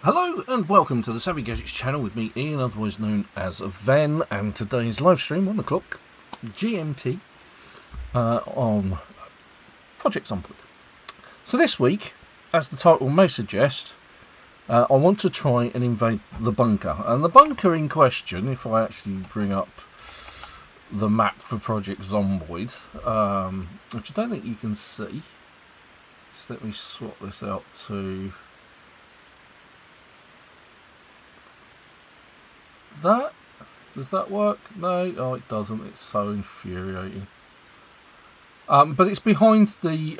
Hello and welcome to the Savvy Gadgets channel with me, Ian, otherwise known as Ven, and today's live stream, 1 o'clock GMT, on Project Zomboid. So this week, as the title may suggest, I want to try and invade the bunker. And the bunker in question, if I actually bring up the map for Project Zomboid, which I don't think you can see, just let me swap this out to that. Does that work? No, oh, it doesn't. It's so infuriating. But it's behind the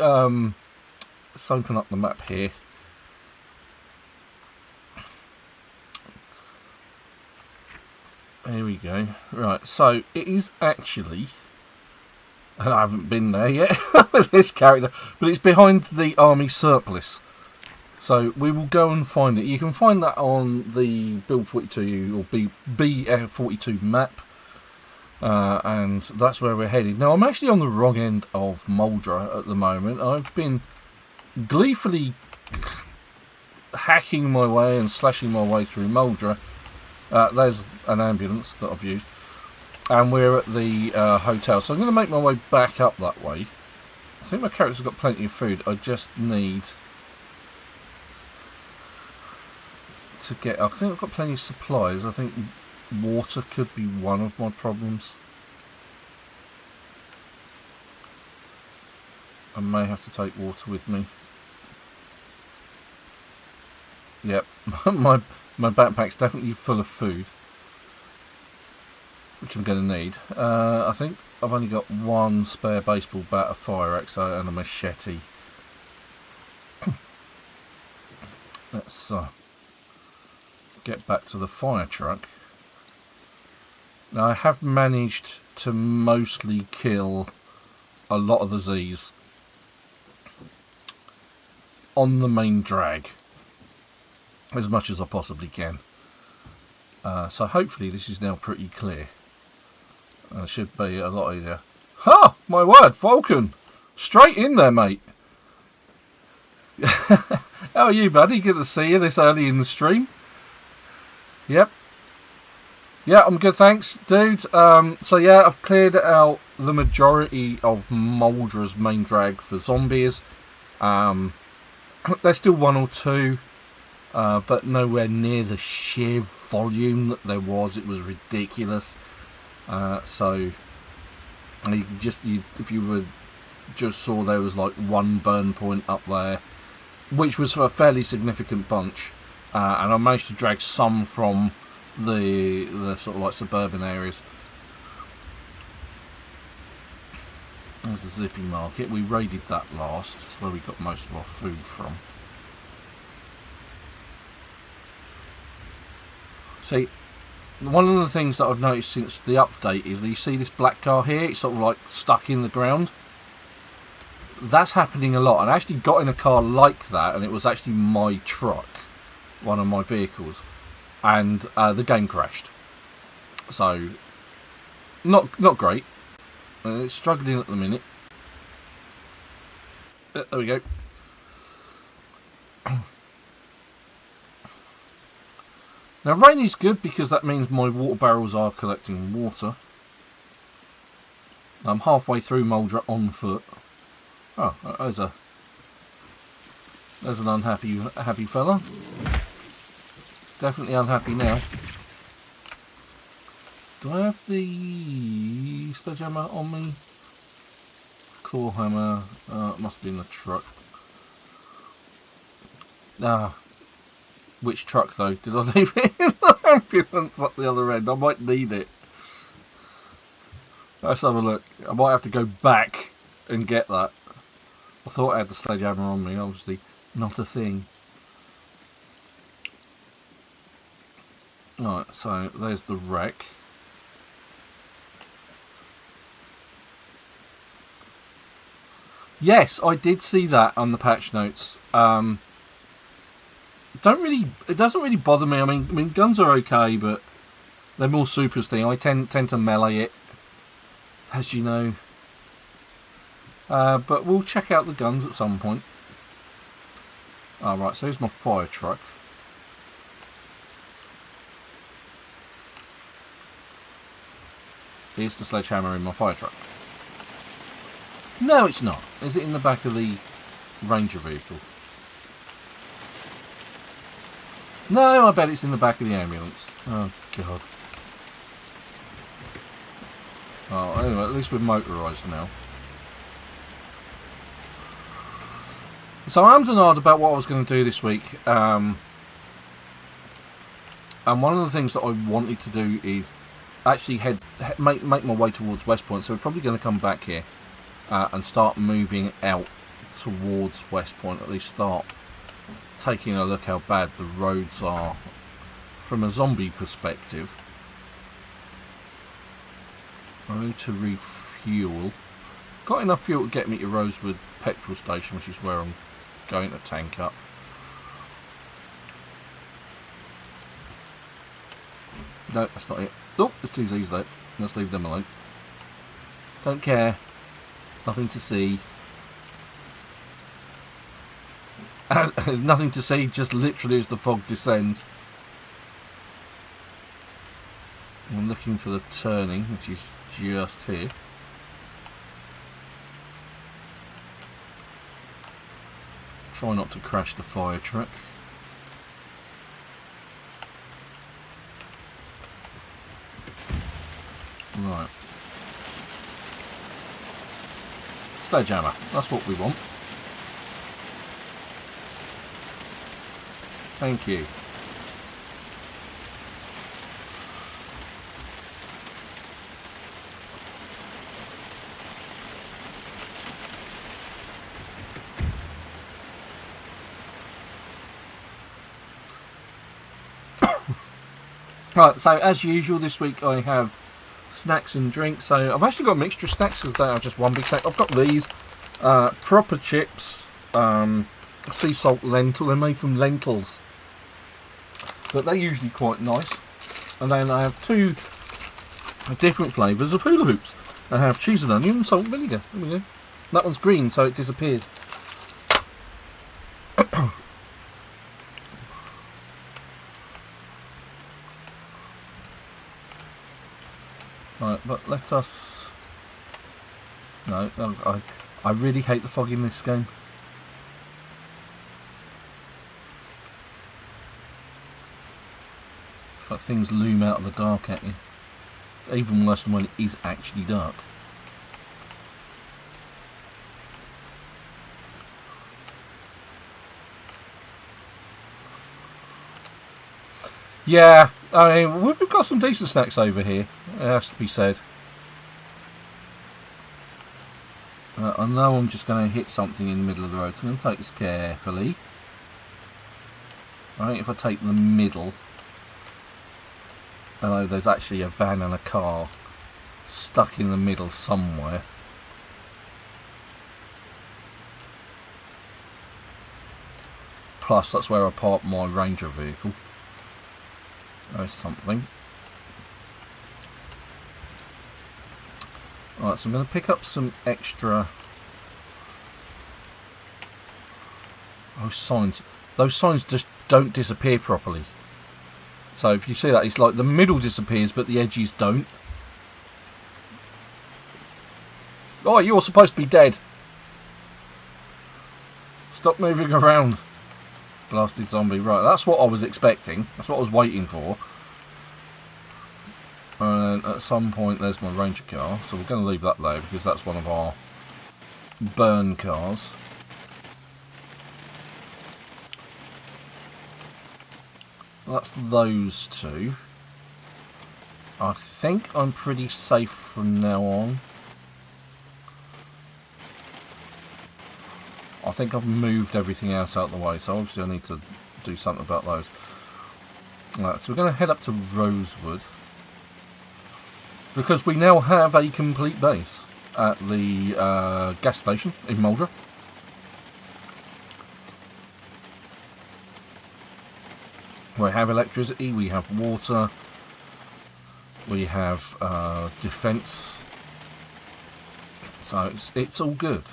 let's open up the map here. There we go. Right, so it is actually, and I haven't been there yet with this character, but it's behind the army surplus. So we will go and find it. You can find that on the Build 42 or B42 map. And that's where we're headed. Now, I'm actually on the wrong end of Moldra at the moment. I've been gleefully hacking my way and slashing my way through Moldra. There's an ambulance that I've used. And we're at the hotel. So I'm going to make my way back up that way. I think my character's got plenty of food. I just need to get, I think I've got plenty of supplies. I think water could be one of my problems. I may have to take water with me. Yep, my backpack's definitely full of food, which I'm going to need. I think I've only got one spare baseball bat, a fire axe, and a machete. Let's get back to the fire truck. Now, I have managed to mostly kill a lot of the Z's on the main drag, as much as I possibly can. So hopefully this is now pretty clear. Should be a lot easier. Ha! My word, Falcon! Straight in there, mate. How are you, buddy? Good to see you this early in the stream. Yep. Yeah, I'm good, thanks, dude. So yeah, I've cleared out the majority of Moldra's main drag for zombies. There's still one or two, but nowhere near the sheer volume that there was. It was ridiculous. So if you were just saw there was like one burn point up there, which was a fairly significant bunch. And I managed to drag some from the sort of like suburban areas. There's the Zippy Market. We raided that last. That's where we got most of our food from. See, one of the things that I've noticed since the update is that you see this black car here. It's sort of like stuck in the ground. That's happening a lot. And I actually got in a car like that, and it was actually my truck. One of my vehicles, and the game crashed. So not great. It's struggling at the minute. There we go. Now rain is good because that means my water barrels are collecting water. I'm halfway through Moldra on foot. Oh, there's an happy fella. Definitely unhappy now. Do I have the sledgehammer on me? Claw hammer. It must be in the truck. Which truck though? Did I leave it in the ambulance up the other end? I might need it. Let's have a look. I might have to go back and get that. I thought I had the sledgehammer on me. Obviously not a thing. Alright, so there's the wreck. Yes, I did see that on the patch notes. It doesn't really bother me. I mean, guns are okay, but they're more supers thing. I tend to melee it, as you know. But we'll check out the guns at some point. Alright, so here's my fire truck. is the sledgehammer in my fire truck. No, it's not. Is it in the back of the Ranger vehicle? No, I bet it's in the back of the ambulance. Oh, God. Oh, anyway, at least we're motorised now. So I'm denied about what I was going to do this week. And one of the things that I wanted to do is actually make my way towards Westpoint. So we're probably going to come back here and start moving out towards Westpoint. At least start taking a look how bad the roads are from a zombie perspective. I need to refuel. Got enough fuel to get me to Rosewood petrol station, which is where I'm going to tank up. No, that's not it. Oh, there's two Z's there. Let's leave them alone. Don't care. Nothing to see. Nothing to see, just literally as the fog descends. I'm looking for the turning, which is just here. Try not to crash the fire truck. Right. Sledgehammer, that's what we want. Thank you. Right, so as usual this week I have snacks and drinks. So I've actually got a mixture of snacks because they are just one big snack. I've got these proper chips, sea salt lentil. They're made from lentils, but they're usually quite nice. And then I have two different flavours of hula hoops. I have cheese and onion and salt and vinegar. There we go. That one's green, so it disappears. Right, but let us... No, I really hate the fog in this game. It's like things loom out of the dark at you. It's even worse than when it is actually dark. Yeah, I mean, we've got some decent snacks over here, it has to be said. I know I'm just going to hit something in the middle of the road, so I'm going to take this carefully. Alright, if I take the middle, although there's actually a van and a car stuck in the middle somewhere. Plus, that's where I park my Ranger vehicle. There's something. Alright, so I'm going to pick up some extra... Those signs just don't disappear properly. So if you see that, it's like the middle disappears, but the edges don't. Oh, you're supposed to be dead. Stop moving around. Blasted zombie. Right, that's what I was expecting. That's what I was waiting for. And at some point there's my Ranger car, so we're going to leave that there because that's one of our burn cars. That's those two. I think I'm pretty safe from now on. I think I've moved everything else out of the way, so obviously I need to do something about those. Right, so we're going to head up to Rosewood, because we now have a complete base at the gas station in Muldra. We have electricity, we have water, we have defence, so it's all good.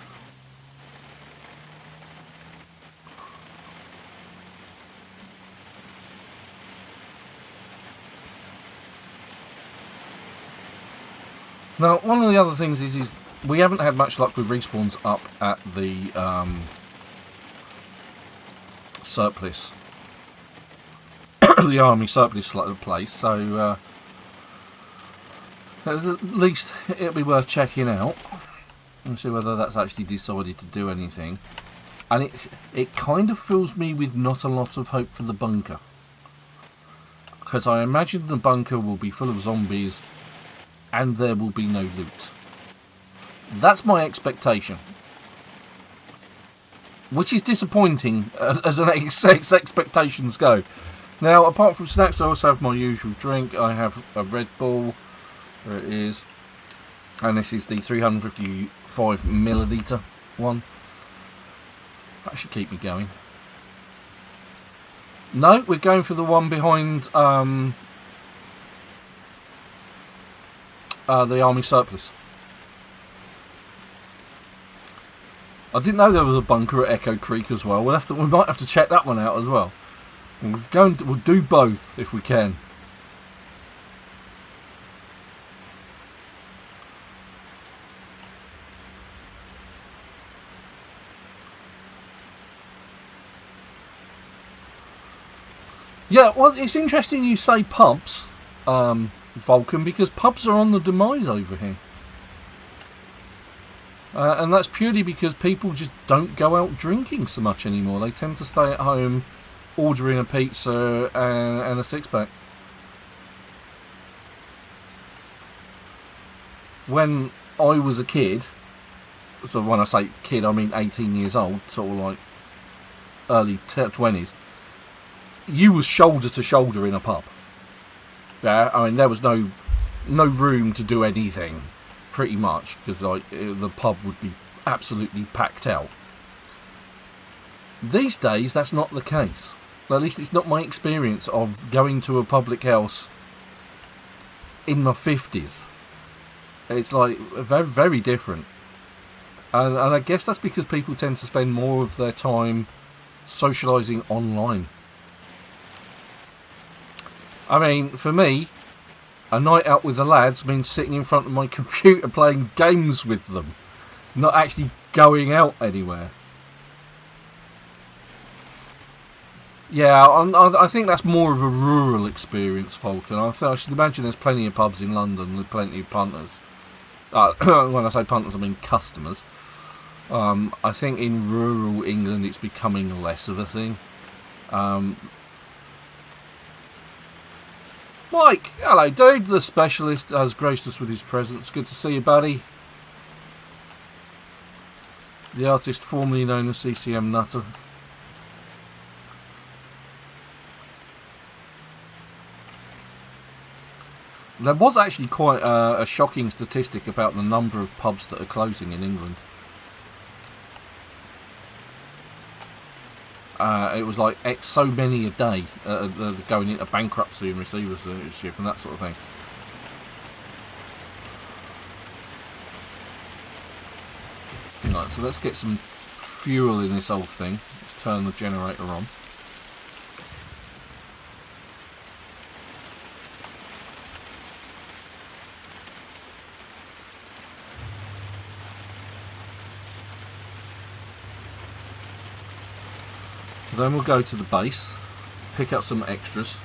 Now, one of the other things is we haven't had much luck with respawns up at the surplus, the army surplus place. So at least it'll be worth checking out and see whether that's actually decided to do anything. And it kind of fills me with not a lot of hope for the bunker, because I imagine the bunker will be full of zombies and there will be no loot. That's my expectation, which is disappointing as an expectations go. Now, apart from snacks, I also have my usual drink. I have a Red Bull. There it is. And this is the 355 milliliter one. That should keep me going. No, we're going for the one behind the army surplus. I didn't know there was a bunker at Echo Creek as well. We might have to check that one out as well. We'll do both if we can. Yeah, well, it's interesting you say pubs, Vulcan, because pubs are on the demise over here. And that's purely because people just don't go out drinking so much anymore. They tend to stay at home, ordering a pizza and a six-pack. When I was a kid, so when I say kid, I mean 18 years old, sort of like early 20s, you was shoulder to shoulder in a pub. Yeah, I mean, there was no room to do anything, pretty much, because like the pub would be absolutely packed out. These days, that's not the case. At least it's not my experience of going to a public house in my 50s. It's like very, very different. And I guess that's because people tend to spend more of their time socialising online. I mean, for me, a night out with the lads means sitting in front of my computer playing games with them, not actually going out anywhere. Yeah, I think that's more of a rural experience, Falcon. I should imagine there's plenty of pubs in London with plenty of punters. When I say punters, I mean customers. I think in rural England it's becoming less of a thing. Mike, hello dude, the specialist has graced us with his presence. Good to see you, buddy. The artist formerly known as CCM Nutter. There was actually quite a shocking statistic about the number of pubs that are closing in England. It was like so many a day going into bankruptcy and receivership and that sort of thing. Right, so let's get some fuel in this old thing. Let's turn the generator on. Then we'll go to the base, pick up some extras.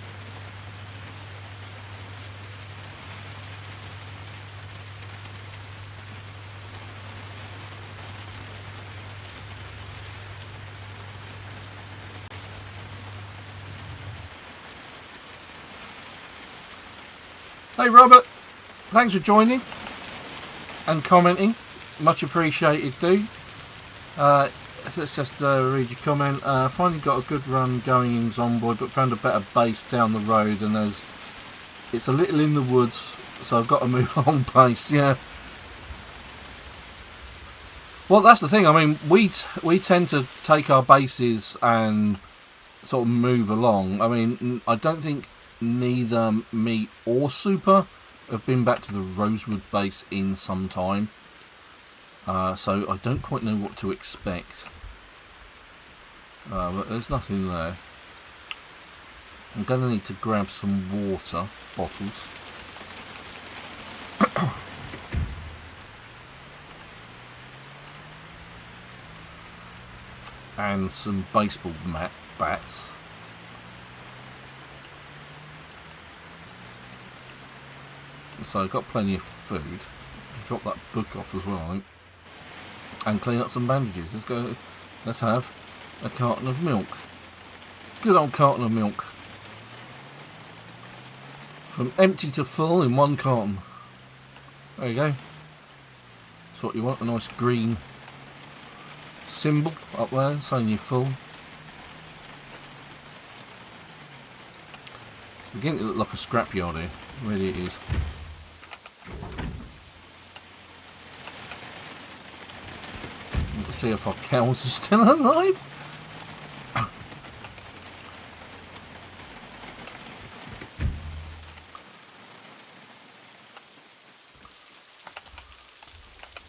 Hey Robert, thanks for joining and commenting, much appreciated dude. Let's just read your comment. Finally got a good run going in Zomboid, but found a better base down the road, and it's a little in the woods, so I've got to move along pace. Yeah. Well, that's the thing. I mean, we tend to take our bases and sort of move along. I mean, I don't think neither me or Super have been back to the Rosewood base in some time. So I don't quite know what to expect. But there's nothing there. I'm going to need to grab some water bottles. and some baseball bats. So I've got plenty of food. Drop that book off as well, I think. And clean up some bandages. Let's have a carton of milk. Good old carton of milk. From empty to full in one carton. There you go. That's what you want, a nice green symbol up there saying you're full. It's beginning to look like a scrapyard here. Really it is. Let's see if our cows are still alive.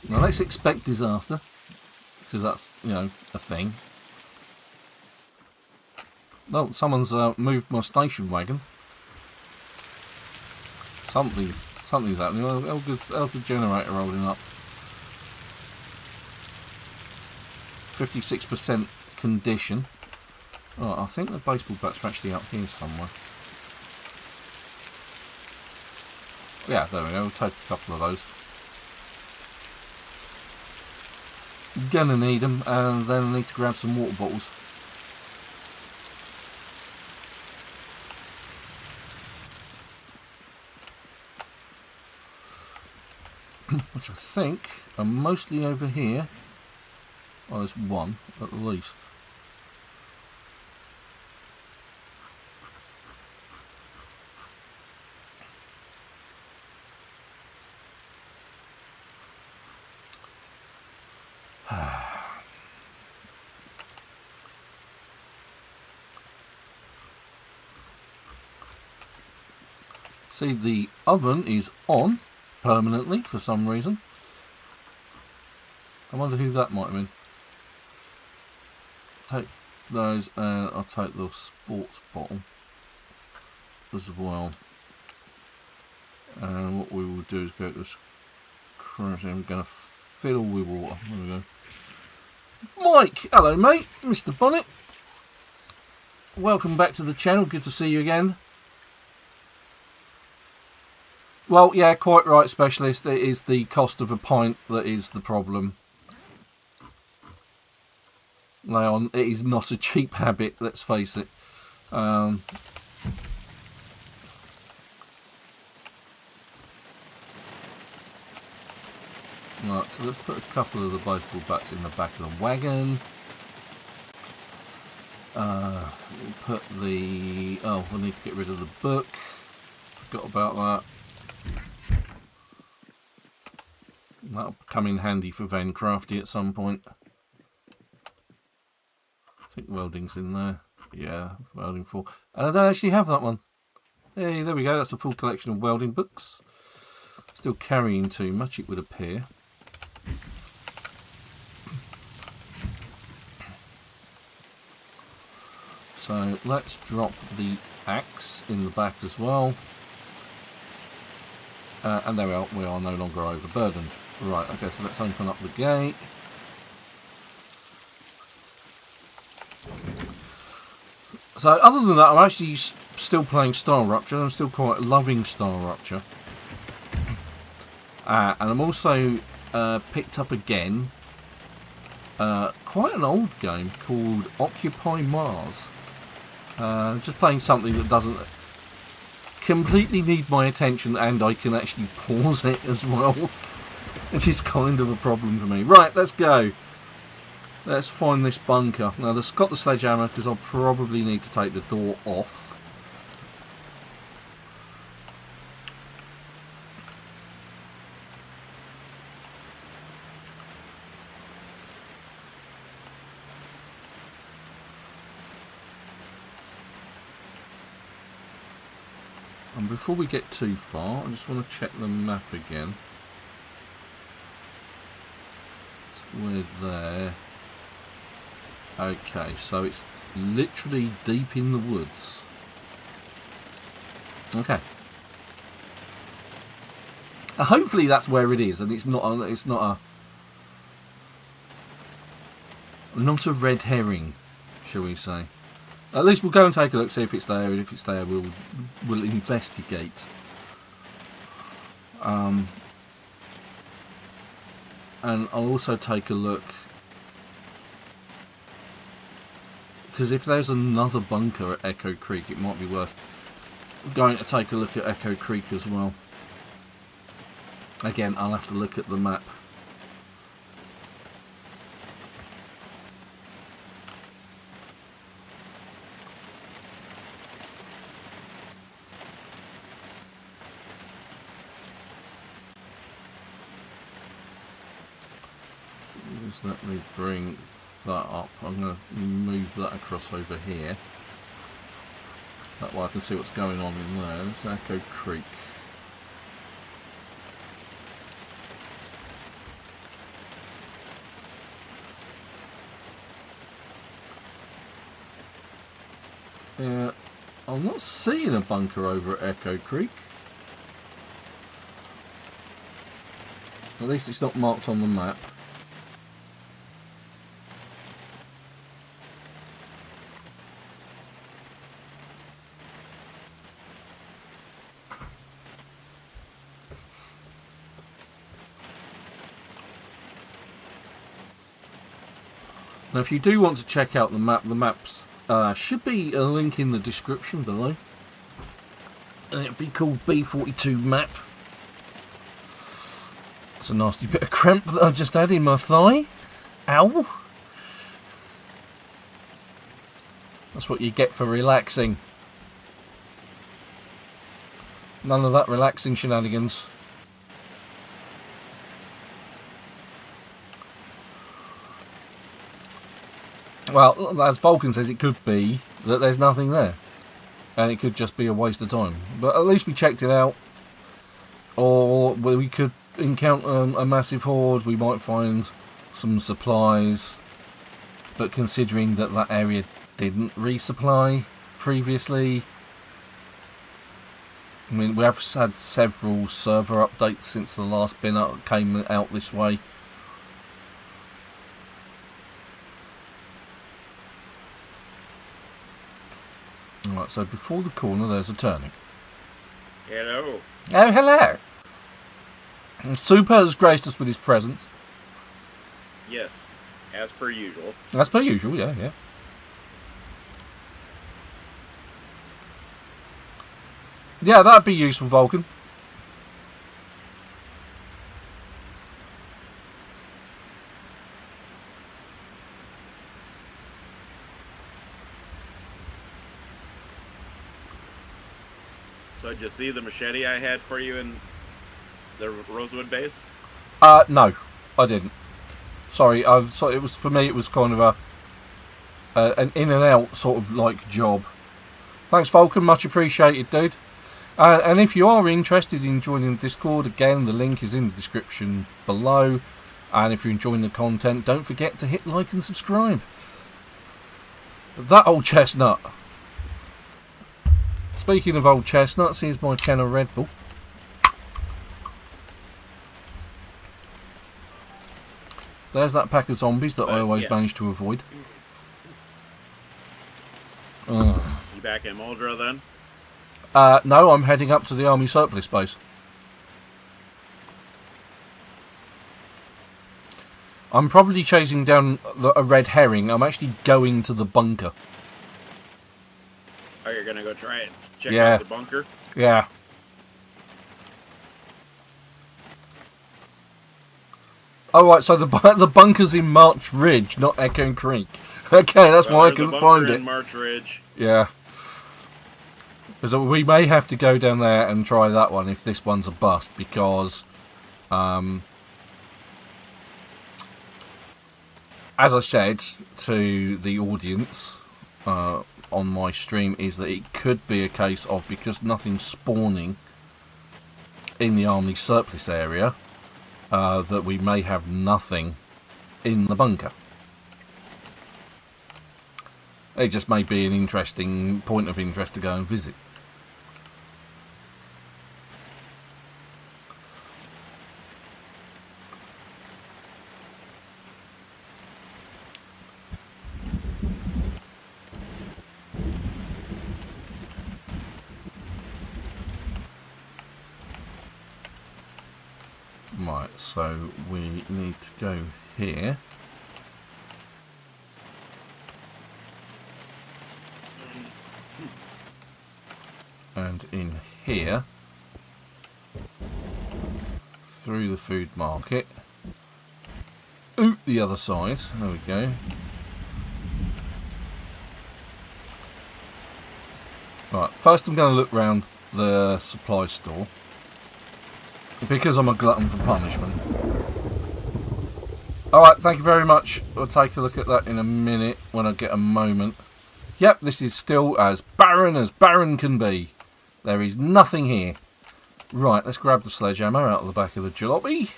Now let's expect disaster, because that's, you know, a thing. Oh, someone's moved my station wagon. Something's happening. How's the generator holding up? 56% condition. Oh, I think the baseball bats are actually up here somewhere. Yeah, there we go. We'll take a couple of those. Gonna need them, and then I need to grab some water bottles. Which I think are mostly over here. Oh, there's one at least. See, the oven is on permanently for some reason. I wonder who that might have been. Take those, and I'll take the sports bottle as well. And what we will do is go to this cruise. I'm going to fill with water. There we go. Mike, hello mate, Mr. Bonnet. Welcome back to the channel. Good to see you again. Well, yeah, quite right, Specialist. It is the cost of a pint that is the problem. Leon, it is not a cheap habit, let's face it. Right, so let's put a couple of the baseball bats in the back of the wagon. We'll put the... Oh, we'll need to get rid of the book. Forgot about that. That'll come in handy for Van Crafty at some point. I think welding's in there. Yeah, welding 4. And I don't actually have that one. Hey, there we go. That's a full collection of welding books. Still carrying too much, it would appear. So let's drop the axe in the back as well. And there we are no longer overburdened. Right, okay, so let's open up the gate. So other than that, I'm actually still playing Star Rupture. I'm still quite loving Star Rupture. And I'm also picked up again quite an old game called Occupy Mars. Just playing something that doesn't completely need my attention, and I can actually pause it as well, which is kind of a problem for me. Right, let's go. Let's find this bunker. Now, I've got the sledgehammer because I'll probably need to take the door off. And before we get too far, I just want to check the map again. So we're there. Okay, so it's literally deep in the woods. Okay. Hopefully that's where it is, and it's not a Not a red herring, shall we say. At least we'll go and take a look, see if it's there, and if it's there, we'll investigate. And I'll also take a look, because if there's another bunker at Echo Creek, it might be worth going to take a look at Echo Creek as well. Again, I'll have to look at the map. Just let me bring that up. I'm going to move that across over here. That way I can see what's going on in there. It's Echo Creek. Yeah, I'm not seeing a bunker over at Echo Creek. At least it's not marked on the map. Now, if you do want to check out the map, the maps should be a link in the description below. And it'll be called B42 map. It's a nasty bit of cramp that I just had in my thigh. Ow! That's what you get for relaxing. None of that relaxing shenanigans. Well, as Vulcan says, it could be that there's nothing there. And it could just be a waste of time. But at least we checked it out. Or we could encounter a massive horde. We might find some supplies. But considering that that area didn't resupply previously, I mean, we have had several server updates since the last bin came out this way. Alright, so before the corner there's a turning. Hello. Oh, hello. Super has graced us with his presence. Yes, as per usual. As per usual, yeah. Yeah, that'd be useful, Vulcan. So did you see the machete I had for you in the Rosewood base? No, I didn't. Sorry, it was for me. It was kind of an in and out sort of like job. Thanks, Vulcan. Much appreciated, dude. And if you are interested in joining the Discord, again, the link is in the description below. And if you're enjoying the content, don't forget to hit like and subscribe. That old chestnut. Speaking of old chestnuts, here's my can of Red Bull. There's that pack of zombies that I always manage to avoid. You back in Muldrow then? No, I'm heading up to the army surplus base. I'm probably chasing down a red herring. I'm actually going to the bunker. Oh, you're gonna go try and check out the bunker? Yeah. Oh, right, so the bunker's in March Ridge, not Echo Creek. Okay, that's why I couldn't find it. In March Ridge. Yeah. Because we may have to go down there and try that one if this one's a bust, because as I said to the audience on my stream, is that it could be a case of, because nothing's spawning in the army surplus area, that we may have nothing in the bunker. It just may be an interesting point of interest to go and visit. So we need to go here. And in here. Through the food market. Out the other side. There we go. Right, first I'm going to look round the supply store. Because I'm a glutton for punishment. Alright, thank you very much. We'll take a look at that in a minute when I get a moment. Yep, this is still as barren can be. There is nothing here. Right, let's grab the sledgehammer out of the back of the jalopy.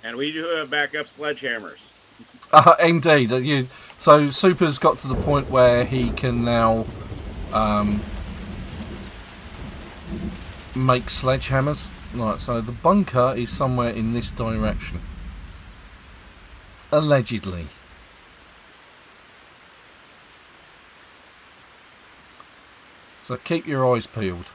And we do have backup sledgehammers. Indeed. So Super's got to the point where he can now make sledgehammers. Right, so the bunker is somewhere in this direction. Allegedly. So keep your eyes peeled.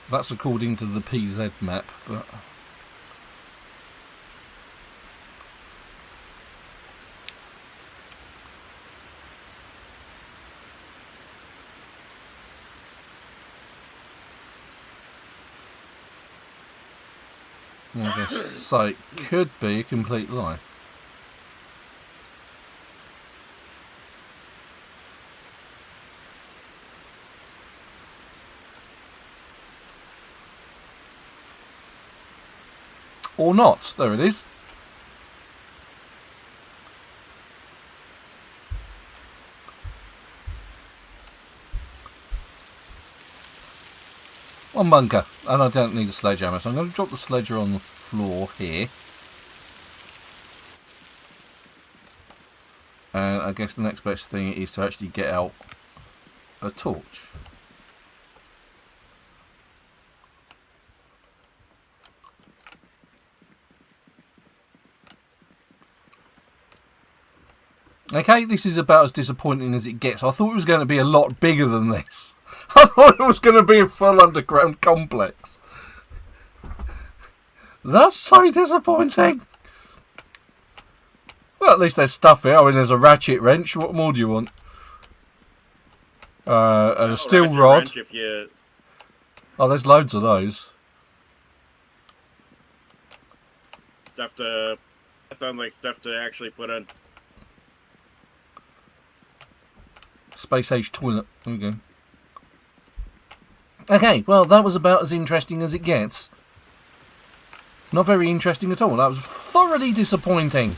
That's according to the PZ map, but... I guess so. It could be a complete lie. Or not. There it is. One bunker. And I don't need a sledgehammer, so I'm going to drop the sledger on the floor here. And I guess the next best thing is to actually get out a torch. Okay, this is about as disappointing as it gets. I thought it was going to be a lot bigger than this. I thought it was going to be a full underground complex. That's so disappointing. Well, at least there's stuff here. I mean, there's a ratchet wrench. What more do you want? And a steel rod. Oh, there's loads of those. Stuff to... That sounds like stuff to actually put on... Space age toilet. There we go. Okay, well, that was about as interesting as it gets. Not very interesting at all. That was thoroughly disappointing.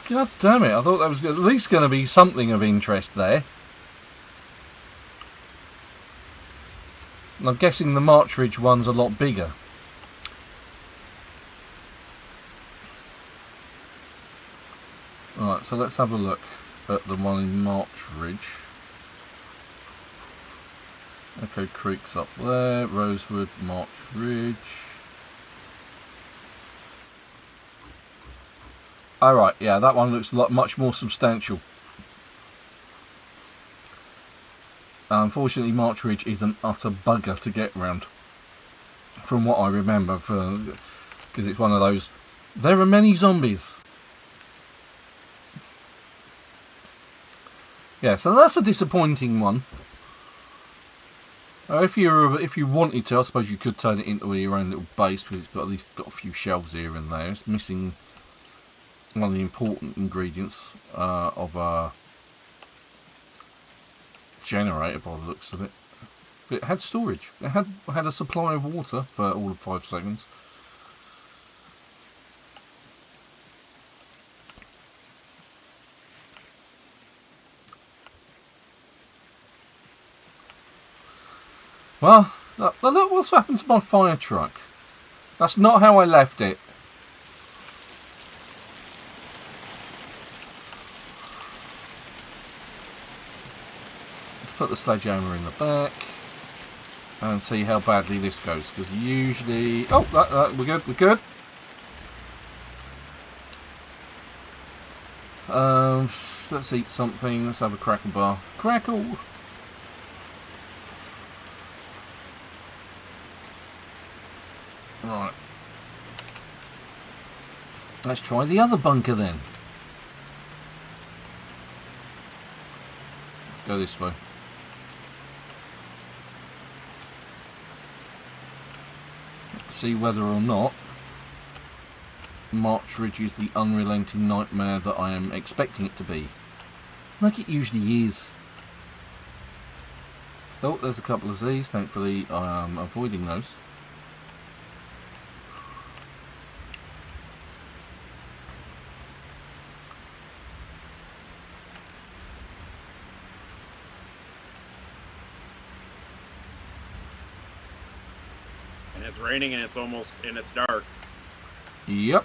God damn it. I thought that was at least going to be something of interest there. And I'm guessing the Marchridge one's a lot bigger. Alright, so let's have a look at the one in Marchridge. Echo Creek's up there, Rosewood, Marchridge. Alright, yeah, that one looks much more substantial. Unfortunately, Marchridge is an utter bugger to get round. From what I remember, because it's one of those... There are many zombies. Yeah, so that's a disappointing one. If you wanted to, I suppose you could turn it into your own little base, because it's got at least got a few shelves here and there. It's missing one of the important ingredients of a generator by the looks of it. But it had storage. It had a supply of water for all of 5 seconds. Well, look what's happened to my fire truck. That's not how I left it. Let's put the sledgehammer in the back. and see how badly this goes. Because usually... Oh, we're good, we're good. Let's eat something. Let's have a crackle bar. Crackle! Right. Let's try the other bunker then. Let's go this way. Let's see whether or not March Ridge is the unrelenting nightmare that I am expecting it to be. Like it usually is. Oh, there's a couple of Z's. Thankfully, I'm avoiding those. And it's raining and it's dark. Yep.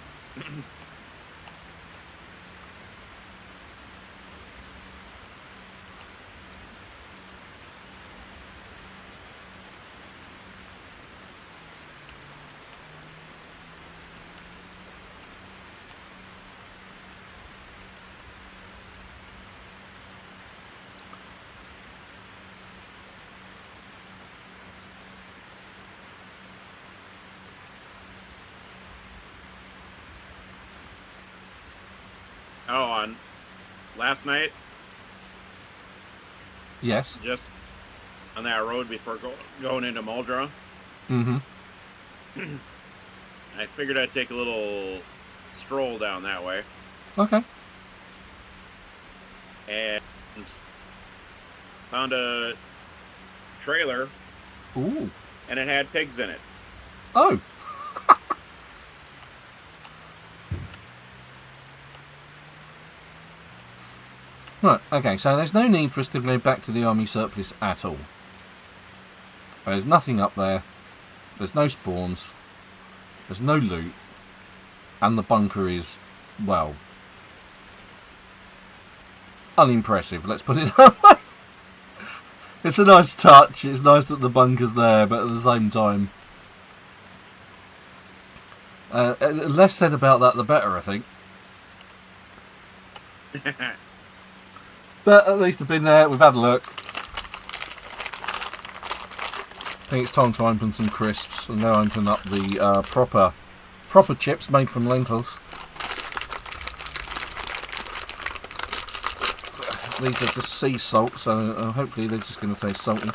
Oh, on last night, Yes. just on that road before going into Muldrow, Mm-hmm. I figured I'd take a little stroll down that way, Okay. and found a trailer, Ooh. and it had pigs in it. Oh. Right, okay, so there's no need for us to go back to the army surplus at all. There's nothing up there. There's no spawns. There's no loot. And the bunker is, well, unimpressive, let's put it that way. It's a nice touch. It's nice that the bunker's there, but at the same time, less said about that, the better, I think. But at least I've been there, we've had a look. I think it's time to open some crisps, and now open up the proper chips made from lentils. These are just sea salt, so hopefully they're just going to taste salty.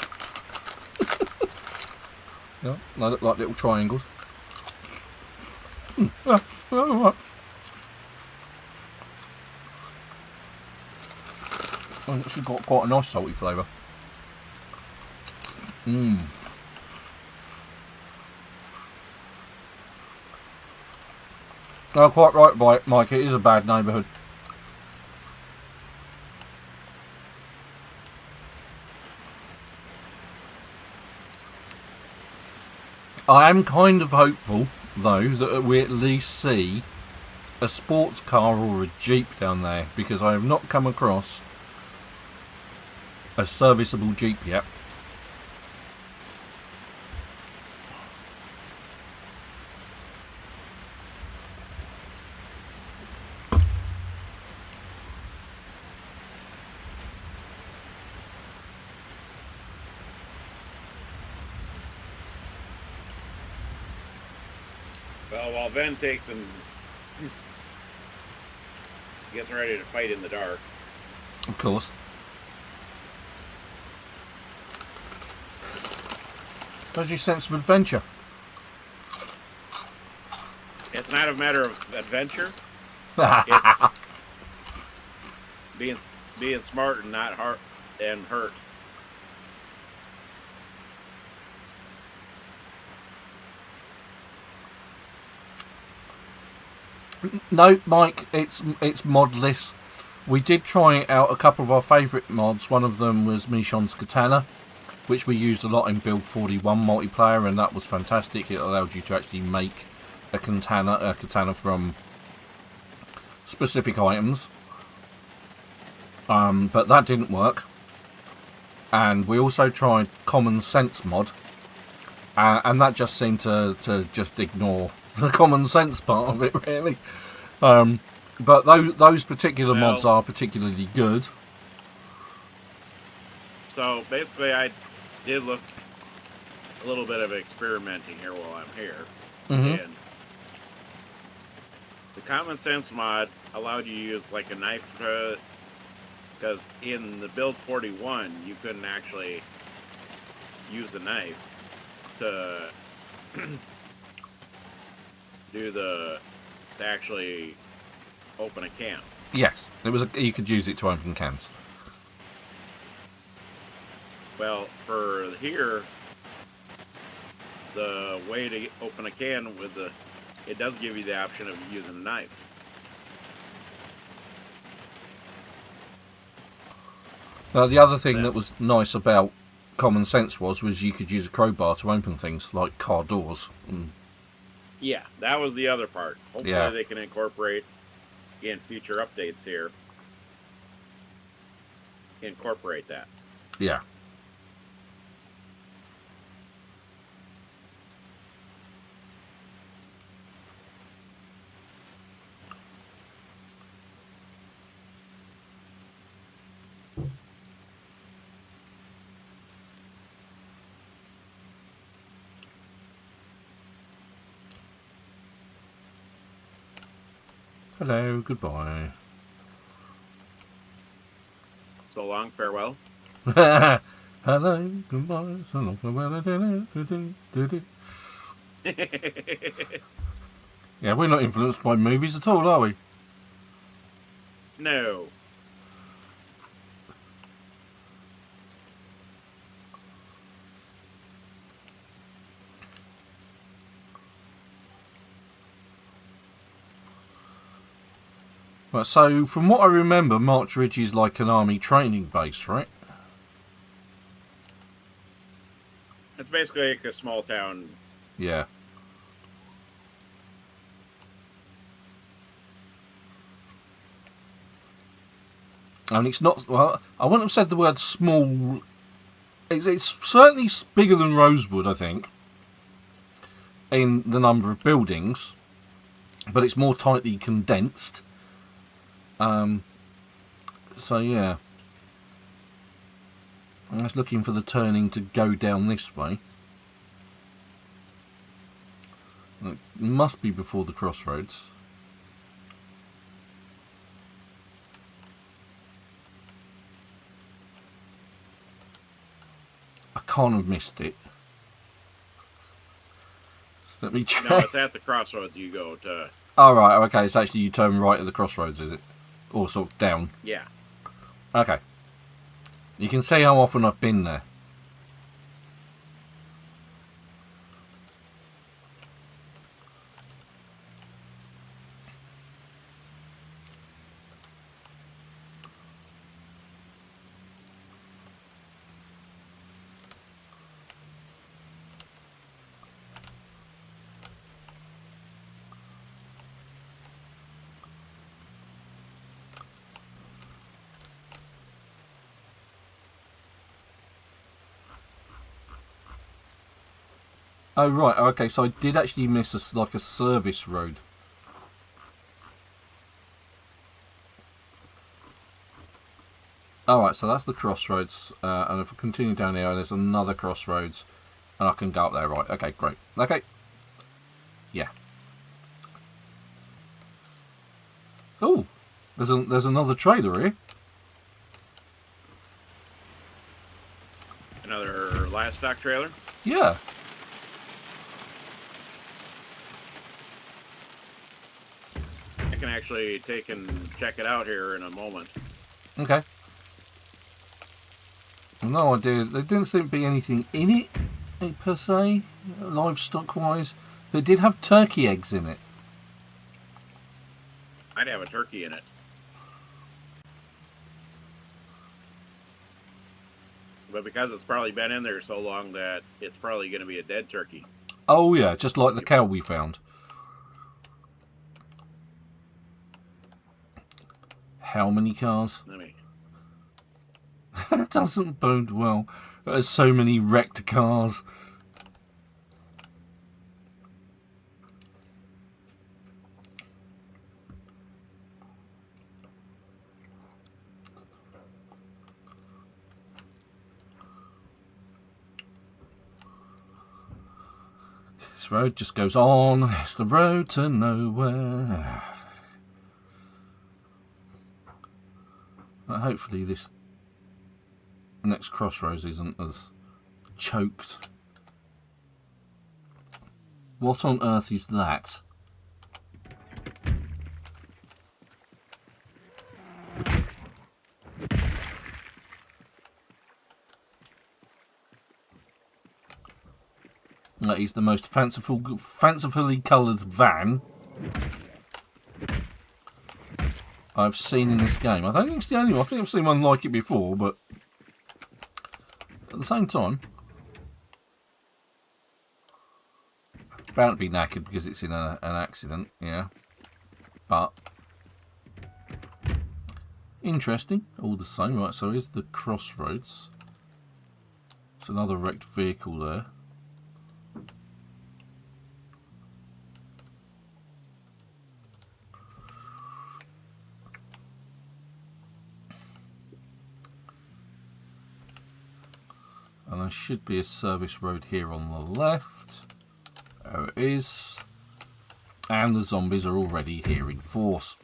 Yeah, they look like little triangles. Yeah, all right. Oh, it's actually got quite a nice salty flavour. Mmm. Oh, quite right, Mike. It is a bad neighbourhood. I am kind of hopeful, though, that we at least see a sports car or a Jeep down there, because I have not come across a serviceable Jeep yet. Well, while Ven takes and gets ready to fight in the dark. Of course. How's your sense of adventure? It's not a matter of adventure. It's being smart and not hurt. No, Mike, it's modless. We did try out a couple of our favourite mods. One of them was Michon's Katana, which we used a lot in Build 41 multiplayer, and that was fantastic. It allowed you to actually make a katana from specific items. But that didn't work. And we also tried Common Sense mod, And that just seemed to just ignore the common sense part of it, really. But those particular mods are particularly good. So basically, I did look a little bit of experimenting here while I'm here, and the common sense mod allowed you to use like a knife, because in the build 41 you couldn't actually use a knife to to actually open a can. Yes, you could use it to open cans. Well, for here, the way to open a can it does give you the option of using a knife. Now, the other thing that was nice about common sense was you could use a crowbar to open things like car doors. Yeah, that was the other part. Hopefully they can incorporate in future updates here. Incorporate that. Yeah. Hello, goodbye. So long, farewell. Hello, goodbye, so long, farewell. Yeah, we're not influenced by movies at all, are we? No. Right, so from what I remember, March Ridge is like an army training base, right? It's basically like a small town. Yeah. And it's not, well, I wouldn't have said the word small. It's certainly bigger than Rosewood, I think, in the number of buildings, but it's more tightly condensed. So yeah, I was looking for the turning to go down this way. It must be before the crossroads. I can't have missed it. So let me check. No, it's at the crossroads you go to. Oh, right, okay, it's actually you turn right at the crossroads, is it? Or sort of down? Yeah. Okay. You can see how often I've been there. Oh, right, okay, so I did actually miss a service road. Alright, so that's the crossroads, and if I continue down here, there's another crossroads, and I can go up there, right, okay, great. Okay. Yeah. Oh, there's another trailer here. Another livestock trailer? Yeah. I can actually take and check it out here in a moment. Okay. No idea. There didn't seem to be anything in it, per se, livestock-wise. But it did have turkey eggs in it. I'd have a turkey in it. But because it's probably been in there so long that it's probably going to be a dead turkey. Oh, yeah, just like the cow we found. How many cars? That doesn't bode well. There's so many wrecked cars. This road just goes on. It's the road to nowhere. Hopefully this next crossroads isn't as choked. What on earth is that? That is the most fancifully coloured van I've seen in this game. I don't think it's the only one. I think I've seen one like it before, but at the same time, bound to be knackered because it's in an accident, yeah. But interesting, all the same. Right, so here's the crossroads. It's another wrecked vehicle there. And there should be a service road here on the left. There it is. And the zombies are already here in force.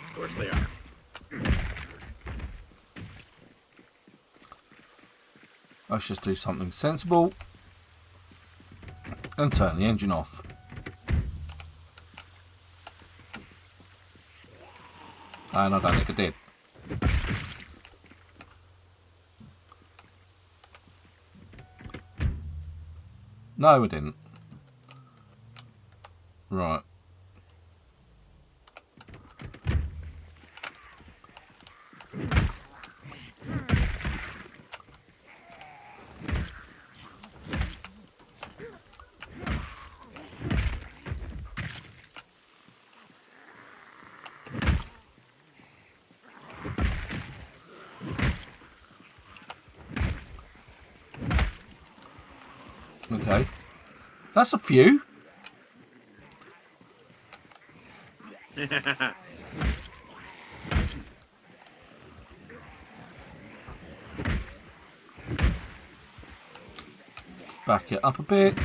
Of course they are. Let's just do something sensible. And turn the engine off. And I don't think I did. No, I didn't. Right. Okay. That's a few. Back it up a bit.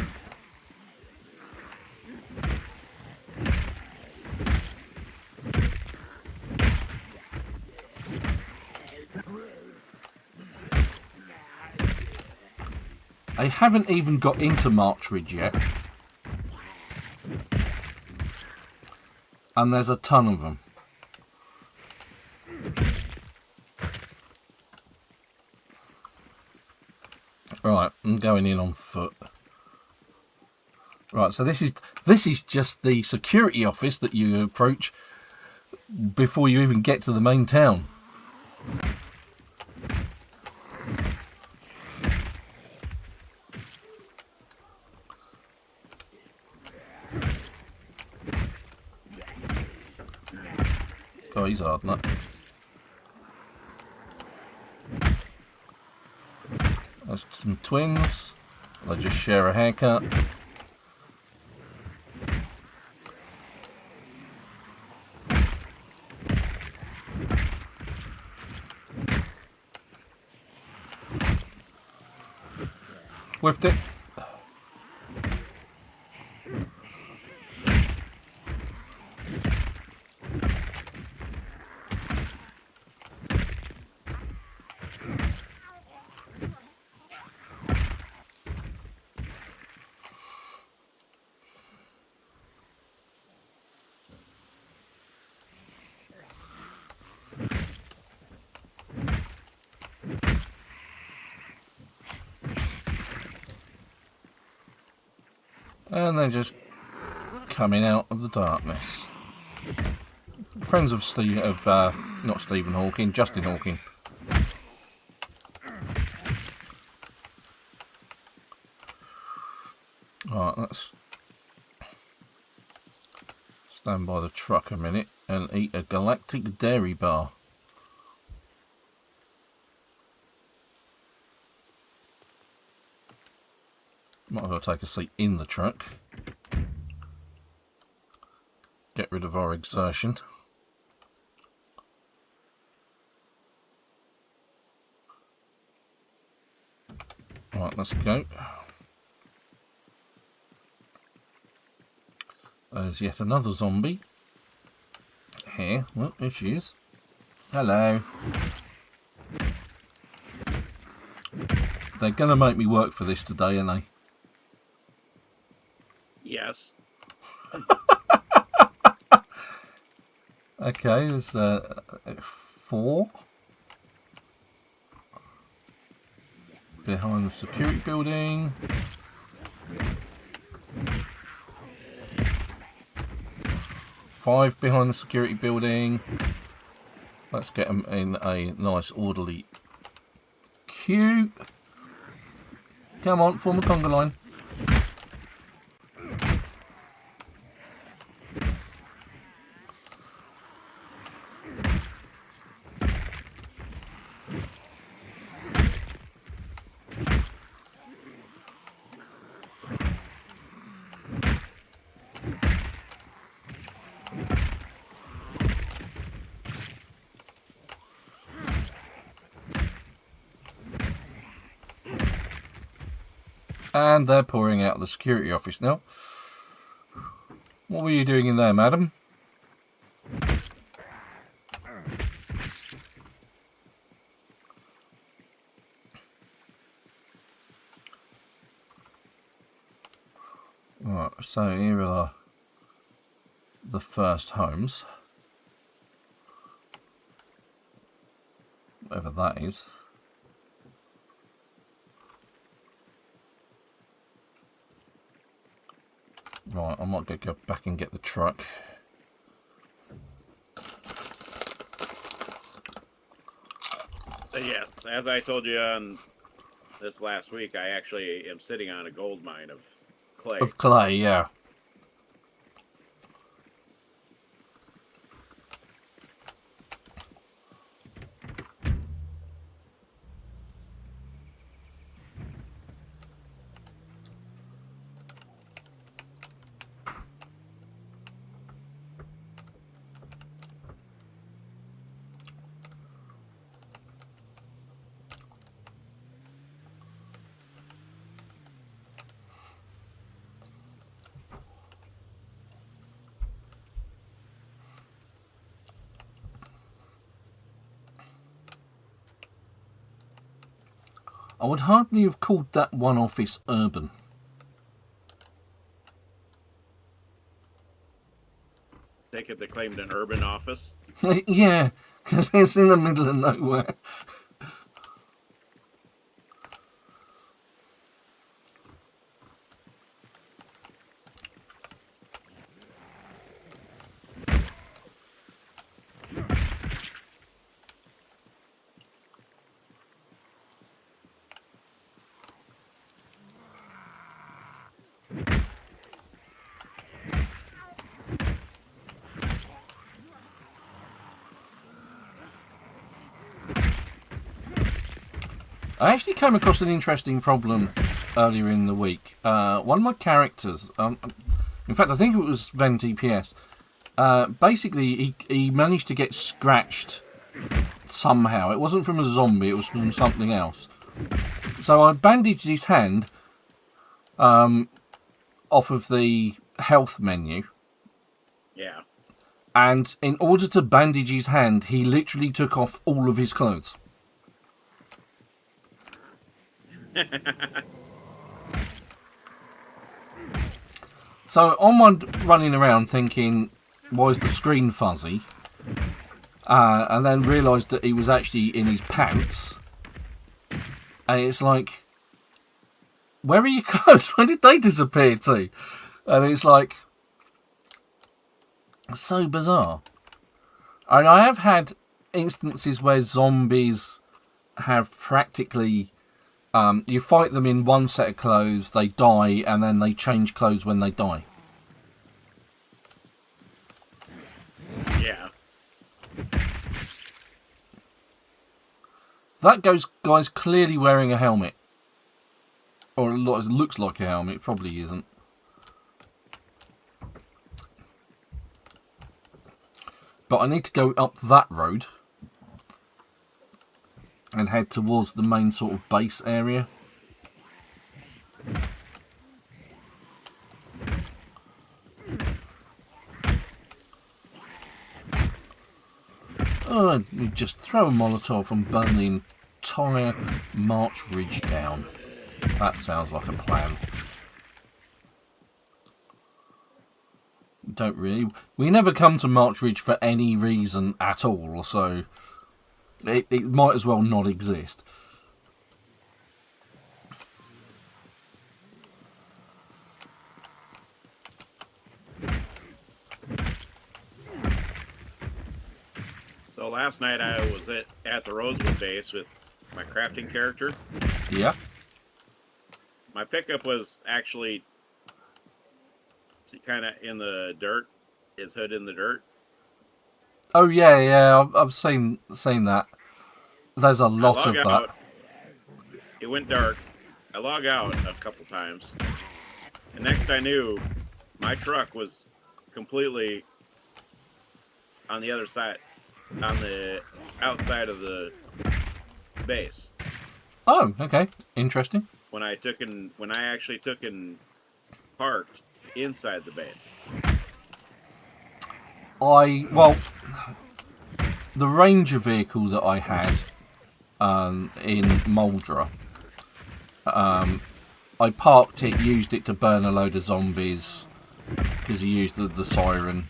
I haven't even got into Marchridge yet. And there's a ton of them. Right, I'm going in on foot. Right, so this is just the security office that you approach before you even get to the main town. Oh, he's hard nut. There's some twins. They just share a haircut. Whiffed it. And they're just coming out of the darkness. Friends of not Stephen Hawking, Justin Hawking. Alright, let's stand by the truck a minute and eat a galactic dairy bar. Might as well take a seat in the truck. of our exertion. Right, let's go. There's yet another zombie. Here. Well, there she is. Hello. They're going to make me work for this today, aren't they? Yes. Okay, there's 4. Behind the security building. Five behind the security building. Let's get them in a nice orderly queue. Come on, form a conga line. And they're pouring out of the security office now. What were you doing in there, madam? Right, so here are the first homes. Whatever that is. Right, I might go back and get the truck. Yes, as I told you on this last week, I actually am sitting on a gold mine of clay. Of clay, yeah. I would hardly have called that one office urban. Take it they claimed an urban office. Yeah, because it's in the middle of nowhere. I actually came across an interesting problem earlier in the week. One of my characters, in fact I think it was Ven TPS, basically he managed to get scratched somehow. It wasn't from a zombie, it was from something else. So I bandaged his hand off of the health menu. Yeah. And in order to bandage his hand, he literally took off all of his clothes. So I'm running around thinking, why is the screen fuzzy? And then realised that he was actually in his pants. And it's like, where are your clothes? Where did they disappear to? And it's like, so bizarre. And I have had instances where zombies have practically... you fight them in one set of clothes, they die, and then they change clothes when they die. Yeah. That guy's clearly wearing a helmet. Or it looks like a helmet, it probably isn't. But I need to go up that road and head towards the main sort of base area. Oh, you just throw a Molotov and burn the entire March Ridge down. That sounds like a plan. Don't really... We never come to March Ridge for any reason at all, so it might as well not exist. So last night I was at the Rosewood base with my crafting character. Yeah. My pickup was actually kind of in the dirt, his hood in the dirt. Oh yeah, I've seen that. There's a lot of that. It went dark. I log out a couple times. And next I knew, my truck was completely on the other side, on the outside of the base. Oh, okay, interesting. When I actually took and parked inside the base. Well, the Ranger vehicle that I had in Muldra, I parked it, used it to burn a load of zombies, because you used the siren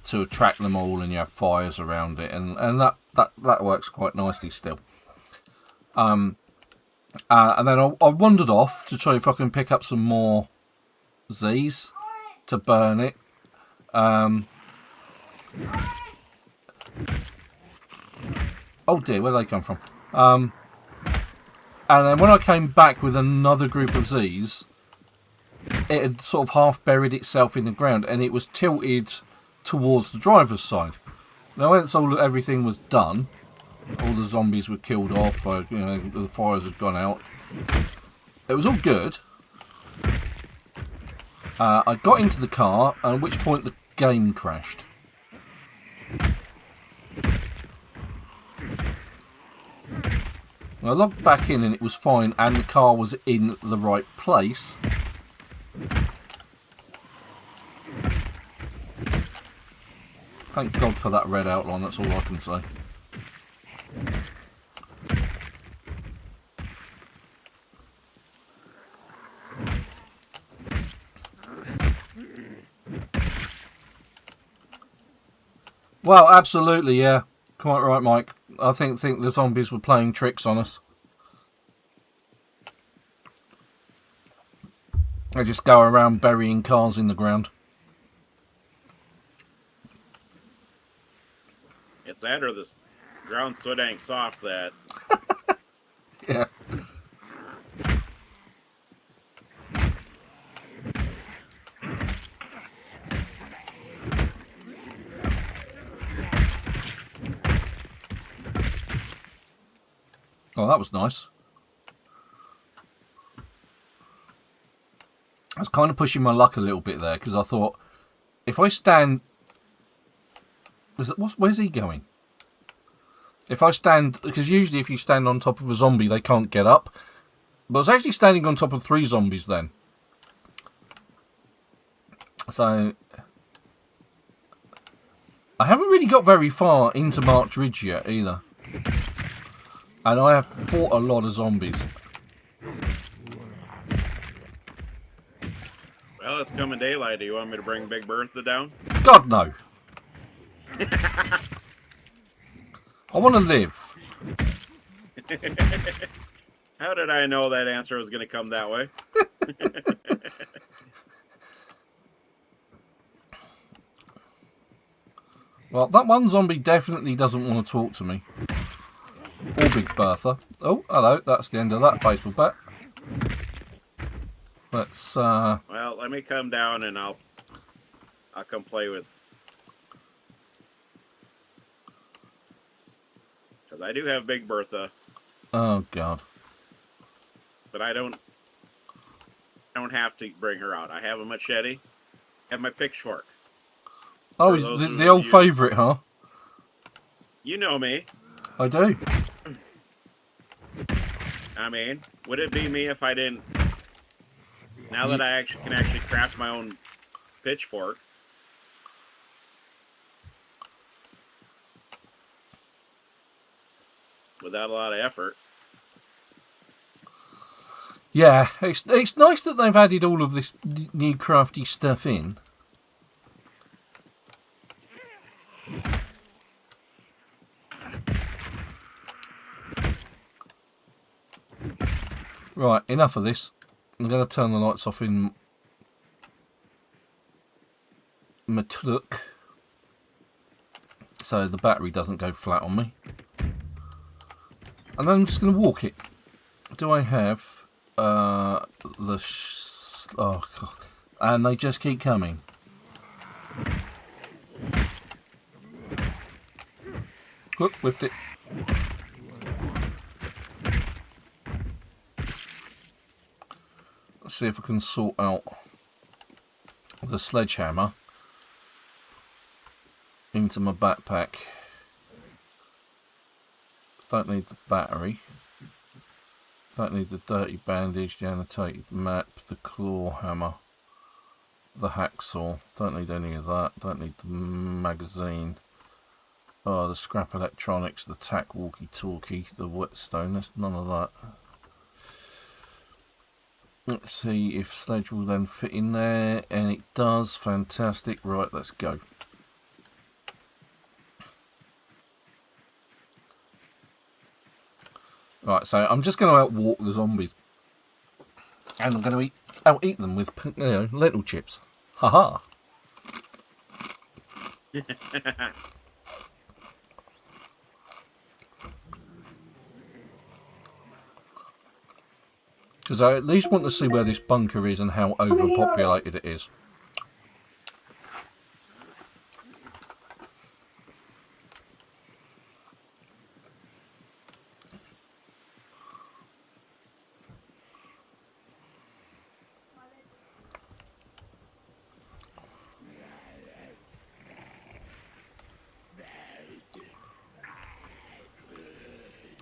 to attract them all, and you have fires around it, and that works quite nicely still. And then I wandered off to try if I can pick up some more Z's to burn it. Oh dear, where did they come from? And then when I came back with another group of Z's, it had sort of half buried itself in the ground, and it was tilted towards the driver's side. Now, once everything was done, all the zombies were killed off, the fires had gone out. It was all good. I got into the car, at which point the game crashed. I logged back in and it was fine, and the car was in the right place. Thank God for that red outline, that's all I can say. Well, absolutely, yeah. Quite right, Mike. I think the zombies were playing tricks on us. They just go around burying cars in the ground. It's that or the ground so dang soft that... Yeah. Oh, that was nice. I was kind of pushing my luck a little bit there, because I thought, if I stand... Where's he going? If I stand... Because usually if you stand on top of a zombie, they can't get up. But I was actually standing on top of 3 zombies then. So... I haven't really got very far into March Ridge yet, either. And I have fought a lot of zombies. Well, it's coming daylight. Do you want me to bring Big Bertha down? God, no. I want to live. How did I know that answer was going to come that way? Well, that one zombie definitely doesn't want to talk to me. Or Big Bertha. Oh, hello. That's the end of that baseball bat. Let's, Well, let me come down and I'll come play with... Because I do have Big Bertha. Oh, God. But I don't have to bring her out. I have a machete. I have my pitchfork. Oh, the old favourite, huh? You know me. I do. I mean, would it be me if I didn't? Now that I can actually craft my own pitchfork. Without a lot of effort. Yeah, it's nice that they've added all of this new crafty stuff in. Right, enough of this. I'm going to turn the lights off in my truck so the battery doesn't go flat on me. And then I'm just going to walk it. Do I have oh God. And they just keep coming. Look, whiffed it. Let's see if I can sort out the sledgehammer into my backpack. Don't need the battery. Don't need the dirty bandage, the annotated map, the claw hammer, the hacksaw. Don't need any of that. Don't need the magazine. Oh, the scrap electronics, the tack walkie-talkie, the whetstone. There's none of that. Let's see if sledge will then fit in there, and it does. Fantastic. Right, let's go. Right, so I'm just going to outwalk the zombies, and I'm going to out-eat them with, you know, lentil chips. Haha. Because I at least want to see where this bunker is and how overpopulated it is.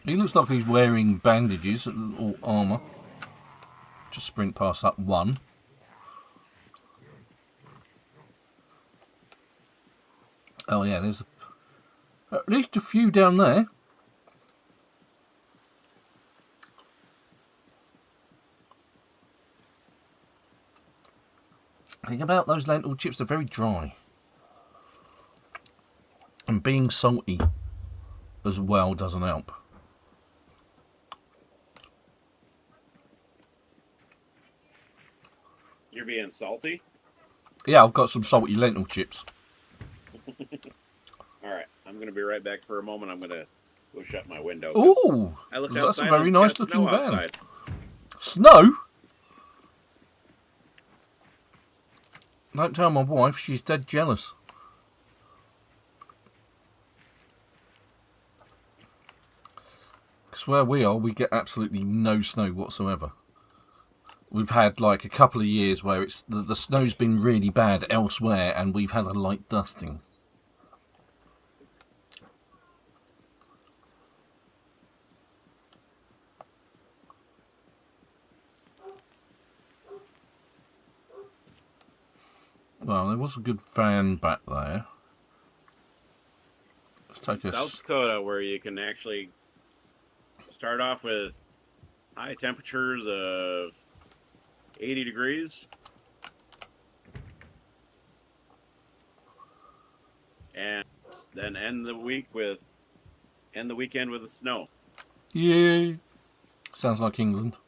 He looks like he's wearing bandages or armour. Just sprint past that one. Oh yeah, there's at least a few down there. The thing about those lentil chips, they're very dry. And being salty as well doesn't help. You're being salty? Yeah, I've got some salty lentil chips. Alright, I'm going to be right back for a moment. I'm going to go shut my window. Ooh, I looked that's a outside very and nice it's got looking snow van. outside. Snow? Don't tell my wife, she's dead jealous. Because where we are, we get absolutely no snow whatsoever. We've had like a couple of years where it's the snow's been really bad elsewhere, and we've had a light dusting. Well, there was a good fan back there. Let's take a... South Dakota, where you can actually start off with high temperatures of 80 degrees. And then end the weekend with the snow. Yeah. Sounds like England.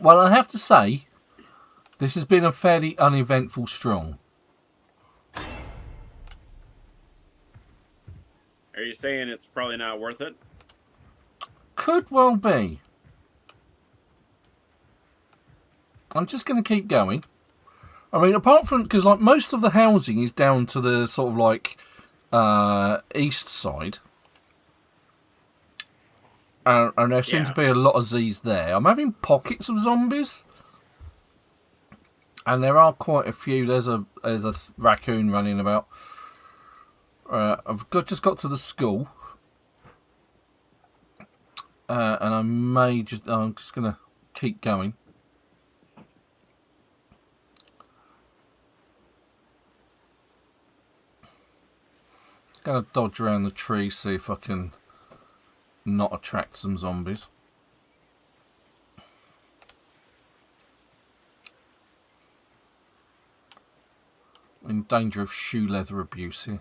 Well, I have to say, this has been a fairly uneventful strong. Are you saying it's probably not worth it? Could well be. I'm just going to keep going. I mean, apart from... Because, like, most of the housing is down to the sort of, like, east side. And there seem to be a lot of Z's there. I'm having pockets of zombies. And there are quite a few. There's a raccoon running about. Just got to the school. And I'm just going to keep going. Going to dodge around the tree, see if I can not attract some zombies. In danger of shoe leather abuse here.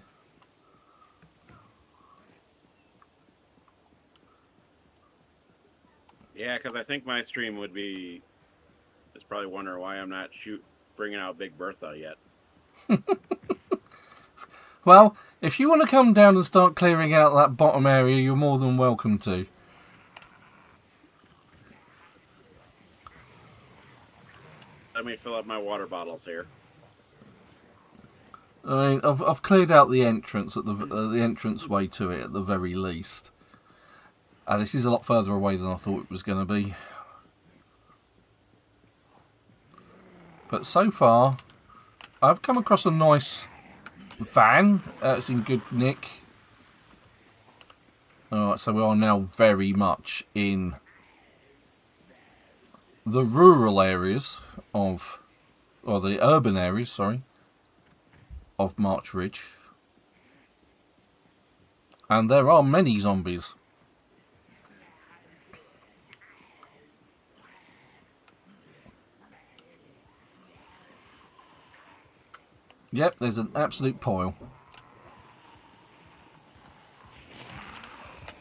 Yeah, because I think my stream would be... It's probably wondering why I'm not bringing out Big Bertha yet. Well, if you want to come down and start clearing out that bottom area, you're more than welcome to. Let me fill up my water bottles here. I mean, I've cleared out the entrance at the entrance way to it at the very least. This is a lot further away than I thought it was going to be. But so far, I've come across a nice van. It's in good nick. Alright, so we are now very much in the rural areas of... or the urban areas, sorry, of March Ridge. And there are many zombies. Yep, there's an absolute pile.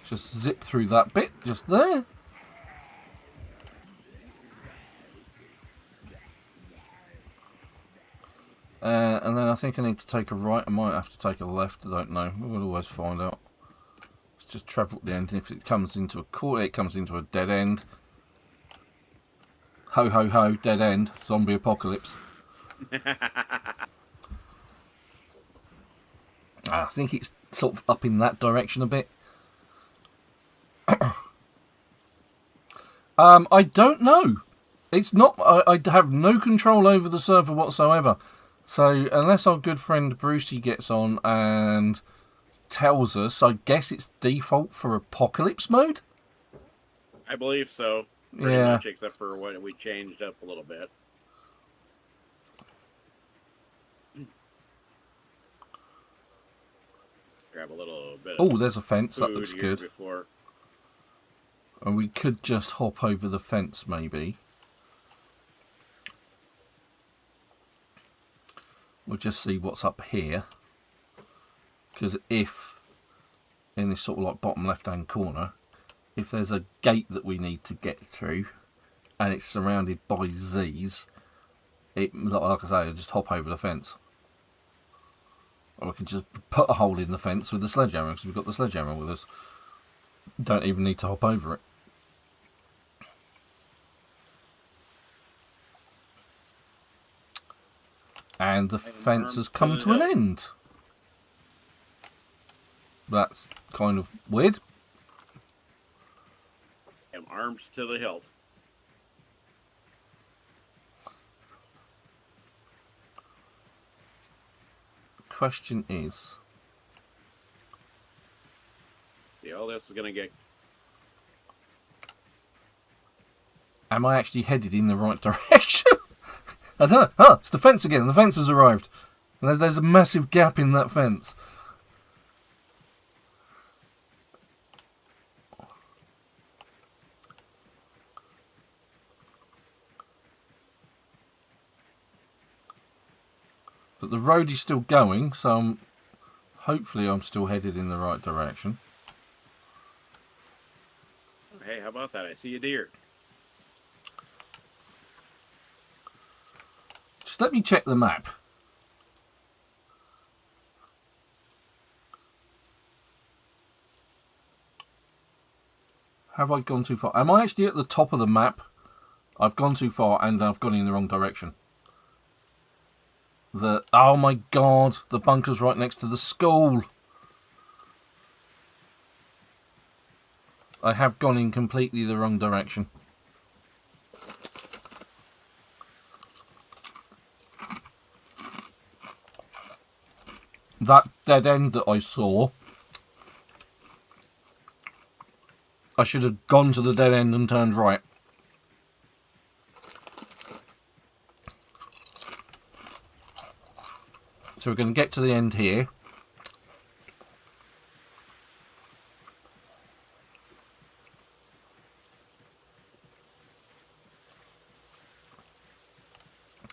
Just zip through that bit, just there. And then I think I need to take a right. I might have to take a left. I don't know. We'll always find out. Let's just travel the end. And if it comes into a court, it comes into a dead end. Ho, ho, ho, dead end. Zombie apocalypse. I think it's sort of up in that direction a bit. I don't know. It's not. I have no control over the server whatsoever. So unless our good friend Brucey gets on and tells us, I guess it's default for apocalypse mode. I believe so. Pretty much, except for when we changed up a little bit. Grab a little bit. Oh, there's a fence. That looks good. Before. And we could just hop over the fence, maybe. We'll just see what's up here. Because if, in this sort of like bottom left-hand corner, if there's a gate that we need to get through, and it's surrounded by Z's, like I say, I'll just hop over the fence. Or we can just put a hole in the fence with the sledgehammer, because we've got the sledgehammer with us. Don't even need to hop over it. And the fence has come to an end. That's kind of weird. I'm armed to the hilt. Question is... See, all this is going to get... Am I actually headed in the right direction? I don't know. Oh, it's the fence again. The fence has arrived. And there's a massive gap in that fence. But the road is still going, so hopefully I'm still headed in the right direction. Hey, how about that? I see a deer. Just let me check the map. Have I gone too far? Am I actually at the top of the map? I've gone too far and I've gone in the wrong direction. Oh my god, the bunker's right next to the school. I have gone in completely the wrong direction. that dead end that I saw, I should have gone to the dead end and turned right. So we're going to get to the end here.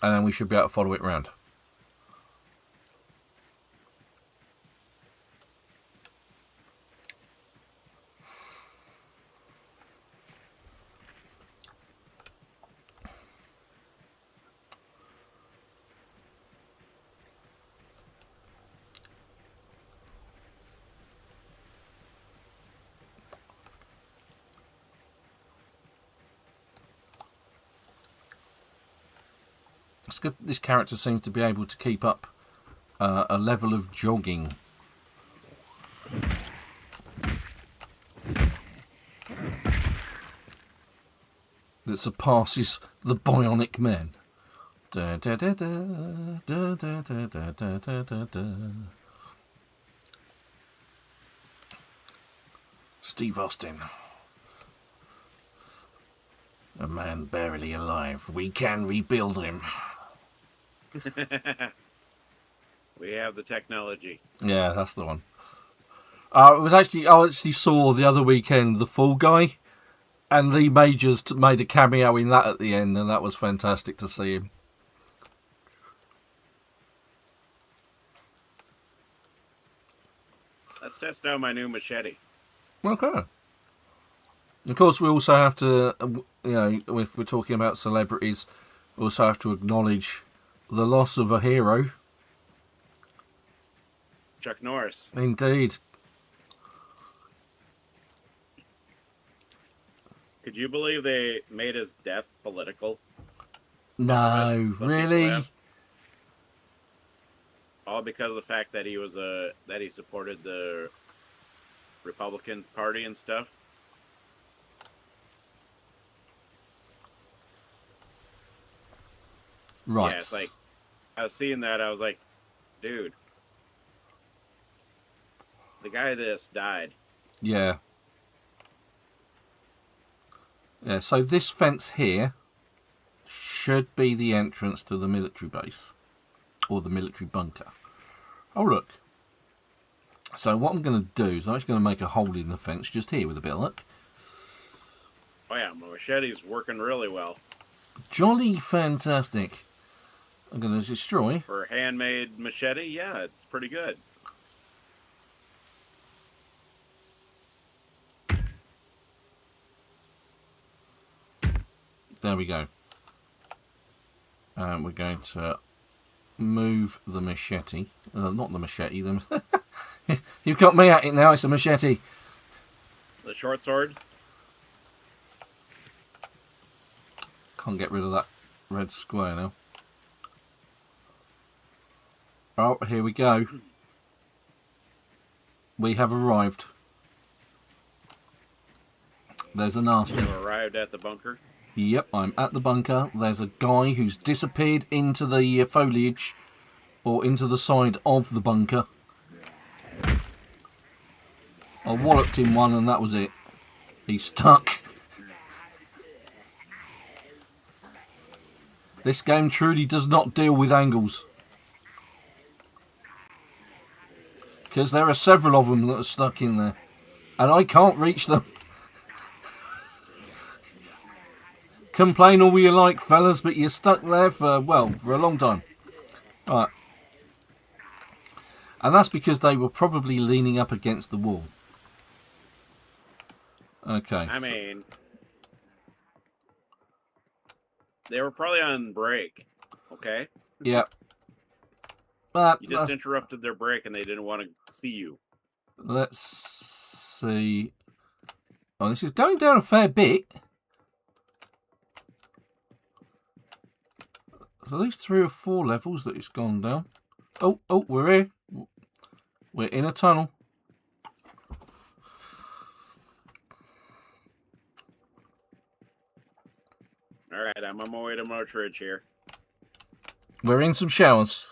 And then we should be able to follow it round. It's good. This character seems to be able to keep up a level of jogging. That surpasses the Bionic Men. Da, da, da, da, da, da, da, da, da, da, da. Steve Austin. A man barely alive. We can rebuild him. We have the technology. Yeah, that's the one. I actually saw the other weekend The Fall Guy, and Lee Majors made a cameo in that at the end, and that was fantastic to see him. Let's test out my new machete. Okay. Of course, we also have to, if we're talking about celebrities, we also have to acknowledge the loss of a hero. Chuck Norris. Indeed. Could you believe they made his death political? No, really? All because of the fact that he supported the Republicans Party and stuff. Right. Yeah, it's like I was seeing that, I was like, dude, the guy that died. Yeah. Yeah, so this fence here should be the entrance to the military base. Or the military bunker. Oh, look. So what I'm going to do is I'm just going to make a hole in the fence just here with a bit of luck. Oh yeah, my machete's working really well. Jolly fantastic. I'm going to destroy. For a handmade machete, yeah, it's pretty good. There we go. And we're going to move the machete. Not the machete. You've got me at it now. It's a machete. The short sword. Can't get rid of that red square now. Oh, here we go. We have arrived. There's a nasty. You arrived at the bunker? Yep, I'm at the bunker. There's a guy who's disappeared into the foliage or into the side of the bunker. I walloped him one and that was it. He's stuck. This game truly does not deal with angles. Because there are several of them that are stuck in there. And I can't reach them. Complain all you like, fellas, but you're stuck there for a long time. Alright. And that's because they were probably leaning up against the wall. Okay. I mean, they were probably on break, okay? Yeah. You just interrupted their break and they didn't want to see you. Let's see. Oh, this is going down a fair bit. So at least 3 or 4 levels that it's gone down. Oh, we're here. We're in a tunnel. Alright, I'm on my way to Martridge here. We're in some showers.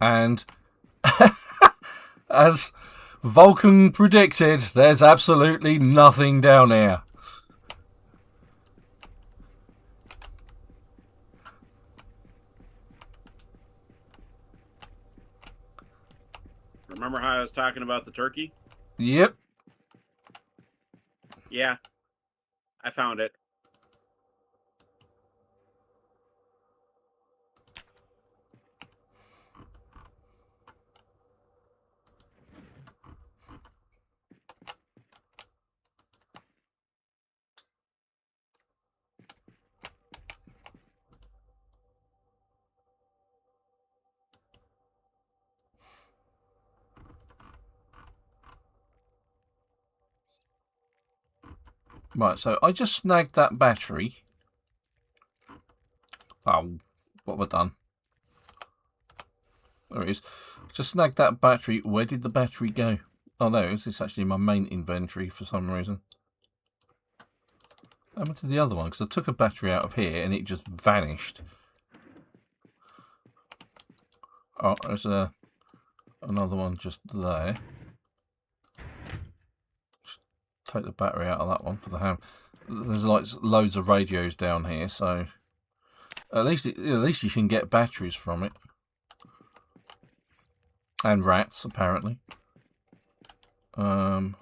And as Vulcan predicted, there's absolutely nothing down here. Remember how I was talking about the turkey? Yep. Yeah, I found it. Right, so I just snagged that battery. Oh, what have I done? There it is. Just snagged that battery. Where did the battery go? Oh, there it is. It's actually in my main inventory for some reason. What happened to the other one? Because I took a battery out of here and it just vanished. Oh, there's another one just there. Just take the battery out of that one for the ham. There's like loads of radios down here, so at least you can get batteries from it. And rats, apparently. Oh,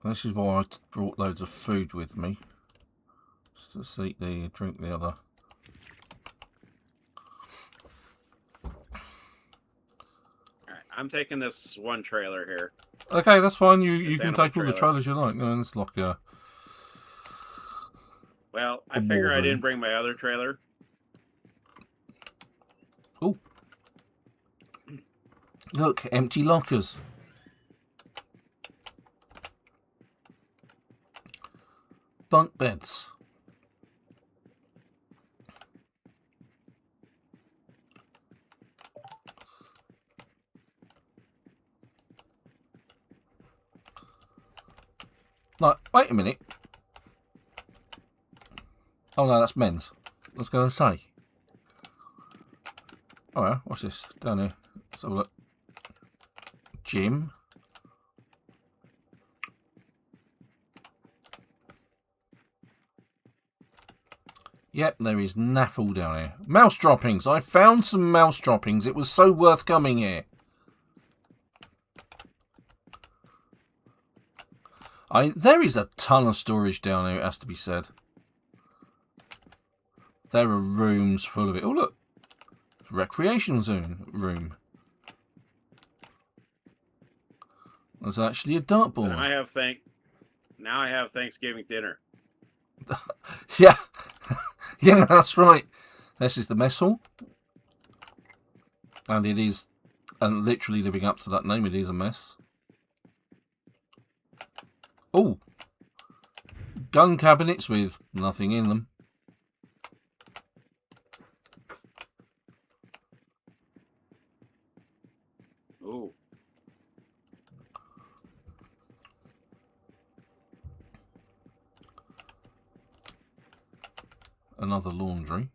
this is why I brought loads of food with me. Just to eat the drink the other. Alright, I'm taking this one trailer here. Okay, that's fine. You can take all trailer. the trailers you like. It's like Well, I figure I didn't bring my other trailer. Oh. Look, empty lockers. Bunk beds. Like, wait a minute. Oh no, that's men's. I was going to say. Oh yeah, what's this? Down here. Let's have a look. Gym. Yep, there is naffle down here. Mouse droppings. I found some mouse droppings. It was so worth coming here. There is a ton of storage down here, it has to be said. There are rooms full of it. Oh, look. Recreation zone room. There's actually a dartboard. So now I have Thanksgiving dinner. Yeah. Yeah, that's right. This is the mess hall. And it is, and literally living up to that name, it is a mess. Oh. Gun cabinets with nothing in them. Ooh. Another laundry.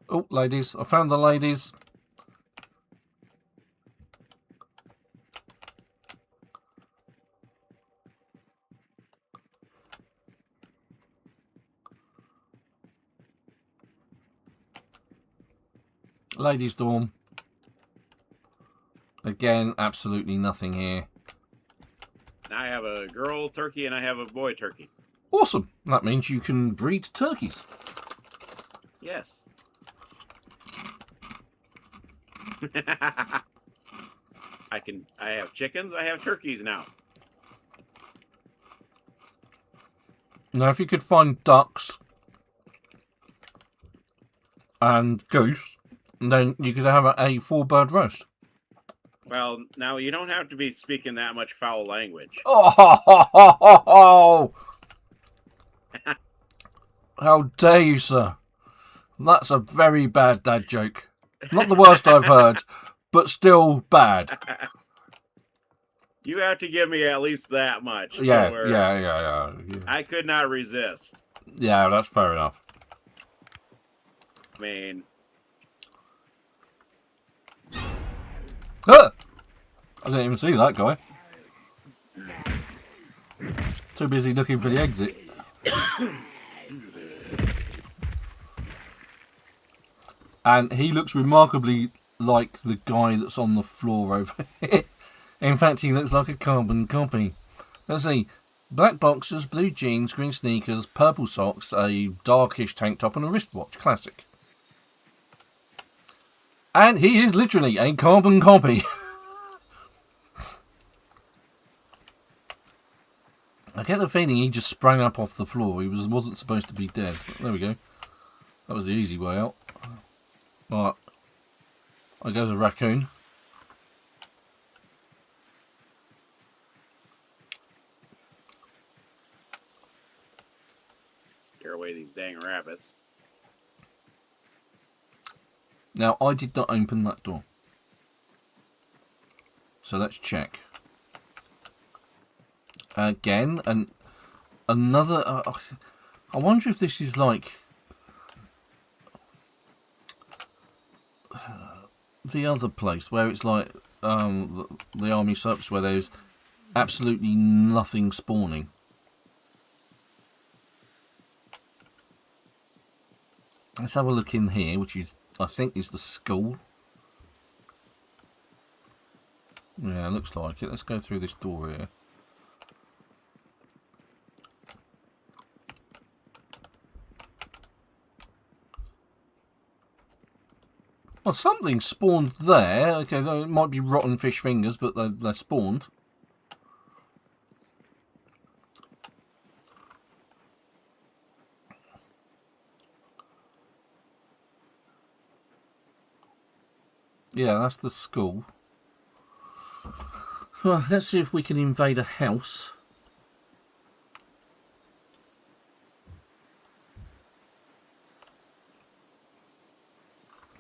Oh, ladies. I found the ladies. Ladies' dorm. Again, absolutely nothing here. I have a girl turkey and I have a boy turkey. Awesome. That means you can breed turkeys. Yes. I have chickens, I have turkeys now. Now, if you could find ducks and goose, then you could have a 4-bird roast. Well, now you don't have to be speaking that much foul language. Oh! How dare you, sir? That's a very bad dad joke. Not the worst I've heard, but still bad. You have to give me at least that much. Yeah. I could not resist. Yeah, that's fair enough. I mean, Ah! I didn't even see that guy. Too busy looking for the exit. And he looks remarkably like the guy that's on the floor over here. In fact, he looks like a carbon copy. Let's see. Black boxers, blue jeans, green sneakers, purple socks, a darkish tank top, and a wristwatch. Classic. And he is literally a carbon copy. I get the feeling he just sprang up off the floor. He wasn't supposed to be dead. There we go. That was the easy way out. Right. There goes a raccoon. scare away these dang rabbits. Now, I did not open that door. So let's check. Again, and another... I wonder if this is like... the other place, where it's like the army subs, where there's absolutely nothing spawning. Let's have a look in here, which is, I think, is the school. Yeah, looks like it. Let's go through this door here. Well, something spawned there. Okay, it might be rotten fish fingers, but they're spawned. Yeah, that's the school. Well, let's see if we can invade a house.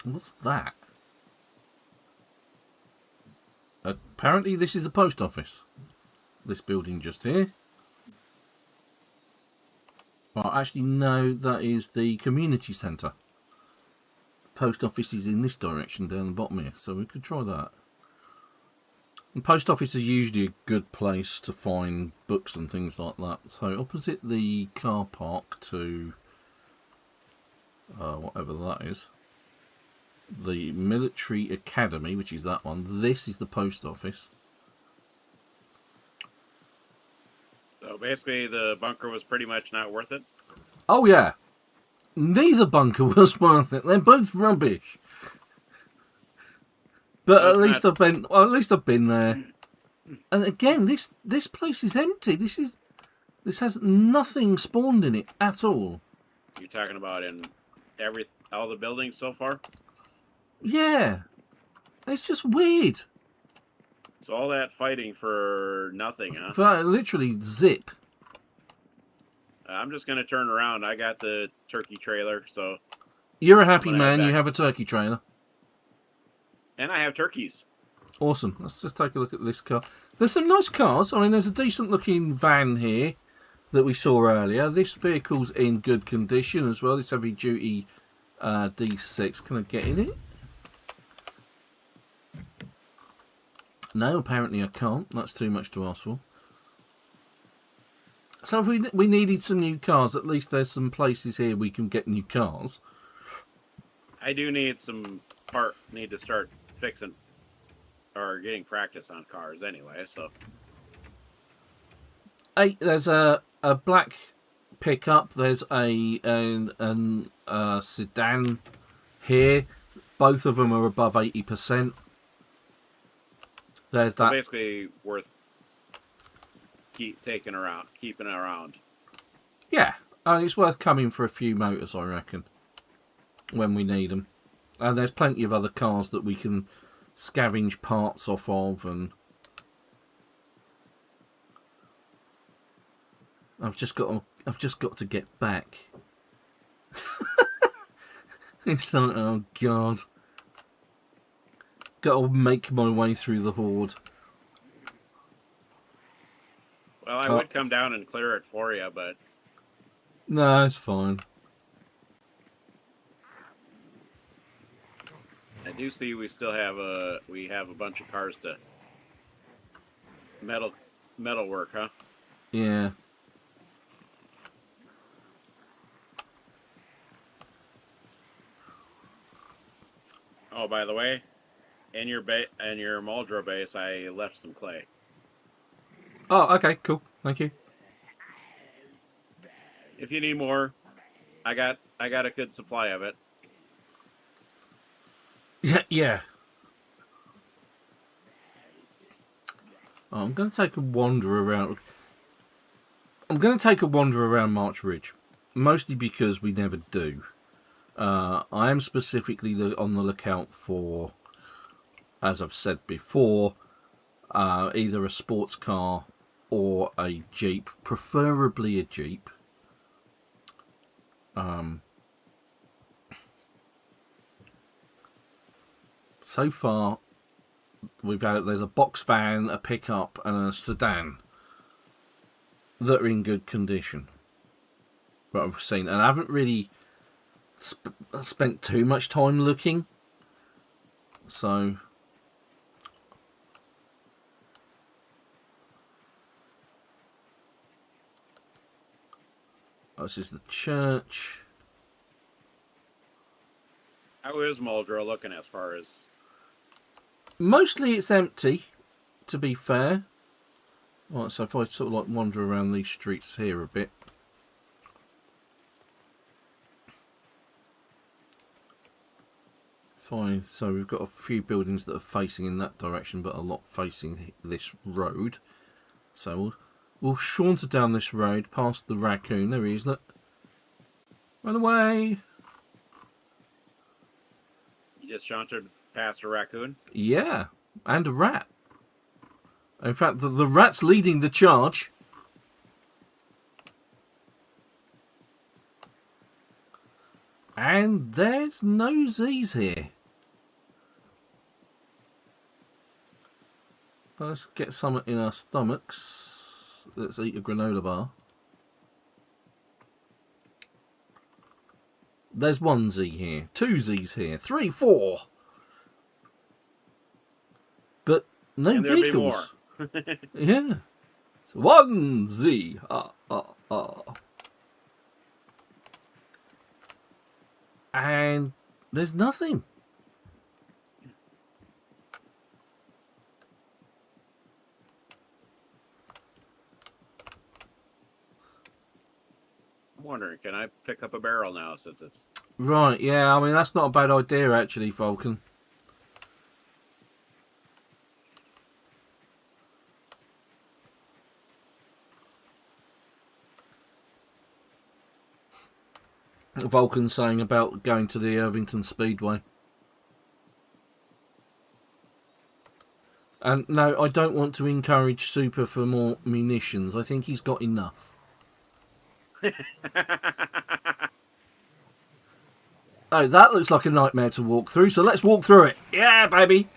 What's that? Apparently this is a post office. This building just here. Well, actually, no, that is the community centre. Post office is in this direction down the bottom here, so we could try that. And post office is usually a good place to find books and things like that. So opposite the car park to whatever that is, the military academy, which is that one. This is the post office. So basically, the bunker was pretty much not worth it. Oh yeah, neither bunker was worth it. They're both rubbish. But So at least I've been. Well, at least I've been there. And again, this place is empty. This has nothing spawned in it at all. You're talking about in all the buildings so far? Yeah, it's just weird. So all that fighting for nothing, huh? For literally zip. I'm just gonna turn around. I got the turkey trailer, so. You're a happy head man. back. You have a turkey trailer. And I have turkeys. Awesome. Let's just take a look at this car. There's some nice cars. I mean, there's a decent looking van here that we saw earlier. This vehicle's in good condition as well. It's heavy duty D6. Can I get in it? No, apparently I can't. That's too much to ask for. So if we needed some new cars, at least there's some places here we can get new cars. I do need need to start fixing or getting practice on cars anyway, so. There's a black pickup. There's a sedan here. Both of them are above 80%. There's that. So basically worth keeping around. Yeah, it's worth coming for a few motors, I reckon, when we need them. And there's plenty of other cars that we can scavenge parts off of, and I've just got to get back. It's like, oh god, got to make my way through the horde. Well, I would come down and clear it for you, but No, it's fine. I do see we still have a bunch of cars to metal work, huh? Yeah. Oh, by the way, in your Muldrow base, I left some clay. Oh, okay, cool. Thank you. If you need more, I got a good supply of it. Yeah. Oh, I'm going to take a wander around. March Ridge, mostly because we never do. I am specifically on the lookout for, as I've said before, either a sports car or a Jeep, preferably a Jeep. So far, there's a box van, a pickup, and a sedan that are in good condition. What I've seen, and I haven't really spent too much time looking. So, this is the church. How is Muldrow looking as far as? Mostly it's empty, to be fair. Right, so if I sort of like wander around these streets here a bit. Fine, so we've got a few buildings that are facing in that direction, but a lot facing this road. So we'll saunter down this road past the raccoon. There he is, look. Run away! You just sauntered past a raccoon? Yeah, and a rat. In fact, the rat's leading the charge. And there's no Z's here. Let's get some in our stomachs. Let's eat a granola bar. There's 1 Z here, 2 Z's here, 3, 4. But no vehicles. Yeah. It's 1 Z. And there's nothing. I'm wondering, can I pick up a barrel now since it's... Right, yeah, I mean, that's not a bad idea, actually, Vulcan. Vulcan saying about going to the Irvington Speedway. And no, I don't want to encourage Super for more munitions. I think he's got enough. Oh, that looks like a nightmare to walk through, so let's walk through it. Yeah, baby!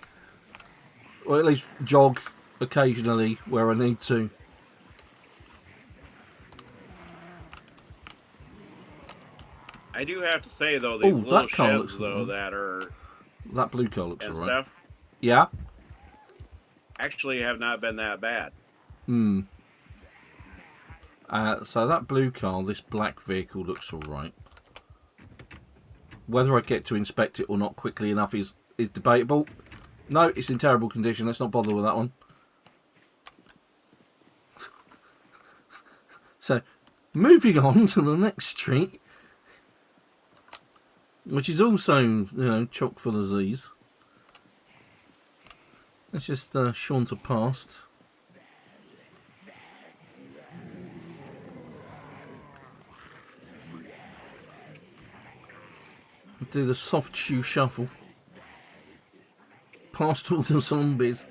Or at least jog occasionally where I need to. I do have to say, though, these little sheds, though, that are... That blue car looks alright. Stuff, yeah? Actually have not been that bad. Hmm. So that blue car, this black vehicle, looks alright. Whether I get to inspect it or not quickly enough is debatable. No, it's in terrible condition. Let's not bother with that one. So, moving on to the next street, which is also, you know, chock full of Z's. Let's just saunter past. Do the soft shoe shuffle past all the zombies.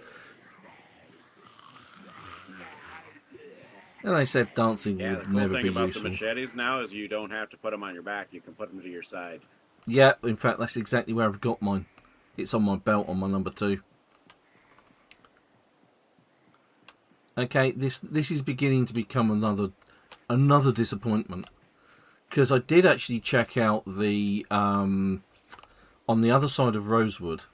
And they said dancing would never be useful. The cool thing about the machetes now is you don't have to put them on your back. You can put them to your side. Yeah, in fact, that's exactly where I've got mine. It's on my belt on my number 2. Okay, this is beginning to become another disappointment. Because I did actually check out the on the other side of Rosewood,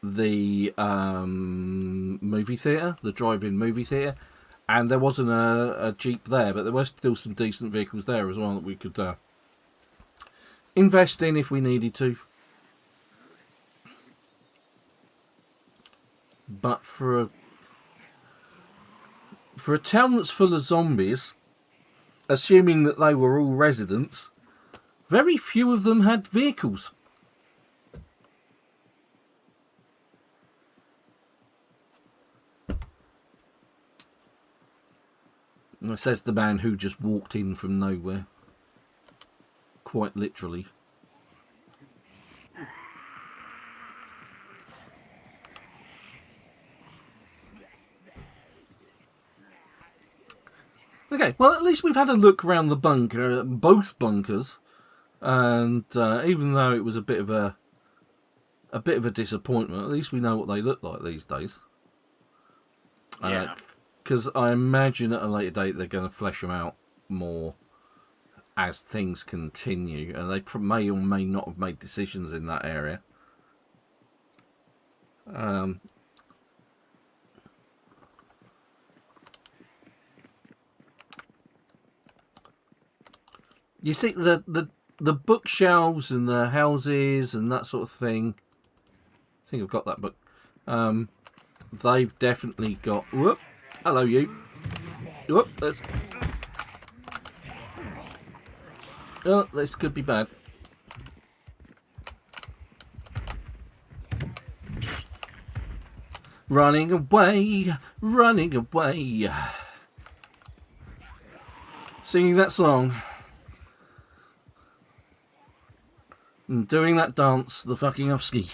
the movie theatre, the drive-in movie theatre, and there wasn't a Jeep there, but there were still some decent vehicles there as well that we could invest in if we needed to. But for a town that's full of zombies, assuming that they were all residents, very few of them had vehicles. And says the man who just walked in from nowhere. Quite literally. Okay, well, at least we've had a look around the bunker, both bunkers, and even though it was a bit of a disappointment, at least we know what they look like these days. Yeah. Because I imagine at a later date they're going to flesh them out more as things continue, and they may or may not have made decisions in that area. You see, the bookshelves and the houses and that sort of thing. I think I've got that book. They've definitely got. Whoop! Hello, you. Whoop! Oh, this could be bad. Running away, running away. Singing that song. And doing that dance, the fucking off ski.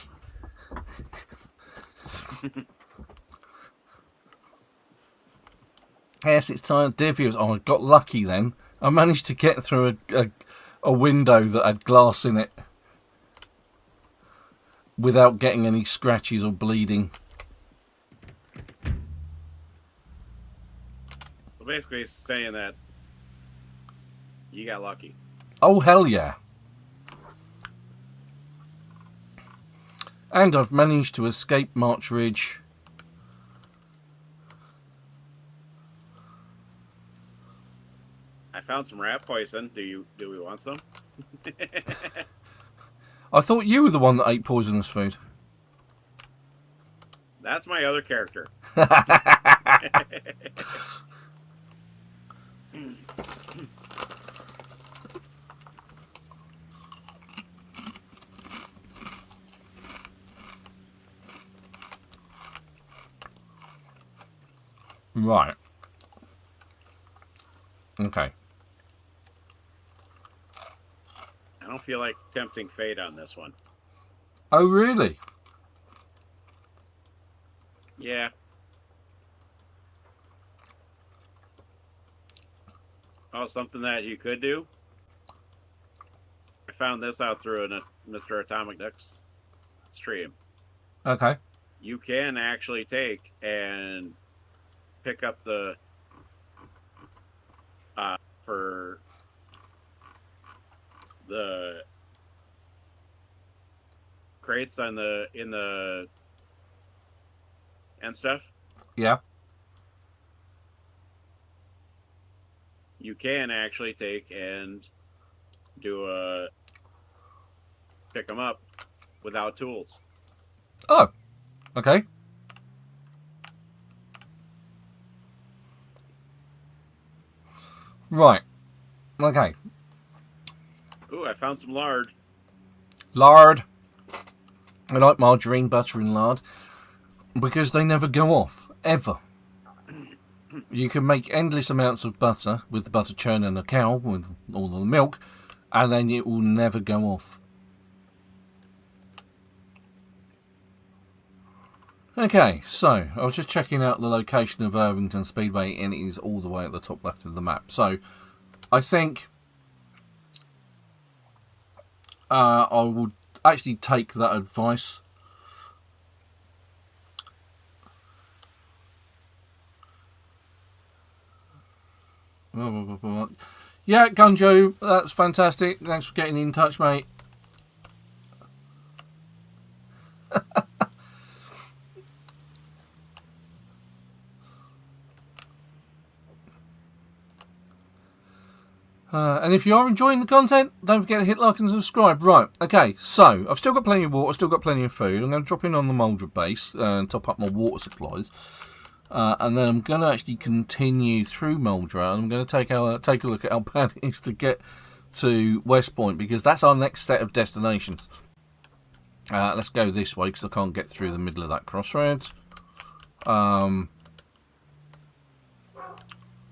Yes, it's time. Dear viewers, oh, I got lucky then. I managed to get through a window that had glass in it without getting any scratches or bleeding. So basically, it's saying that you got lucky. Oh, hell yeah. And I've managed to escape March Ridge. I found some rat poison. Do we want some? I thought you were the one that ate poisonous food. That's my other character. Right. Okay. I don't feel like tempting fate on this one. Oh, really? Yeah. Oh, something that you could do? I found this out through a Mr. Atomic Duck's stream. Okay. You can actually take and pick up the for the crates on in the and stuff. Yeah. You can actually take and do pick them up without tools. Oh. Okay. Right. Okay. Ooh, I found some lard. Lard. I like margarine, butter and lard because they never go off, ever. You can make endless amounts of butter with the butter churn and a cow with all the milk, and then it will never go off. Okay, so I was just checking out the location of Irvington Speedway, and it is all the way at the top left of the map. So I think I would actually take that advice. Yeah, Gunjo, that's fantastic. Thanks for getting in touch, mate. And if you are enjoying the content, don't forget to hit like and subscribe. Right, okay, so I've still got plenty of water, still got plenty of food. I'm going to drop in on the Mouldra base and top up my water supplies. And then I'm going to actually continue through Mouldra, and I'm going to take a look at how bad it is to get to Westpoint, because that's our next set of destinations. Let's go this way, because I can't get through the middle of that crossroads.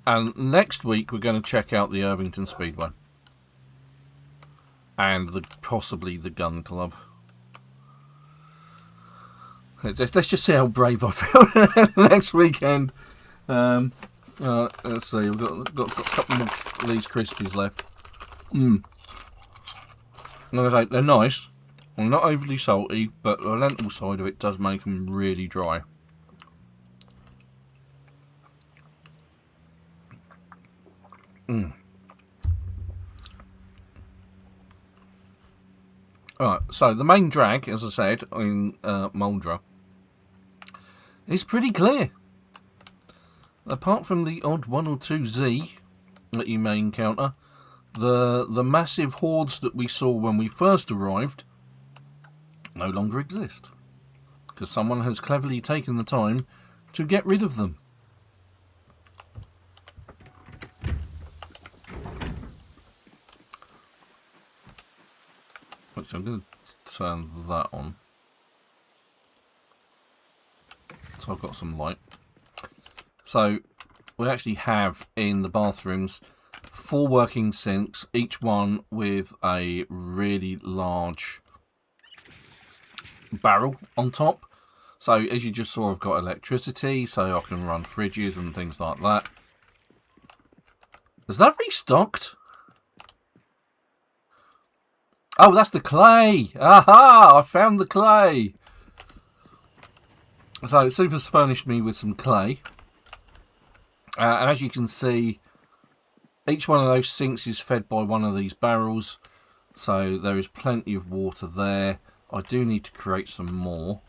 And next week we're going to check out the Irvington Speedway. And possibly the Gun Club. Let's just see how brave I feel next weekend. Let's see, we've got a couple more of these Crispies left. I'm going to say, they're nice. They're not overly salty, but the lentil side of it does make them really dry. Alright, so the main drag, as I said, in Mouldra, is pretty clear. Apart from the odd 1 or 2 Z that you may encounter, the massive hordes that we saw when we first arrived no longer exist. Because someone has cleverly taken the time to get rid of them. Which I'm going to turn that on. So I've got some light. So we actually have in the bathrooms 4 working sinks, each one with a really large barrel on top. So as you just saw, I've got electricity, so I can run fridges and things like that. Is that restocked? Oh, that's the clay. Aha! I found the clay. So Super's furnished me with some clay. And as you can see, each one of those sinks is fed by one of these barrels. So there is plenty of water there. I do need to create some more,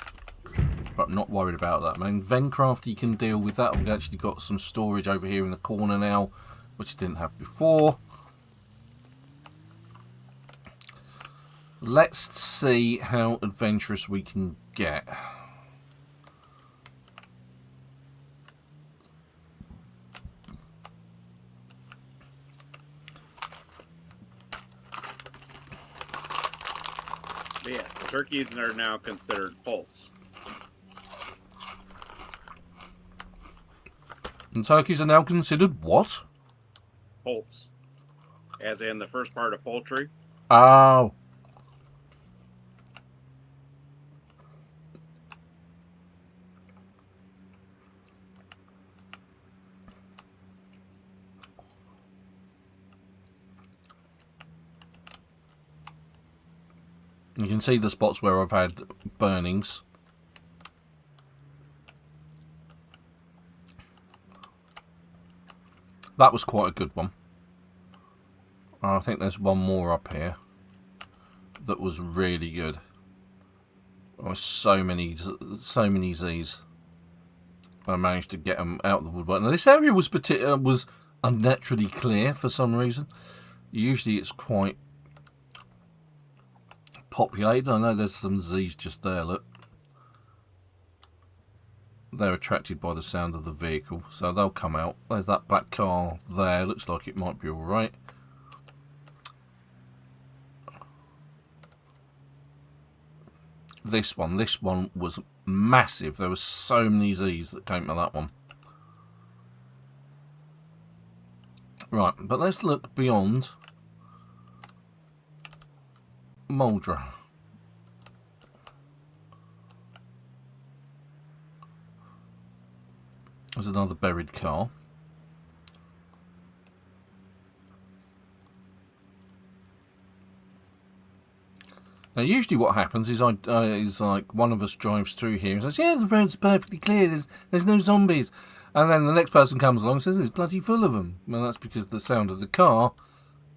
but I'm not worried about that. I mean, Vencrafty can deal with that. We've actually got some storage over here in the corner now, which I didn't have before. Let's see how adventurous we can get. But yeah, turkeys are now considered poults. And turkeys are now considered what? Poults. As in the first part of poultry. Oh. You can see the spots where I've had burnings. That was quite a good one. I think there's one more up here that was really good. There were so many Z's. I managed to get them out of the woodwork. Now this area was unnaturally clear for some reason. Usually it's quite populated. I know there's some Z's just there, look. They're attracted by the sound of the vehicle, so they'll come out. There's that black car there. Looks like it might be alright. This one was massive. There were so many Z's that came to that one. Right, but let's look beyond Mouldra. There's another buried car. Now, usually what happens is is like one of us drives through here and says, "Yeah, the road's perfectly clear. There's no zombies," and then the next person comes along and says, "It's bloody full of them." Well, that's because the sound of the car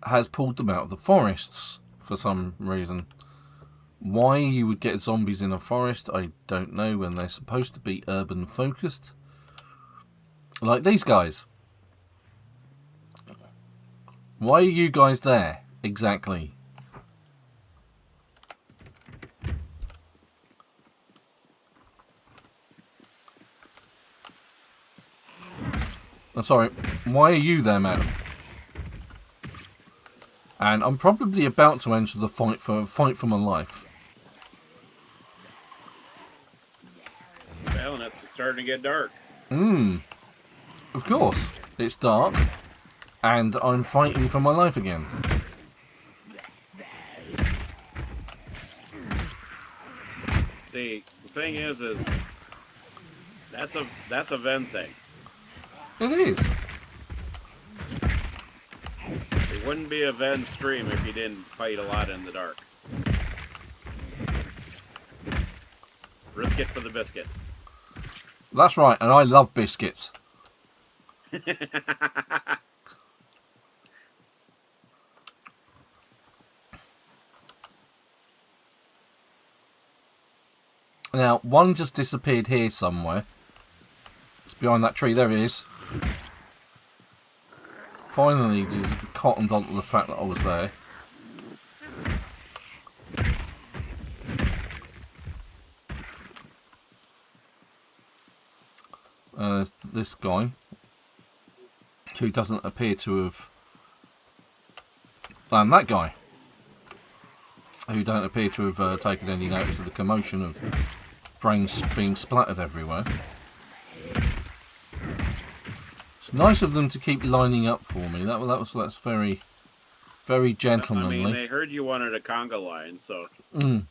has pulled them out of the forests for some reason. Why you would get zombies in a forest, I don't know, when they're supposed to be urban focused. Like these guys. Why are you guys there? Exactly. I'm sorry. Why are you there, madam? And I'm probably about to enter the fight for my life. Well, and it's starting to get dark. Of course. It's dark. And I'm fighting for my life again. See, the thing is that's a Ven thing. It is. It wouldn't be a Ven stream if you didn't fight a lot in the dark. Risk it for the biscuit. That's right, and I love biscuits. Now, one just disappeared here somewhere. It's behind that tree. There it is. Finally, just cottoned onto the fact that I was there. There's this guy, who doesn't appear to have... And that guy, who don't appear to have taken any notice of the commotion of brains being splattered everywhere. It's nice of them to keep lining up for me. That's very, very gentlemanly. I mean, they heard you wanted a conga line, so. Oh,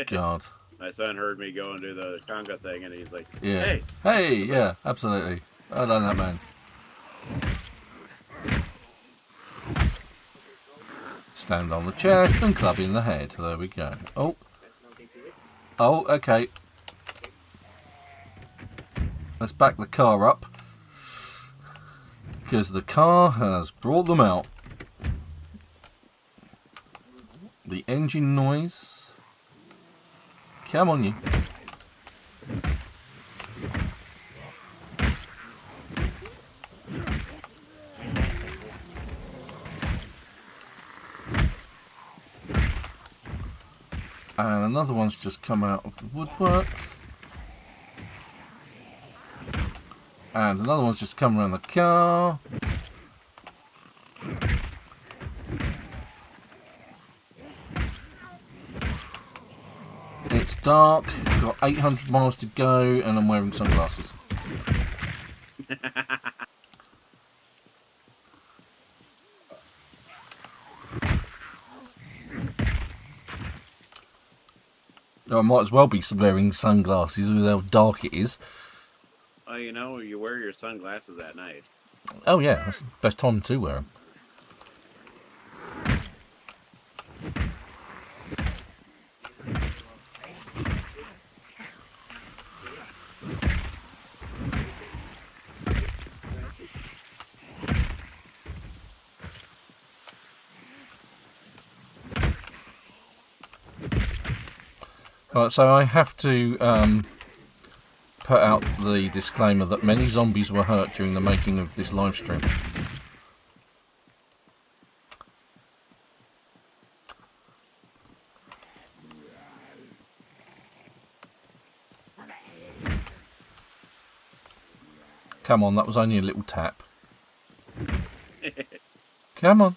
God. My son heard me go and do the conga thing, and he's like, Yeah. "Hey, hey, yeah, absolutely. I know that, man." Stand on the chest and club in the head. There we go. Oh. Oh, okay. Let's back the car up, because the car has brought them out. The engine noise. Come on, you. And another one's just come out of the woodwork. And another one's just come around the car. It's dark, got 800 miles to go, and I'm wearing sunglasses. I might as well be wearing sunglasses with how dark it is. well, you know, you wear your sunglasses at night." Oh yeah, that's the best time to wear them. Right, so I have to put out the disclaimer that many zombies were hurt during the making of this live stream. Come on, that was only a little tap. Come on.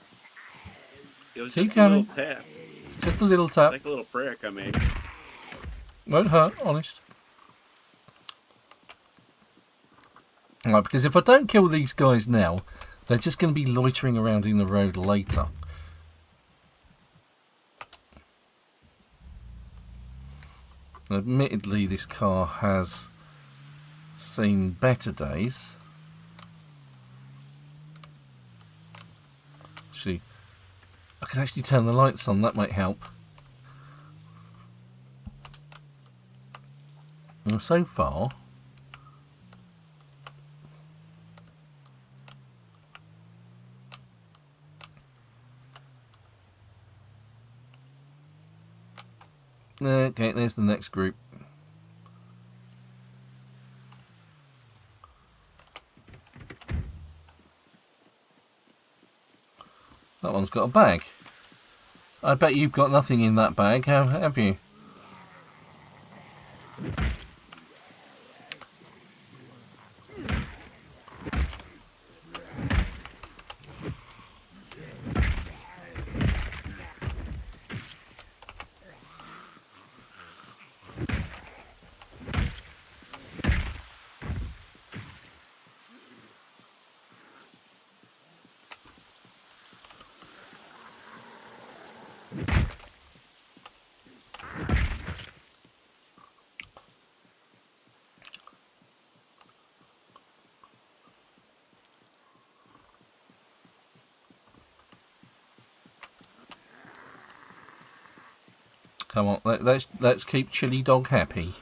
It was Keep just going. a little tap. Just a little tap. It's like a little prick I made. Won't hurt, honest. Right, because if I don't kill these guys now, they're just going to be loitering around in the road later. Admittedly, this car has seen better days. Actually, I could actually turn the lights on, that might help. And so far, Okay, there's the next group. That one's got a bag. I bet you've got nothing in that bag, have you? Come on, let's keep Chili Dog happy.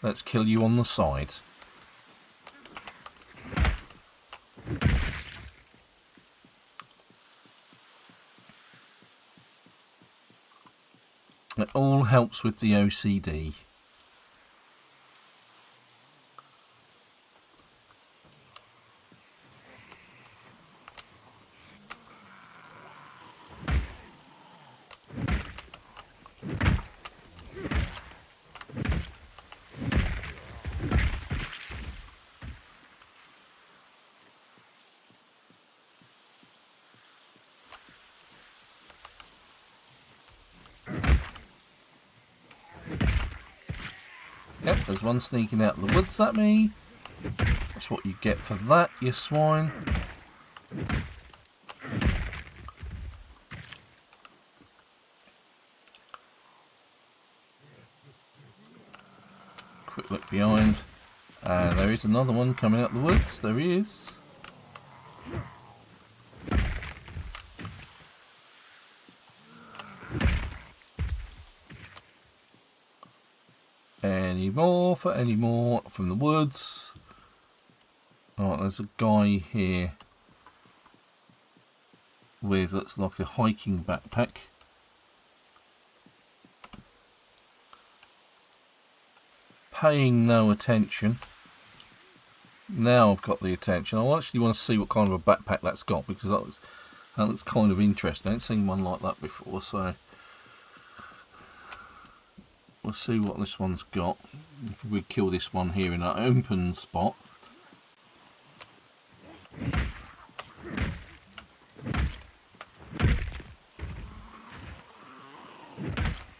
Let's kill you on the side. It all helps with the OCD. Yep, there's one sneaking out of the woods at me. That's what you get for that, you swine. Quick look behind. And there is another one coming out of the woods. There he is. Any more from the woods. Oh, there's a guy here with, looks like a hiking backpack. Paying no attention. Now I've got the attention. I actually want to see what kind of a backpack that's got, because that looks kind of interesting. I haven't seen one like that before, so we'll see what this one's got. If we kill this one here in an open spot.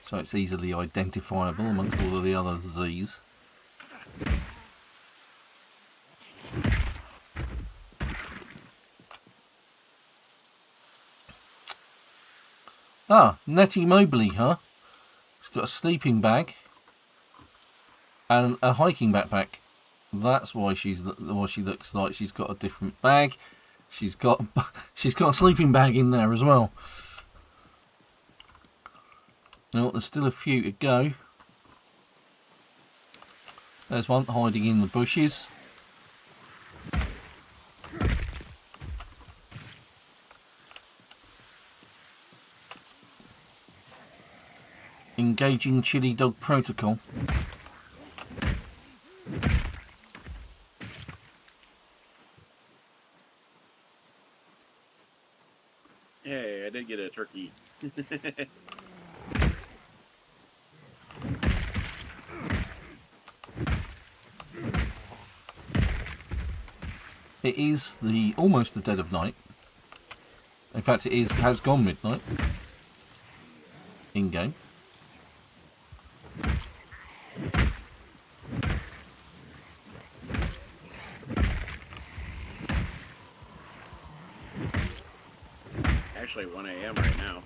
So it's easily identifiable amongst all of the other Z's. Ah, Nettie Mobley, huh? She's got a sleeping bag and a hiking backpack. That's why she looks like she's got a different bag. She's got a sleeping bag in there as well. Now there's still a few to go. There's one hiding in the bushes. Engaging Chili Dog protocol. Hey, I did get a turkey. It is almost the dead of night. In fact, it has gone midnight. In game. Actually 1 a.m. right now.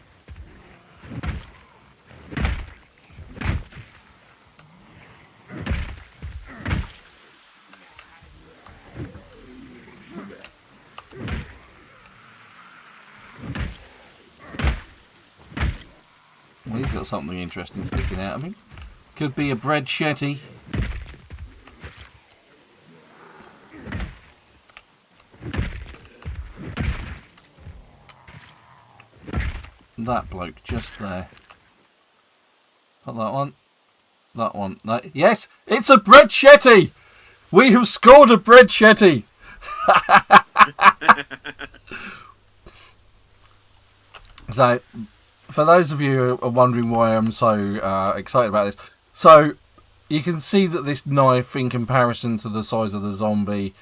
Well, he's got something interesting sticking out of him. Could be a bread shetty. That bloke just there. Not that one. That one. No. Yes, it's a bread shetty! We have scored a bread shetty! So, for those of you who are wondering why I'm so excited about this, so you can see that this knife, in comparison to the size of the zombie,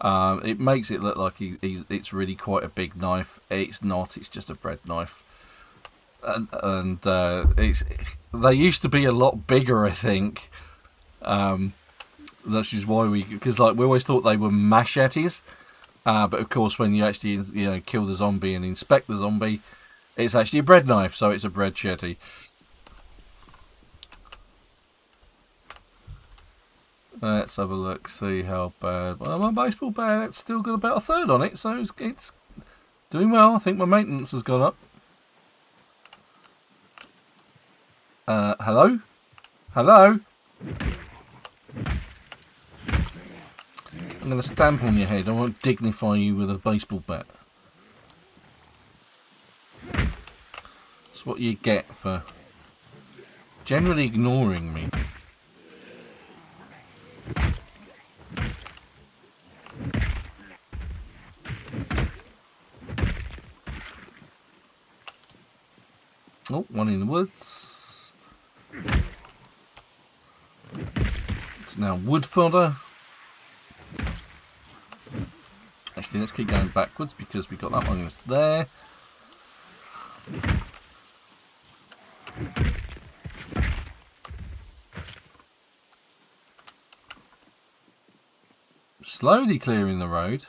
it makes it look like it's really quite a big knife. It's not. It's just a bread knife, and they used to be a lot bigger, I think. That's just why because we always thought they were machetes, but of course when you actually kill the zombie and inspect the zombie, it's actually a bread knife, so it's a bread shetty. Let's have a look, see how bad. Well, my baseball bat's still got about a third on it, so it's doing well. I think my maintenance has gone up. Hello? Hello? I'm going to stamp on your head. I won't dignify you with a baseball bat. That's what you get for generally ignoring me. Oh, one in the woods. It's now wood fodder. Actually, let's keep going backwards because we got that one there. Slowly clearing the road.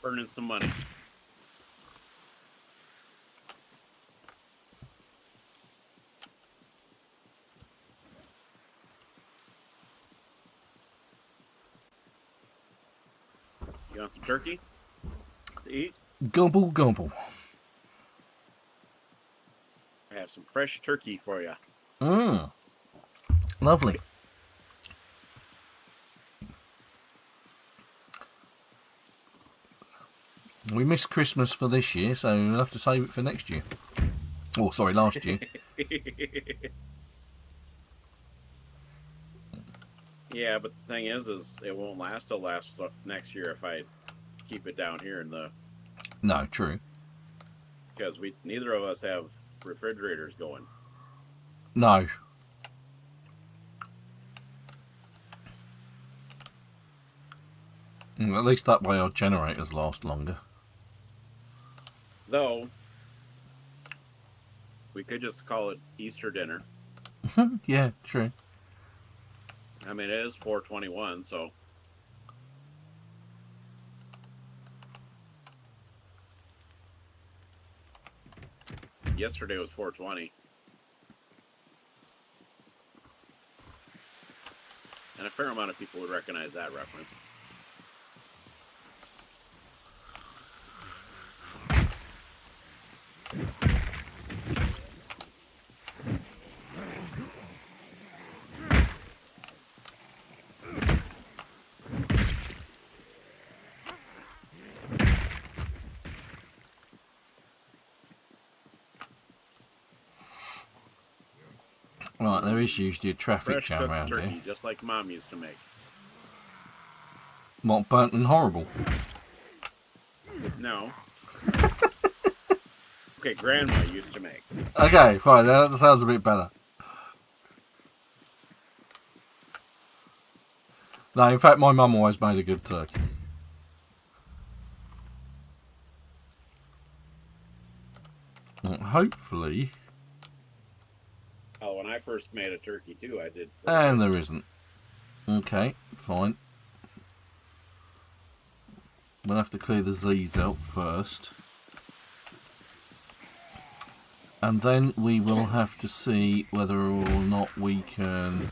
Burning some money. You want some turkey to eat? Gobble, gobble. I have some fresh turkey for you. Mmm. Lovely. We missed Christmas for this year, so we'll have to save it for next year. Oh, sorry, last year. Yeah, but the thing is it won't last till next year if I keep it down here in the. No, true. Because neither of us have refrigerators going. No. At least that way our generators last longer. Though, we could just call it Easter dinner. Yeah, true. I mean, it is 4/21, so. Yesterday was 4/20. And a fair amount of people would recognize that reference. Right, there is usually a traffic Fresh jam cooked around turkey, here. just like Mom used to make. Not burnt and horrible. No. Okay, Grandma used to make. Okay, fine, that sounds a bit better. No, in fact, my mum always made a good turkey. Hopefully. Oh, when I first made a turkey too, I did. And there isn't. Okay, fine. We'll have to clear the Z's out first. And then we will have to see whether or not we can...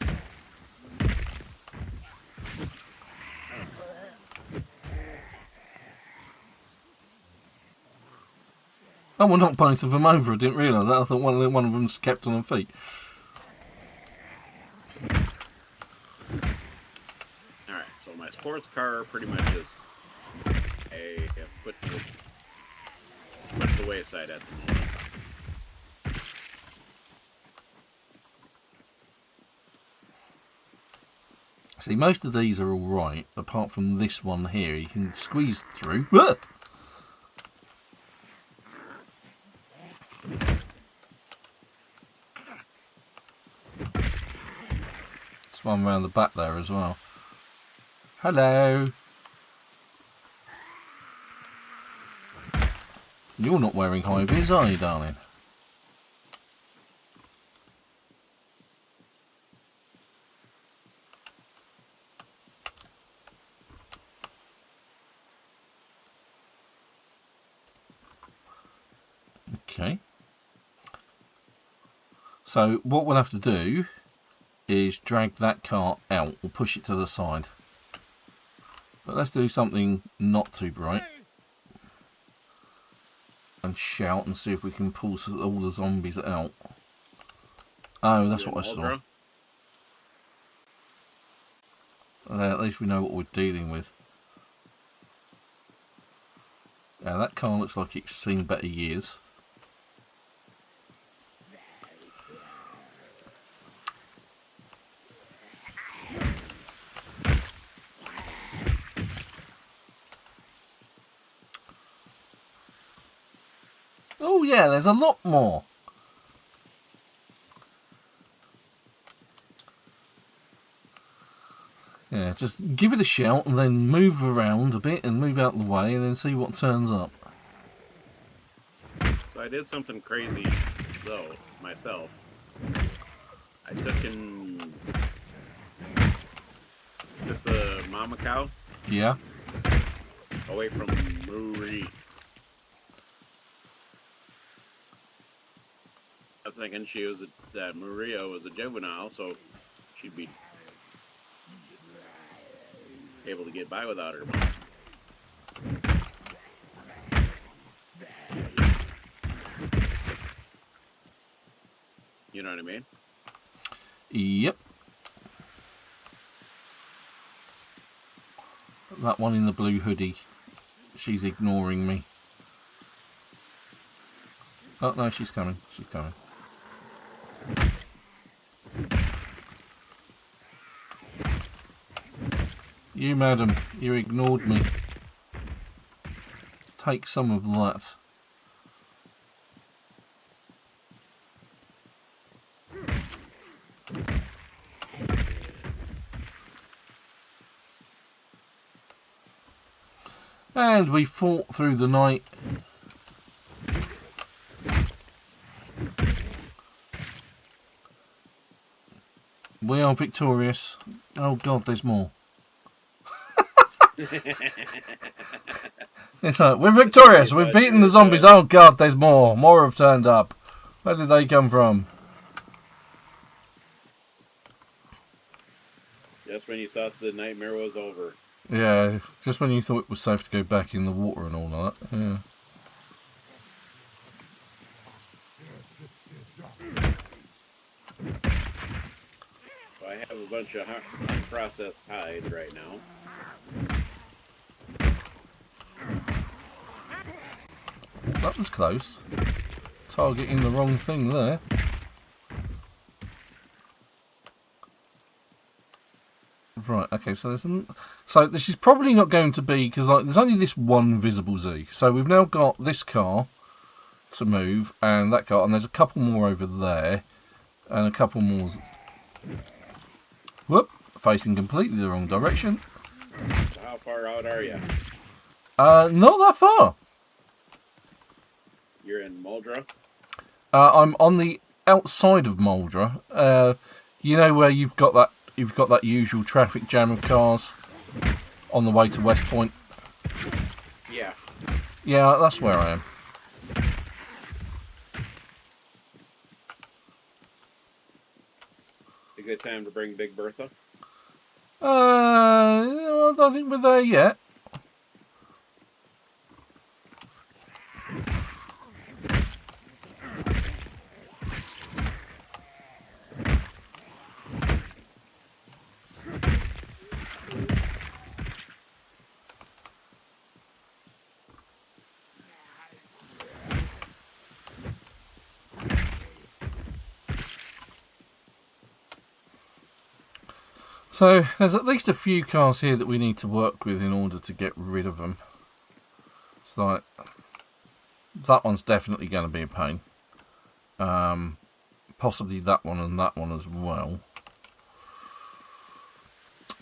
Oh, well, not both of them over. I didn't realise that. I thought one of them's kept on their feet. Alright, so my sports car pretty much is put to the wayside at the moment. See, most of these are all right, apart from this one here. You can squeeze through. Ah! There's one round the back there as well. Hello. You're not wearing high vis, are you, darling? Okay. So what we'll have to do is drag that cart out or push it to the side. But let's do something not too bright. And shout and see if we can pull all the zombies out. Oh, that's what I saw. At least we know what we're dealing with. Now that car looks like it's seen better years. Oh yeah, there's a lot more. Yeah, just give it a shout and then move around a bit and move out the way and then see what turns up. So I did something crazy, though, myself. I took the mama cow. Yeah. Away from Marie. I was thinking that Maria was a juvenile, so she'd be able to get by without her. You know what I mean? Yep. That one in the blue hoodie. She's ignoring me. Oh no, she's coming. She's coming. You, madam, you ignored me. Take some of that. And we fought through the night. We are victorious. Oh God, there's more. It's like, we're victorious. We've beaten the zombies. Oh God, there's more. More have turned up. Where did they come from? Just when you thought the nightmare was over. Yeah, just when you thought it was safe to go back in the water and all of that. Yeah. So I have a bunch of unprocessed hide right now. That was close. Targeting the wrong thing there. Right, okay, so this is probably not going to be, because there's only this one visible Z. So we've now got this car to move, and that car, and there's a couple more over there, and a couple more. Whoop, facing completely the wrong direction. So how far out are you? Not that far. You're in Muldra? I'm on the outside of Muldra. You know where you've got that usual traffic jam of cars on the way to Westpoint? Yeah. Yeah, that's where I am. A good time to bring Big Bertha? I don't think we're there yet. So there's at least a few cars here that we need to work with in order to get rid of them. It's like, that one's definitely going to be a pain. Possibly that one and that one as well.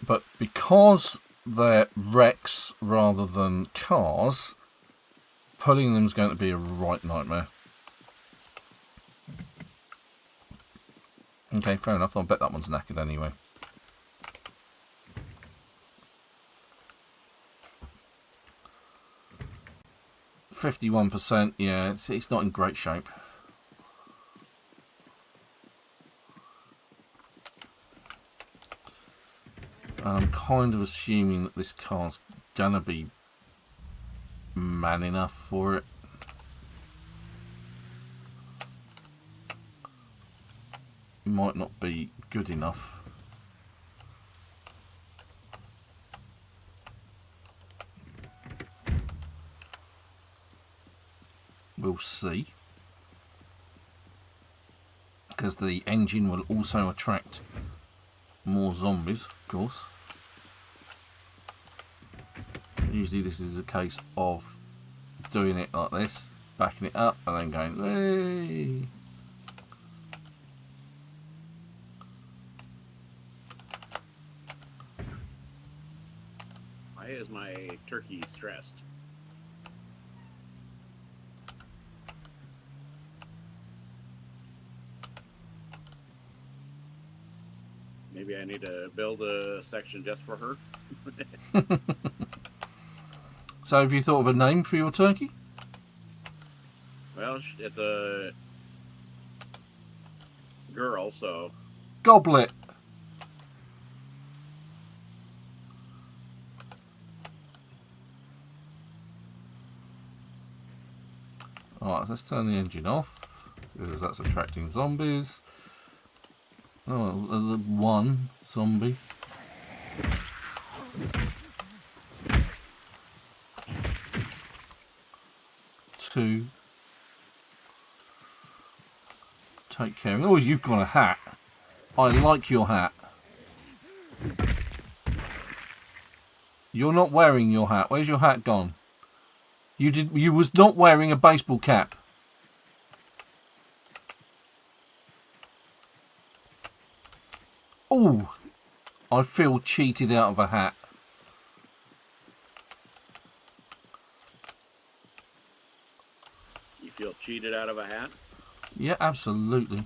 But because they're wrecks rather than cars, pulling them is going to be a right nightmare. Okay, fair enough. I'll bet that one's knackered anyway. %51%, yeah, it's not in great shape. I'm kind of assuming that this car's gonna be man enough for it. Might not be good enough. We'll see. Because the engine will also attract more zombies, of course. Usually this is a case of doing it like this, backing it up and then going, hey. Why is my turkey stressed? Maybe I need to build a section just for her. So have you thought of a name for your turkey? Well, it's a girl, so... Goblet. Alright, let's turn the engine off, because that's attracting zombies. Oh, one zombie. Two. Take care of it. Oh, you've got a hat. I like your hat. You're not wearing your hat. Where's your hat gone? You was not wearing a baseball cap. Oh, I feel cheated out of a hat. You feel cheated out of a hat? Yeah, absolutely.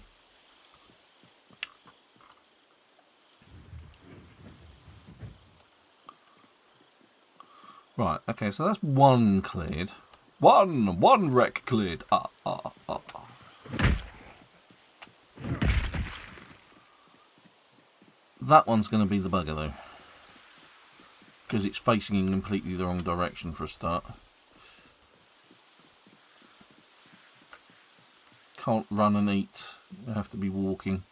Right, okay, so that's one cleared. One wreck cleared. That one's going to be the bugger, though. Because it's facing in completely the wrong direction for a start. Can't run and eat. You have to be walking.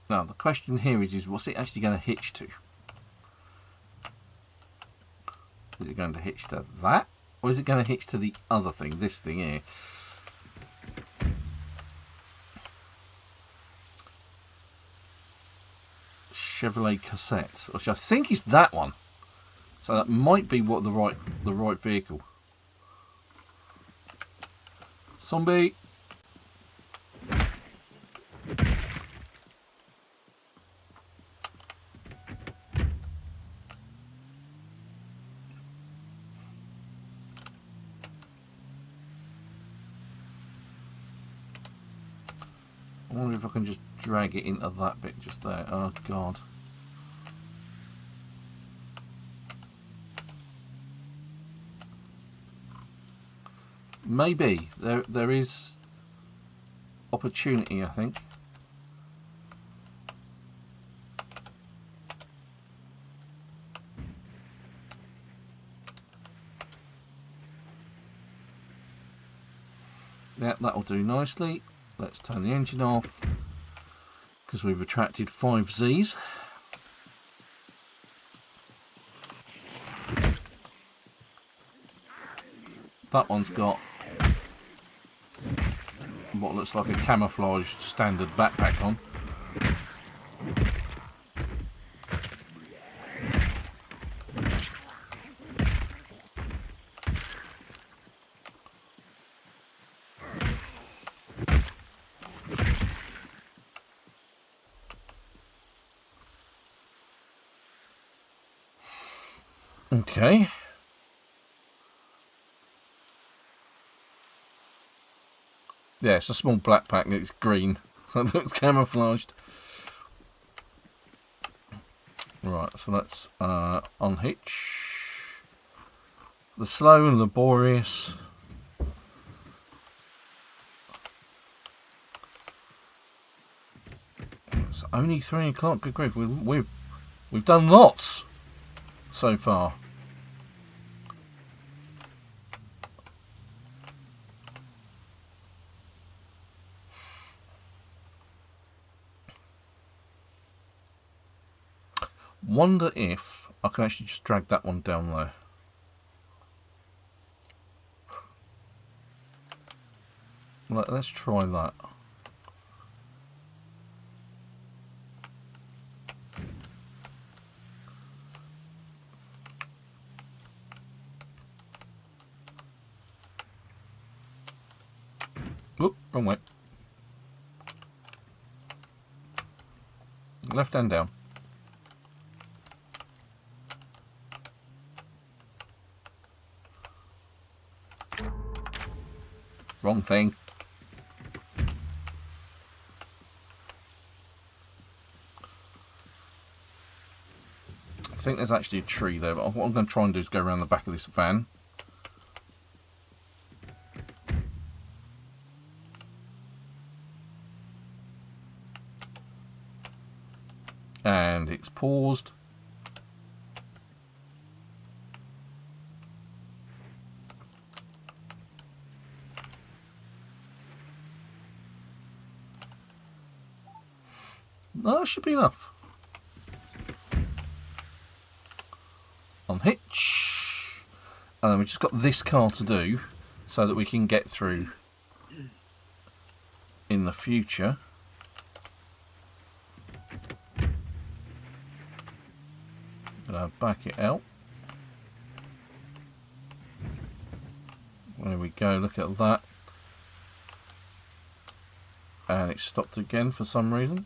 Now, the question here is what's it actually going to hitch to? Is it going to hitch to that? Or is it going to hitch to the other thing, this thing here? Chevrolet Cassette, which I think is that one. So that might be what the right vehicle. Zombie. I wonder if I can just drag it into that bit just there. Oh, God. Maybe. There is opportunity, I think. Yeah, that'll do nicely. Let's turn the engine off because we've attracted 5 Z's. That one's got what looks like a camouflage standard backpack on. Okay. Yeah, it's a small black pack and it's green, so it looks camouflaged. Right, so let's unhitch. The slow and laborious. It's only 3 o'clock. Good grief, we've done lots so far. Wonder if I can actually just drag that one down there. Let's try that. Oop, wrong way. Left hand down. Wrong thing. I think there's actually a tree there, but what I'm going to try and do is go around the back of this van. And it's paused. No, that should be enough. Unhitch. And then we've just got this car to do so that we can get through in the future. Gonna back it out. There we go, look at that. And it stopped again for some reason.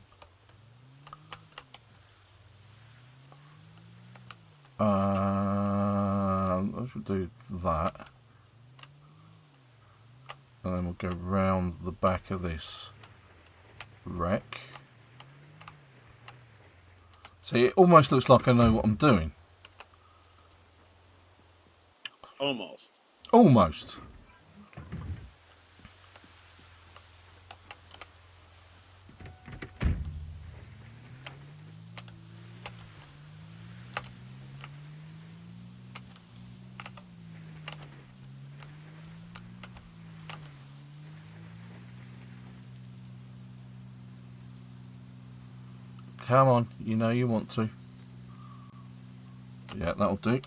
Let's do that. And then we'll go round the back of this wreck. See, it almost looks like I know what I'm doing. Almost. Almost. Come on, you know you want to. Yeah, that'll do.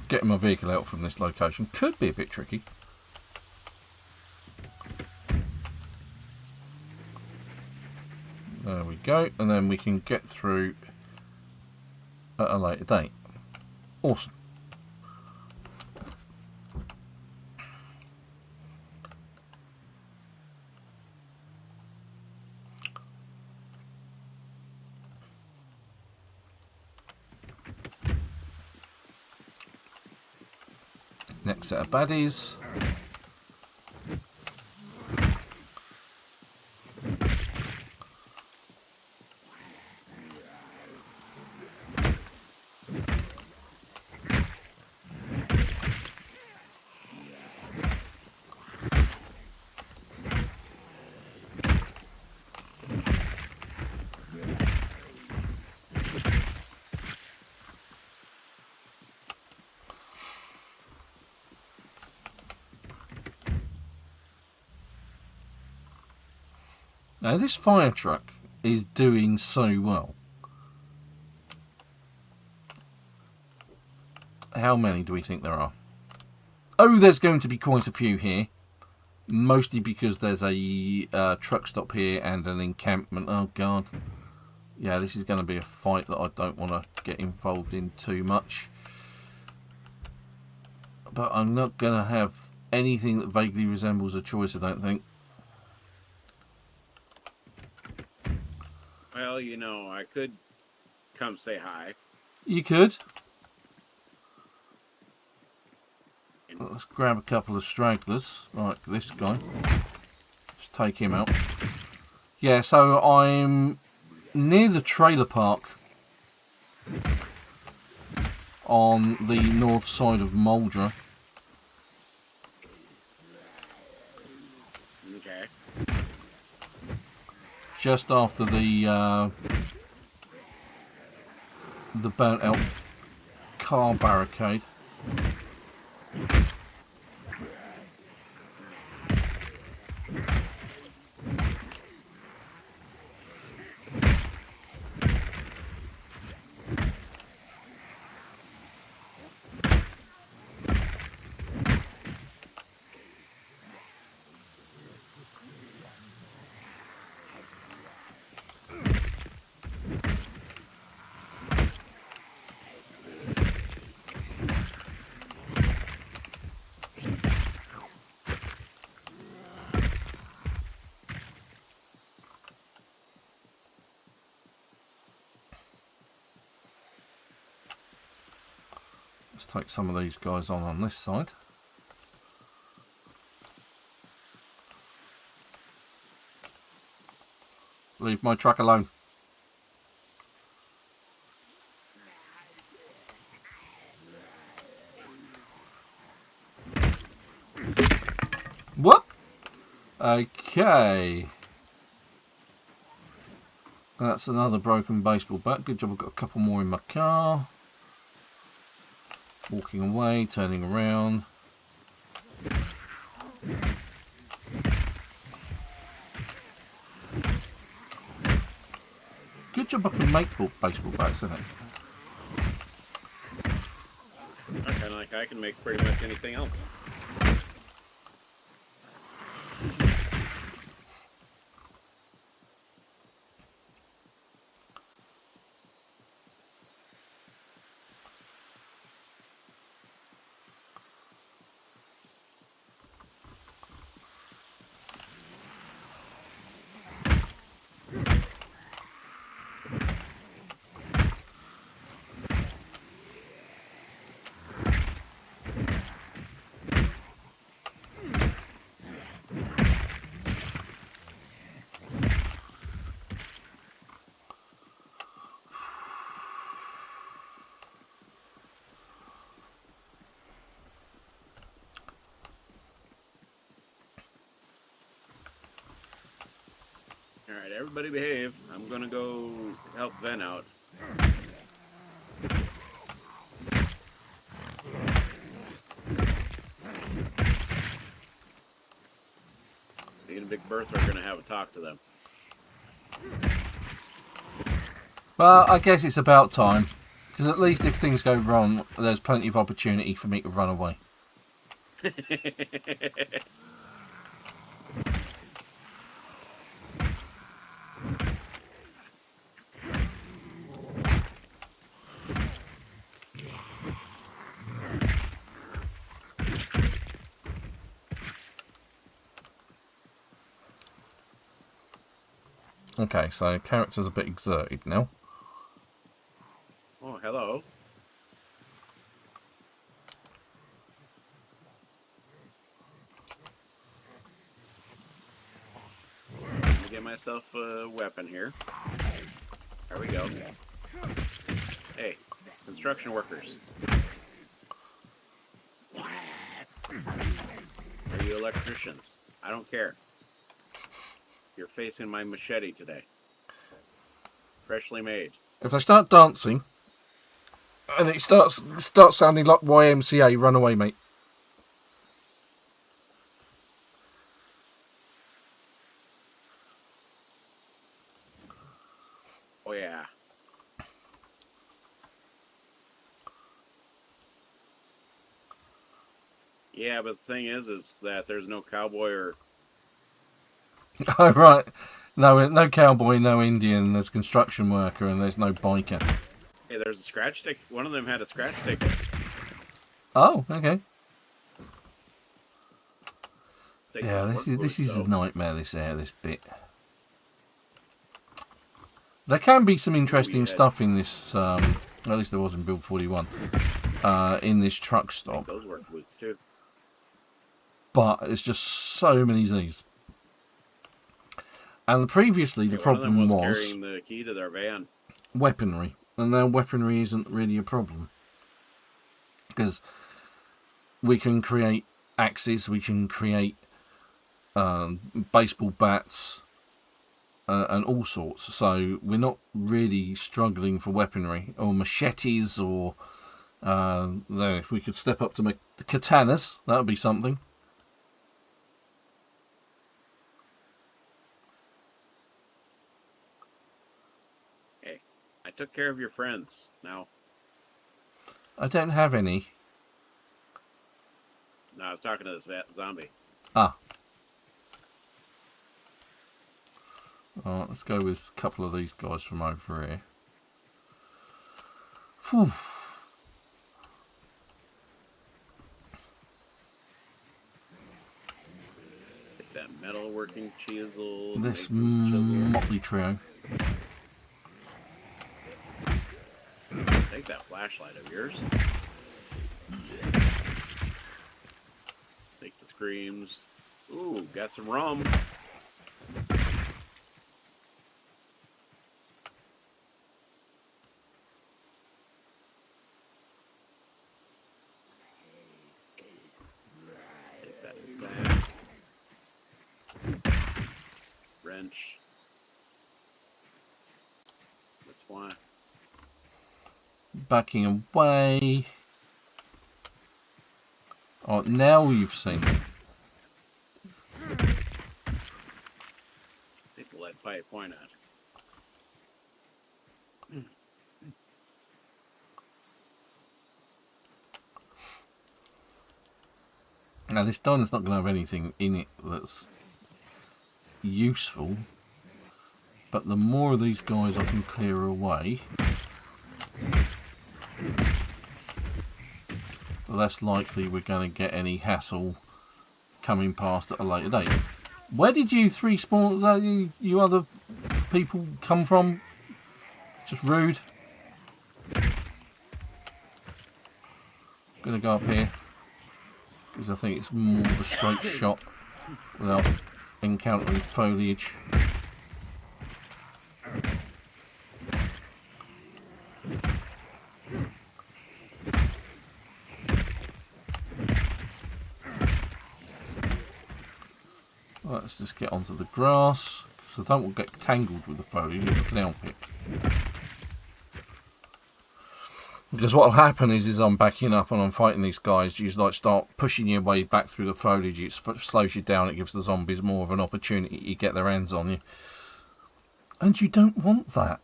Getting my vehicle out from this location could be a bit tricky. There we go, and then we can get through at a later date. Awesome. Next set of baddies. Now, this fire truck is doing so well. How many do we think there are? Oh, there's going to be quite a few here. Mostly because there's a truck stop here and an encampment. Oh, God. Yeah, this is going to be a fight that I don't want to get involved in too much. But I'm not going to have anything that vaguely resembles a choice, I don't think. Well, you know, I could come say hi. You could. Let's grab a couple of stragglers, like this guy. Just take him out. Yeah, so I'm near the trailer park on the north side of Muldra. Okay. Just after the burnt out car barricade. Let's take some of these guys on this side. Leave my truck alone. Whoop! Okay. That's another broken baseball bat. Good job, I've got a couple more in my car. Walking away, turning around. Good job I can make baseball bats, isn't it? Okay, like I can make pretty much anything else. Alright, everybody behave. I'm gonna go help Ven out. Me and Big Bertha are gonna have a talk to them. Well, I guess it's about time. Because at least if things go wrong, there's plenty of opportunity for me to run away. Okay, so character's a bit exerted now. Oh, hello. Let me get myself a weapon here. There we go. Hey, construction workers. Are you electricians? I don't care. You're facing my machete today. Freshly made. If they start dancing, and it starts sounding like YMCA, run away, mate. Yeah, but the thing is that there's no cowboy or... Oh, right. No cowboy, no Indian, there's construction worker, and there's no biker. Hey, there's a scratch ticket. One of them had a scratch ticket. Oh, okay. Yeah, This is a nightmare, this bit. There can be some interesting stuff in this, at least there was in Build 41, in this truck stop. Those work boots, too. But it's just so many Z's. And previously, the problem was carrying the key to their van. Weaponry. And now weaponry isn't really a problem. Because we can create axes, we can create baseball bats, and all sorts. So we're not really struggling for weaponry. Or machetes, or... if we could step up to make the katanas, that would be something. I took care of your friends. Now, I don't have any. No, I was talking to this zombie. Ah. Alright, let's go with a couple of these guys from over here. Whew. Take that metalworking chisel. This motley trio. Take that flashlight of yours. Take the screams. Ooh, got some rum. Take that sack. Wrench. That's why. Backing away. Oh, now you've seen it. Take the lead pipe, why not? Now this diner's not going to have anything in it that's useful, but the more of these guys I can clear away, the less likely we're going to get any hassle coming past at a later date. Where did you three spawn, you other people come from? It's just rude. Gonna go up here, because I think it's more of a straight shot without encountering foliage. Let's just get onto the grass, because I don't want to get tangled with the foliage if I can help it. Because what will happen is I'm backing up and I'm fighting these guys, you like start pushing your way back through the foliage, it slows you down, it gives the zombies more of an opportunity to get their hands on you. And you don't want that.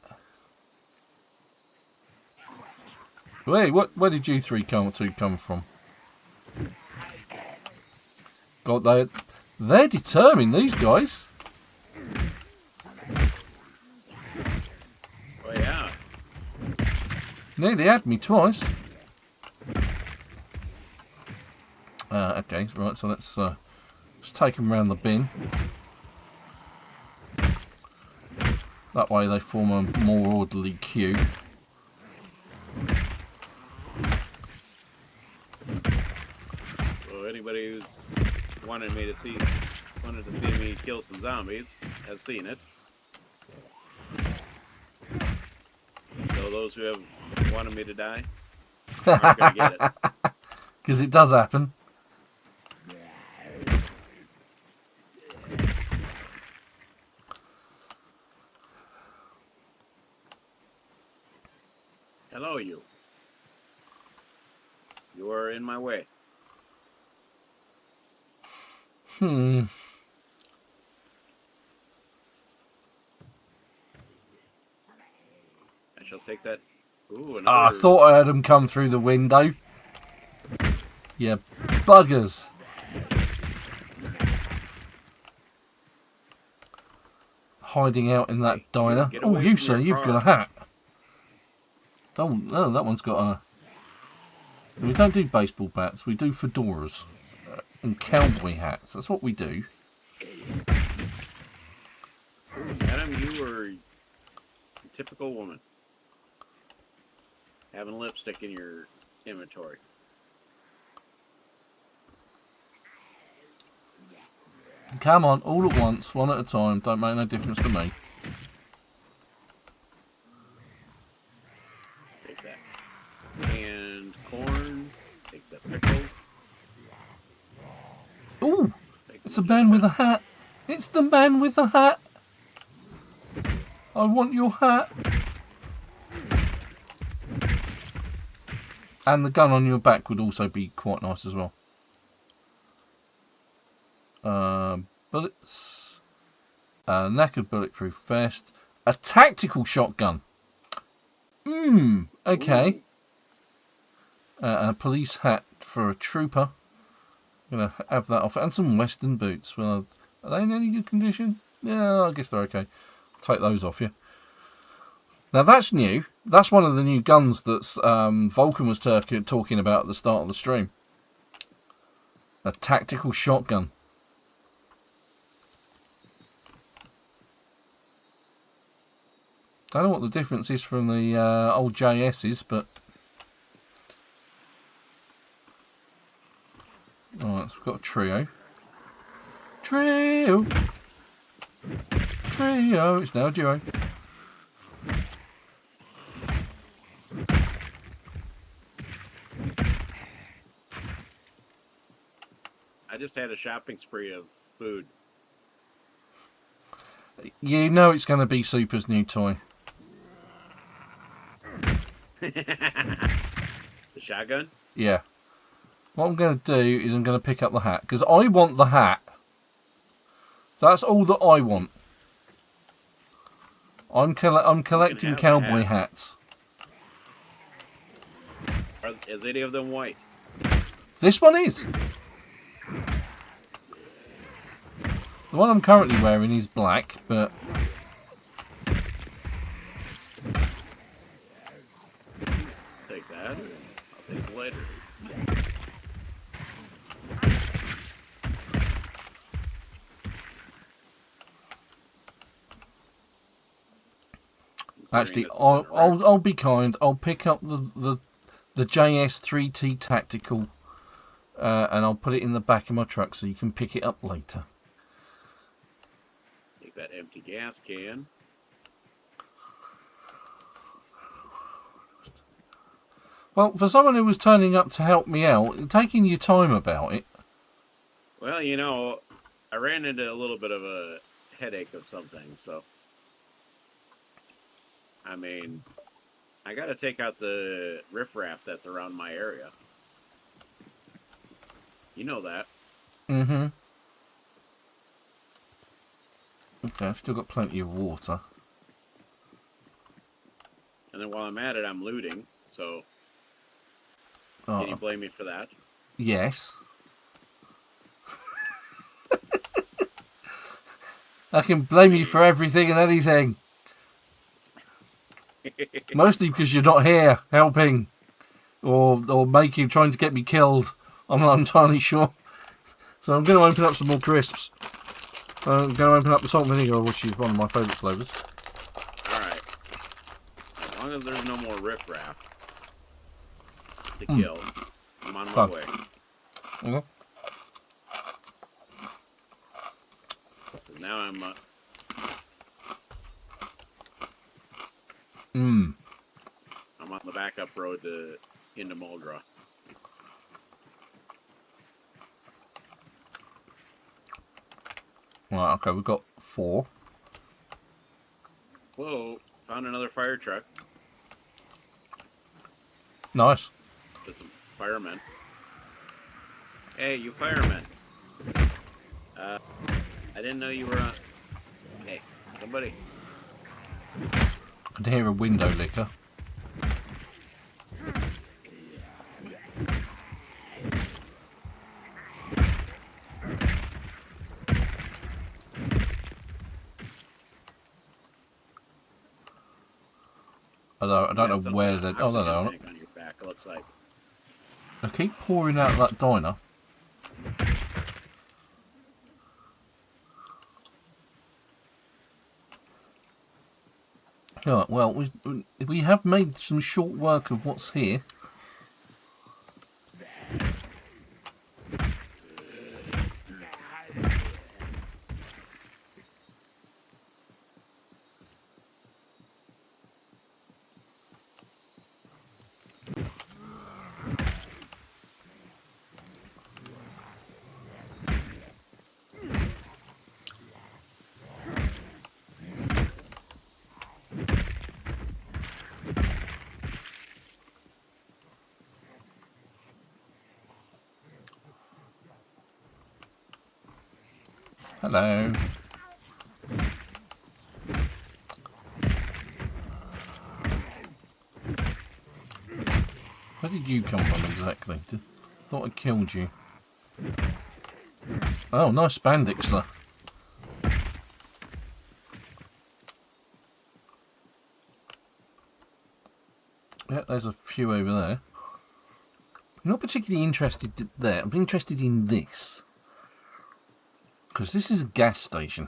Hey, where did you three come from? God, they're determined, these guys. Oh yeah. Nearly had me twice. Okay, right, so let's take them round the bin. That way they form a more orderly queue. So anybody who's wanted to see me kill some zombies has seen it. So those who have wanted me to die aren't gonna get it. Because it does happen. Hello, you. You are in my way. I shall take that. Ooh, I thought I heard them come through the window. Yeah, buggers. Hiding out in that diner. Get Oh, away you, from sir, your you've car. got a hat. Oh, no, that one's got a... We don't do baseball bats, we do fedoras. And cowboy hats, that's what we do. Madam, you are a typical woman. Having lipstick in your inventory. Come on, all at once, one at a time. Don't make no difference to me. Take that. And corn. Take the pickle. Ooh, it's a man with a hat. It's the man with the hat. I want your hat. And the gun on your back would also be quite nice as well. Bullets. Knackered bulletproof vest. A tactical shotgun. Okay. A police hat for a trooper. Gonna have that off. And some western boots. Well, are they in any good condition? Yeah, I guess they're okay. Take those off you. Now that's new. That's one of the new guns that Vulcan was talking about at the start of the stream. A tactical shotgun. Don't know what the difference is from the old JS's, but... Alright, so we've got a trio. Trio! Trio! It's now a duo. I just had a shopping spree of food. You know it's going to be Super's new toy. The shotgun? Yeah. What I'm going to do is I'm going to pick up the hat. Because I want the hat. That's all that I want. I'm collecting cowboy hats. Is any of them white? This one is. The one I'm currently wearing is black, but... Take that. I'll take it later. Actually, I'll be kind. I'll pick up the JS3T Tactical, and I'll put it in the back of my truck so you can pick it up later. Take that empty gas can. Well, for someone who was turning up to help me out, taking your time about it. Well, you know, I ran into a little bit of a headache of something, so... I mean, I got to take out the riffraff that's around my area. You know that. Mm-hmm. Okay, I've still got plenty of water. And then while I'm at it, I'm looting, so... Can you blame me for that? Yes. I can blame you for everything and anything. Mostly because you're not here helping or trying to get me killed. I'm not entirely sure. So I'm going to open up some more crisps. I'm going to open up the salt and vinegar, which is one of my favourite flavours. Alright. As long as there's no more riffraff to kill, I'm on my way. Okay. Now I'm... I'm on the backup road into Muldra. Right, okay, we've got 4. Whoa, found another fire truck. Nice. With some firemen. Hey, you firemen. I didn't know you were on... Hey, somebody. I can hear a window licker. Although I don't know Something where like they're... an Oh, no, oxygen no. tank on your back, it looks like. I keep pouring out that diner. Oh, well, we have made some short work of what's here. Hello. Where did you come from exactly? Thought I killed you. Oh, nice spandex there. Yeah, there's a few over there. I'm not particularly interested there. I'm interested in this. Because this is a gas station.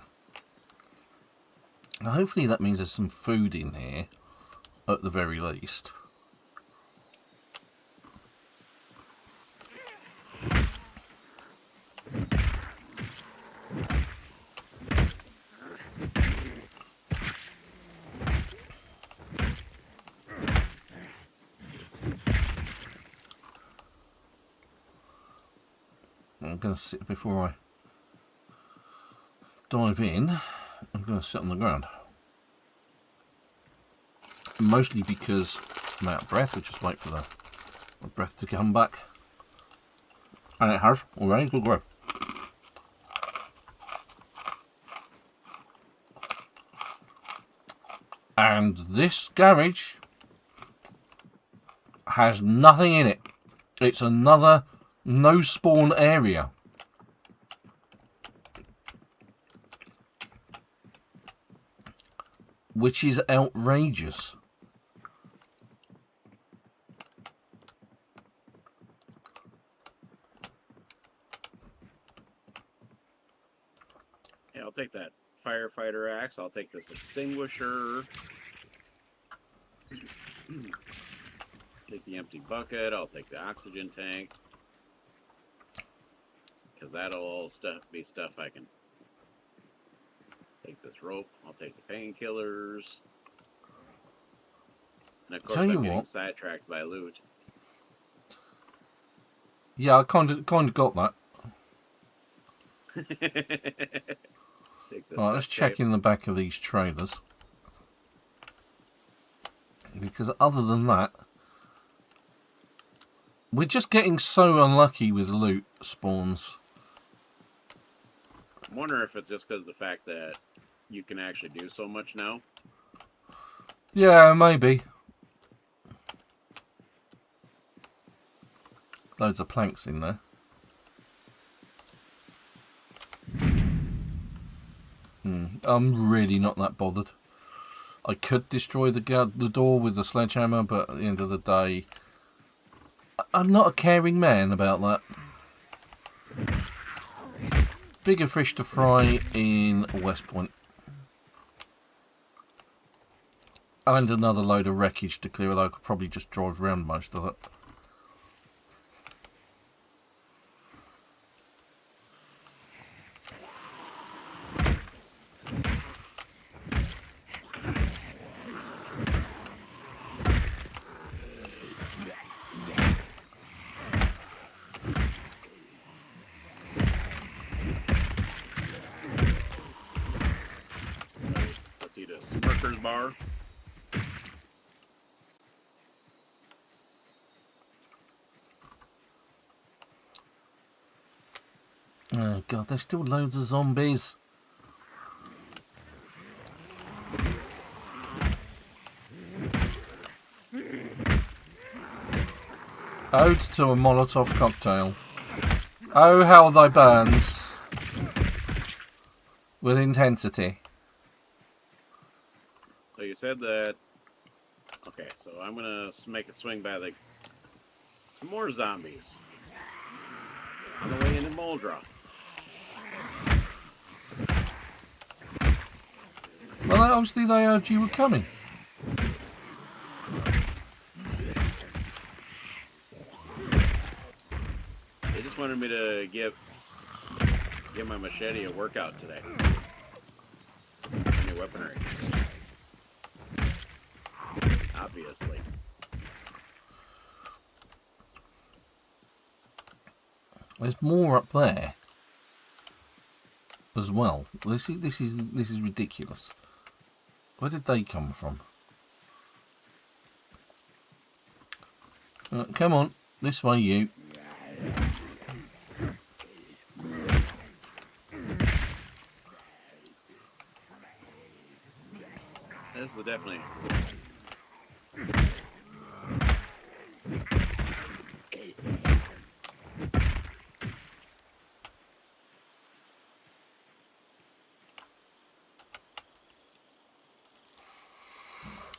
Now, hopefully that means there's some food in here, at the very least. I'm going to sit before I dive in. I'm going to sit on the ground. Mostly because I'm out of breath. I just wait for the breath to come back. And it has already. Good go. And this garage has nothing in it. It's another no spawn area. Which is outrageous. Yeah, I'll take that firefighter axe. I'll take this extinguisher. Take the empty bucket. I'll take the oxygen tank. Because that'll all be stuff I can... Take this rope. I'll take the painkillers. And of course, I'm getting sidetracked by loot. Yeah, I kind of got that. Alright, let's check in the back of these trailers. Because other than that, we're just getting so unlucky with loot spawns. I'm wondering if it's just because of the fact that you can actually do so much now. Yeah, maybe. Loads of planks in there. I'm really not that bothered. I could destroy the door with the sledgehammer, but at the end of the day, I'm not a caring man about that. Bigger fish to fry in Westpoint. And another load of wreckage to clear, although I could probably just drive around most of it. Let's eat a Smirker's bar. Oh god, there's still loads of zombies. Ode to a Molotov cocktail. Oh, how thy burns with intensity. So you said that Okay, so I'm gonna make a swing by the some more zombies on the way into Moldra. Well, obviously they heard you were coming. They just wanted me to give my machete a workout today. New weaponry. Obviously. There's more up there as well. This is ridiculous. Where did they come from? Come on, this way, you. This is definitely.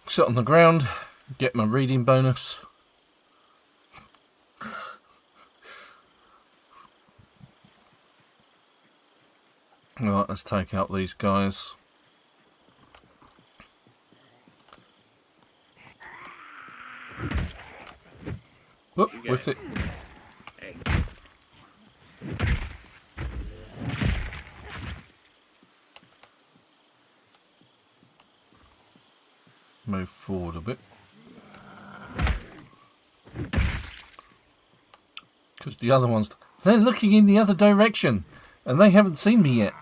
Sit on the ground, get my reading bonus. Alright, let's take out these guys. Whoop, whiffed it. Hey. Move forward a bit. Because the other ones, they're looking in the other direction. And they haven't seen me yet.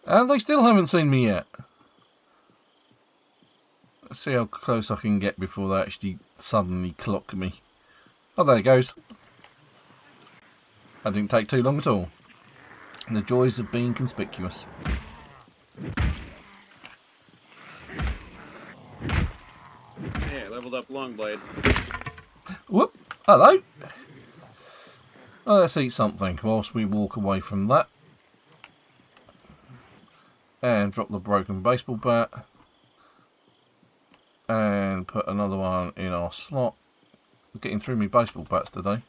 And they still haven't seen me yet. Let's see how close I can get before they actually suddenly clock me. Oh, there it goes. That didn't take too long at all. And the joys of being conspicuous. Yeah, leveled up Longblade. Whoop! Hello! Let's eat something whilst we walk away from that. And drop the broken baseball bat. And put another one in our slot. I'm getting through my baseball bats today.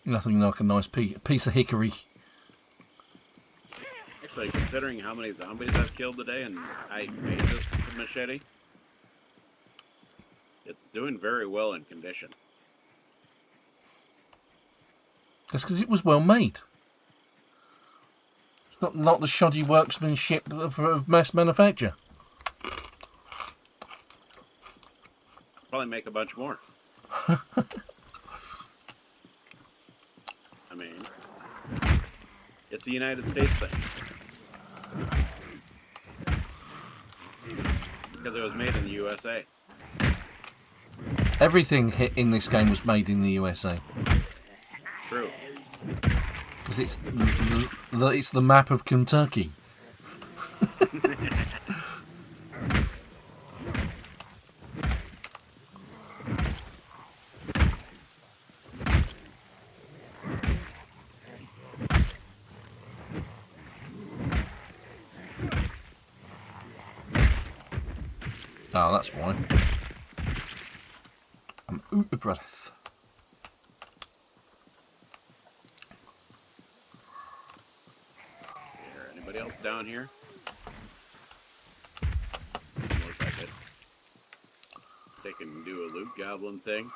Nothing like a nice piece of hickory. Actually, considering how many zombies I've killed today and I made this machete, it's doing very well in condition. That's because it was well made. It's not the shoddy workmanship of mass manufacture. Probably make a bunch more. I mean, it's a United States thing. Because it was made in the USA. Everything in this game was made in the USA. True. Because it's the map of Kentucky. Ah, that's why. I'm out of breath. Is there anybody else down here? Look like it. Let's take and do a loot goblin thing.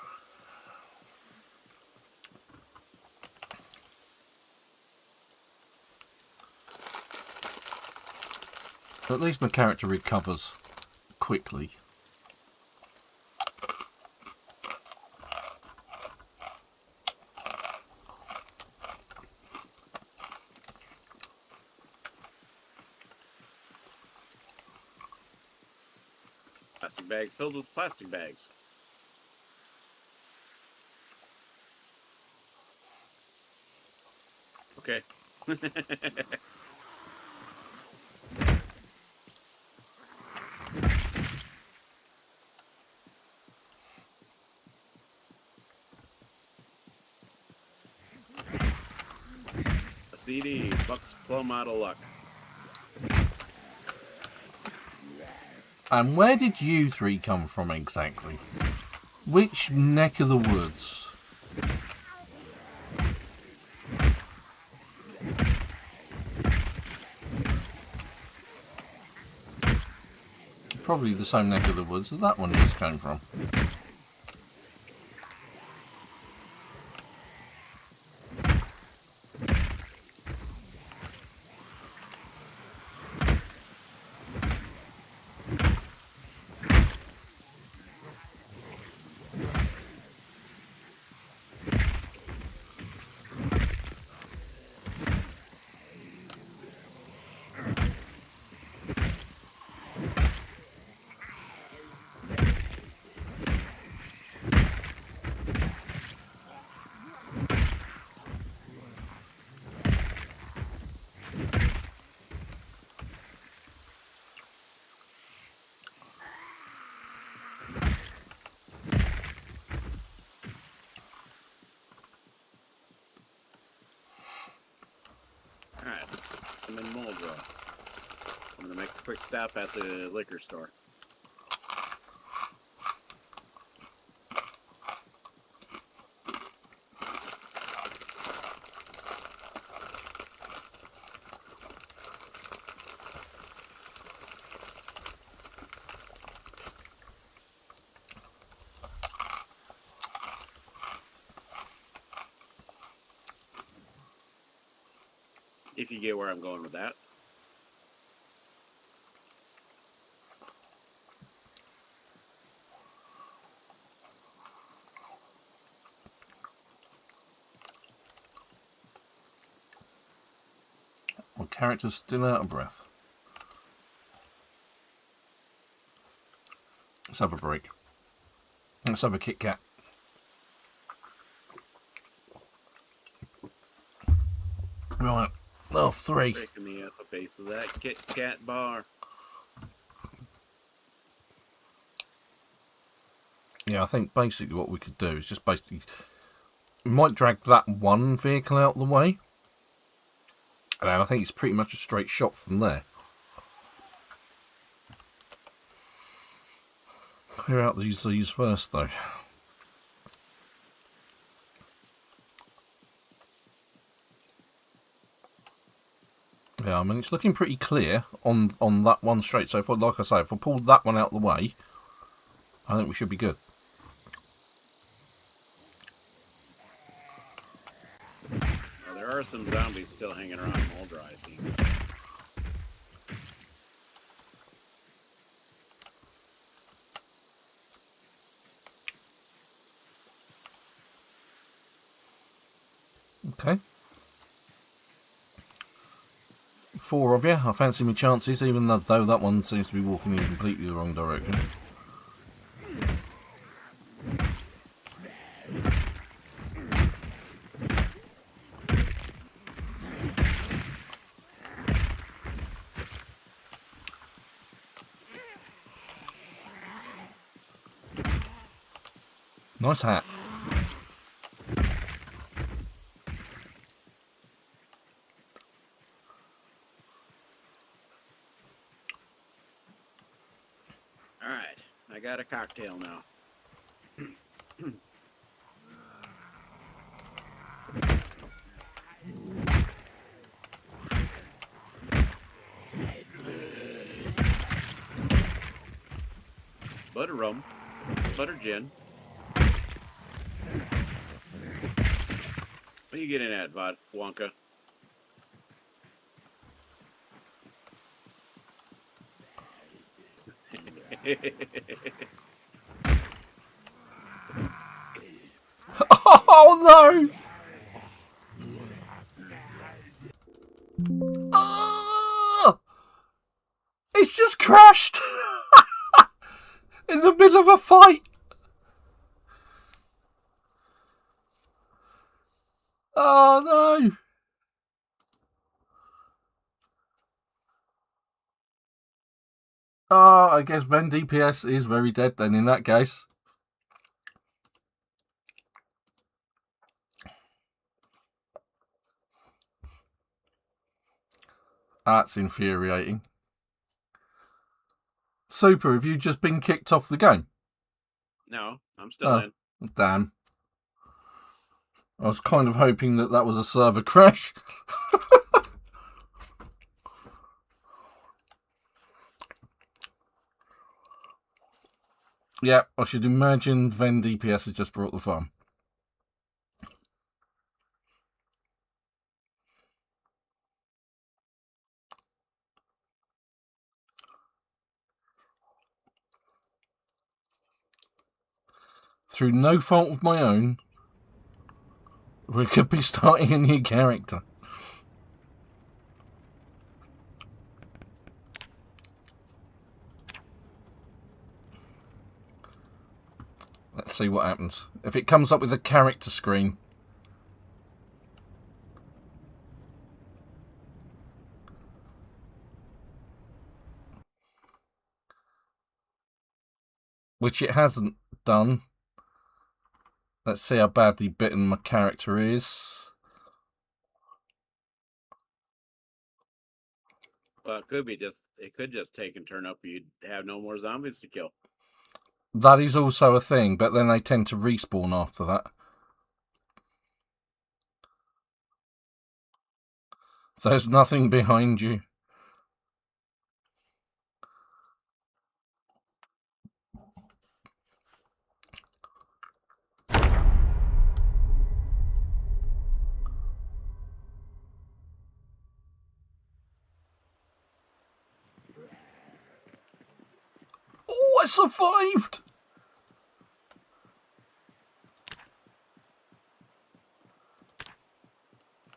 At least my character recovers quickly. Plastic bag filled with plastic bags. Okay. CD, Buck's plumb out of luck. And where did you three come from exactly? Which neck of the woods? Probably the same neck of the woods that one just came from. Alright, I'm in Muldrow. I'm gonna make a quick stop at the liquor store. If you get where I'm going with that. My character's still out of breath. Let's have a break. Let's have a Kit Kat. Right. Oh, 3. Breaking me off a base of that Kit Kat bar. Yeah, I think basically what we could do is just basically... We might drag that one vehicle out of the way. And I think it's pretty much a straight shot from there. Clear out these first, though. Yeah, I mean, it's looking pretty clear on that one straight. So, like I say, if I pull that one out of the way, I think we should be good. Well, there are some zombies still hanging around Muldrow, I see. Okay. 4 of you. I fancy my chances, even though that one seems to be walking in completely the wrong direction. Nice hat. Alright, I got a cocktail now. Butter rum, butter gin. What are you getting at, Wonka? Oh no! Oh! It's just crashed in the middle of a fight. Oh no! Oh, I guess Ven DPS is very dead then in that case. That's infuriating. Super, have you just been kicked off the game? No, I'm still in. Damn. I was kind of hoping that that was a server crash. Yeah, I should imagine Ven DPS has just brought the farm. Through no fault of my own, we could be starting a new character. Let's see what happens. If it comes up with a character screen. Which it hasn't done. Let's see how badly bitten my character is. Well, it could just take and turn up. You'd have no more zombies to kill. That is also a thing, but then they tend to respawn after that. There's nothing behind you. Oh, I survived!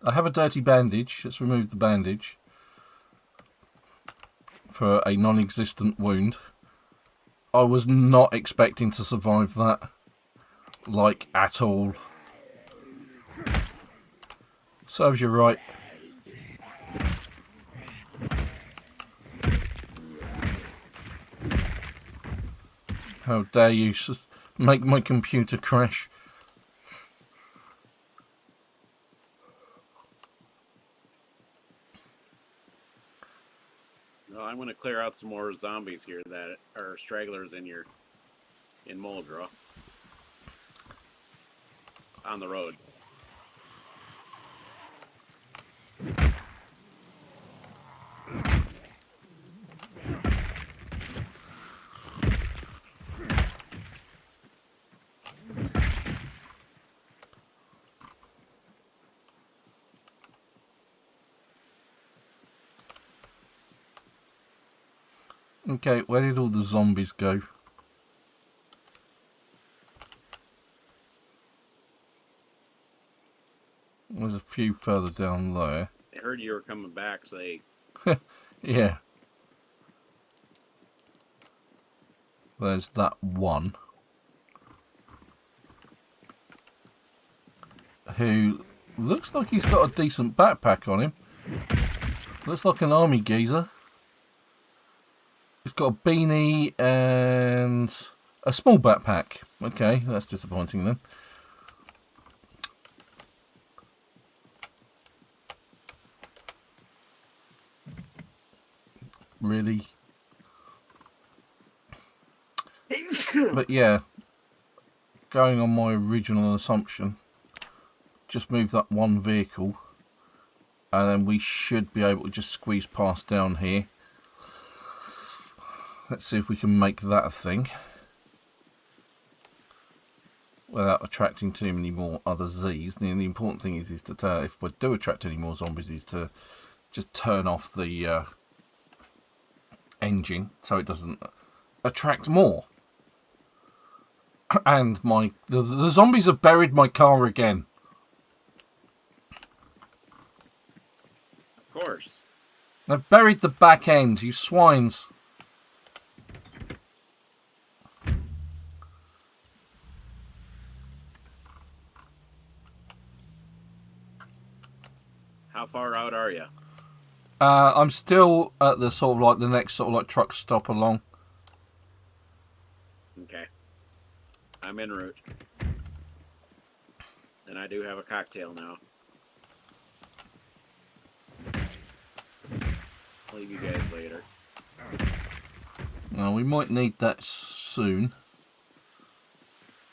I have a dirty bandage. Let's remove the bandage. For a non-existent wound. I was not expecting to survive that. Like, at all. Serves you right. How dare you make my computer crash. Well, I'm going to clear out some more zombies here that are stragglers in Muldrow. On the road. Okay, where did all the zombies go? There's a few further down there. They heard you were coming back, so they... Yeah. There's that one. Who looks like he's got a decent backpack on him. Looks like an army geezer. He's got a beanie and a small backpack. Okay, that's disappointing then. Really? But yeah, going on my original assumption, just move that one vehicle and then we should be able to just squeeze past down here. Let's see if we can make that a thing without attracting too many more other Z's. The important thing is to if we do attract any more zombies, is to just turn off the engine so it doesn't attract more. And the zombies have buried my car again. Of course. They've buried the back end, you swines. How far out are you? I'm still at the sort of like the next sort of like truck stop along. Okay. I'm en route. And I do have a cocktail now. leave you guys later. Well, we might need that soon.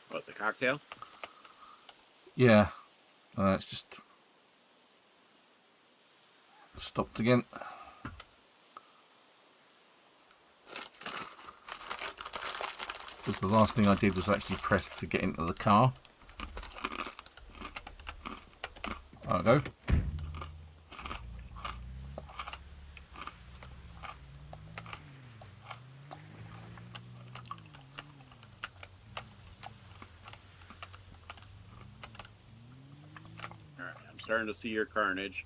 What, the cocktail? Yeah. It's just stopped again. Because the last thing I did was actually press to get into the car. There we go. Alright, I'm starting to see your carnage.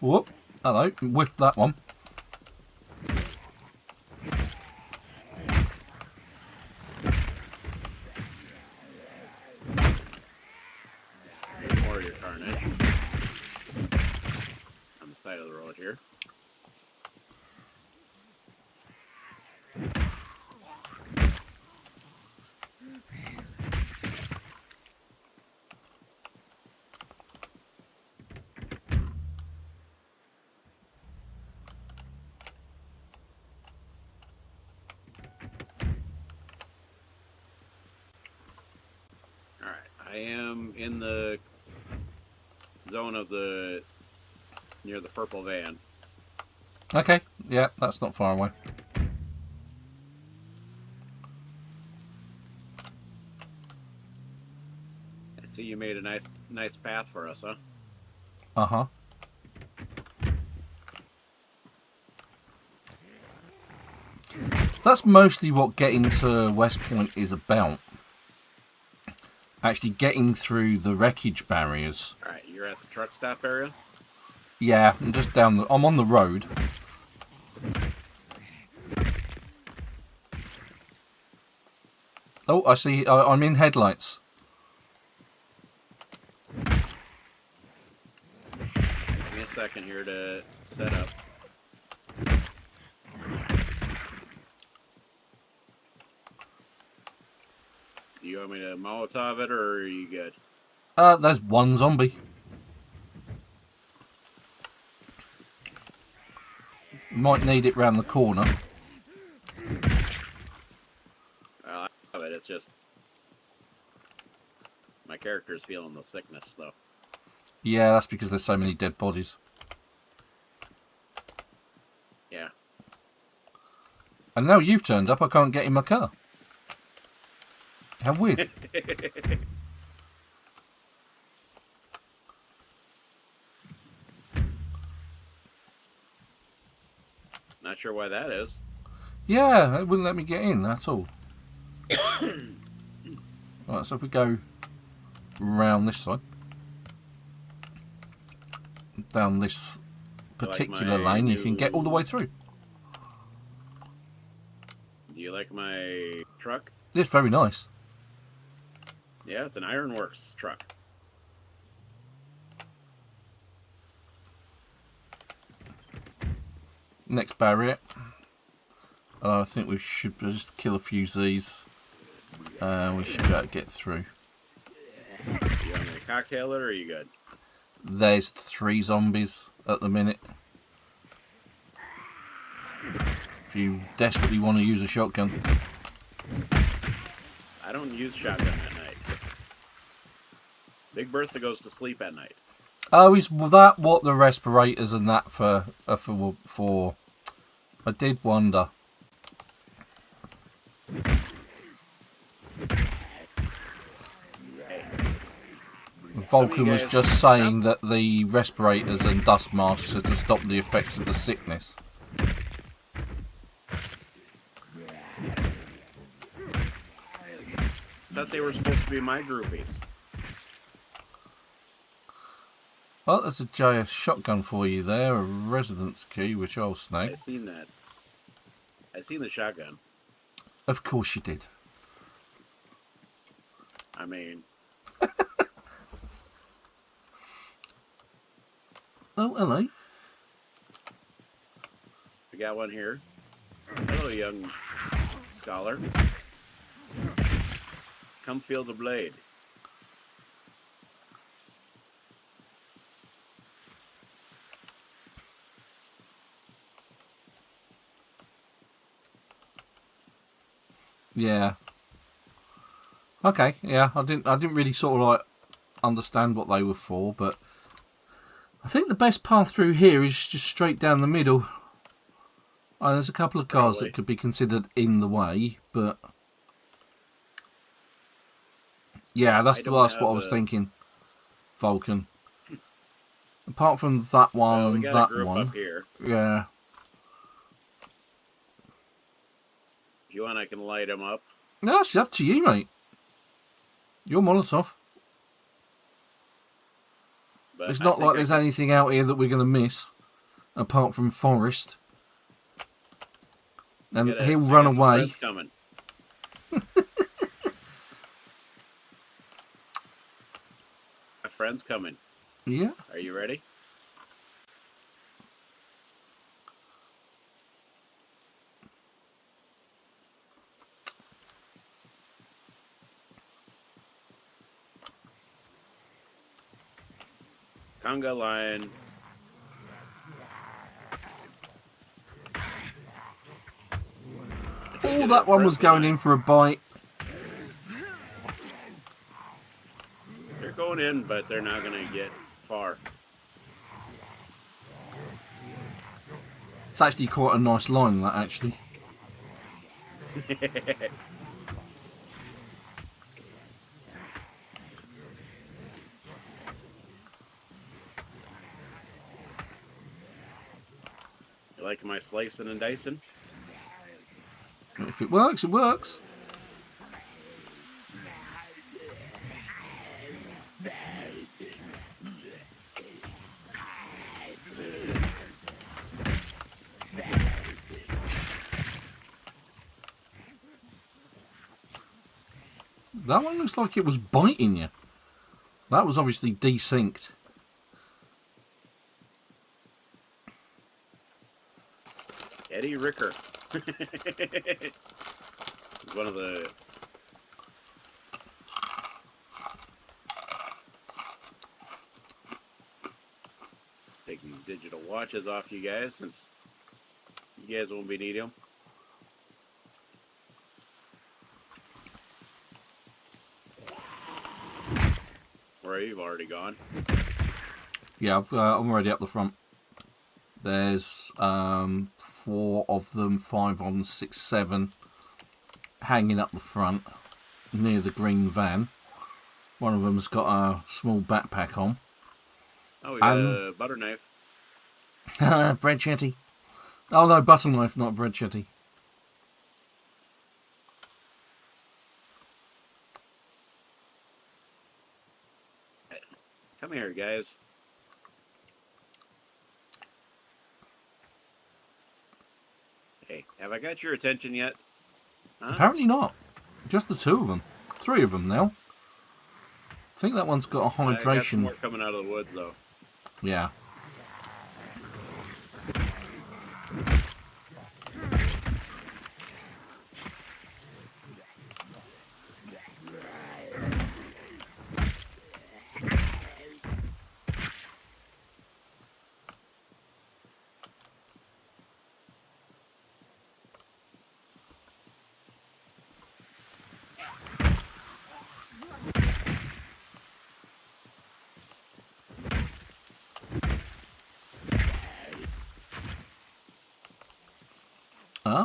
Whoop. Hello. Whiffed that one. More of your carnage. On the side of the road here. Alright, I am in the zone of the near the purple van. Okay. Yeah, that's not far away. I see you made a nice path for us, huh? Uh-huh. That's mostly what getting to Westpoint is about. Actually getting through the wreckage barriers. Alright, you're at the truck stop area? Yeah, I'm just down the... I'm on the road. Oh, I see. I'm in headlights. Give me a second here to set up. Do you want me to Molotov it, or are you good? There's one zombie. Might need it round the corner. I love it. It's just my character's feeling the sickness, though. Yeah, that's because there's so many dead bodies. Yeah. And now you've turned up, I can't get in my car. How weird. Not sure why that is. Yeah, it wouldn't let me get in at all. Right, so if we go round this side, down this particular lane, you can get all the way through. Do you like my truck? It's very nice. Yeah, it's an Ironworks truck. Next barrier. I think we should just kill a few Z's. We should be able to get through. You want me to cocktail it, or are you good? There's 3 zombies at the minute. If you desperately want to use a shotgun. I don't use shotgun at night. Big Bertha goes to sleep at night. Oh, is that what the respirators and that for? I did wonder. Vulcan was just saying that the respirators and dust masks are to stop the effects of the sickness. Thought they were supposed to be my groupies. Well, there's a JS shotgun for you there, a residence key, which I'll snag. I seen that. I seen the shotgun. Of course you did. I mean... Oh, hello. We got one here. Hello, young scholar. Come feel the blade. Yeah. Okay, yeah, I didn't really sort of like understand what they were for, but I think the best path through here is just straight down the middle. There's a couple of cars Probably. that could be considered in the way, but yeah, that's what I was thinking. Vulcan. Apart from that one Well, we and got a that group one, up here. yeah. If you want, I can light them up. No, it's up to you, mate. You're Molotov. But It's I not think like I there's can anything out here that we're going to miss, apart from Forrest. And he'll run some away. friends coming. My friend's coming. Yeah. Are you ready? Conga line. Oh, that one was going in for a bite. They're going in, but they're not going to get far. It's actually quite a nice line, that, actually. You like my slicing and dicing? If it works, it works. That one looks like it was biting you. That was obviously desynced. Eddie Ricker. One of the... Take these digital watches off you guys, since you guys won't be needing them. Where you've already gone. Yeah, I'm already up the front. There's 4 of them, 5 on 6, 7, hanging up the front near the green van. One of them's got a small backpack on. Oh, we got a butter knife. Bread chetty. Oh no, butter knife, not bread chetty. Come here, guys. Hey, have I got your attention yet? Huh? Apparently not. Just the 2 of them. 3 of them now. I think that one's got a hydration. I got some more coming out of the woods, though. Yeah.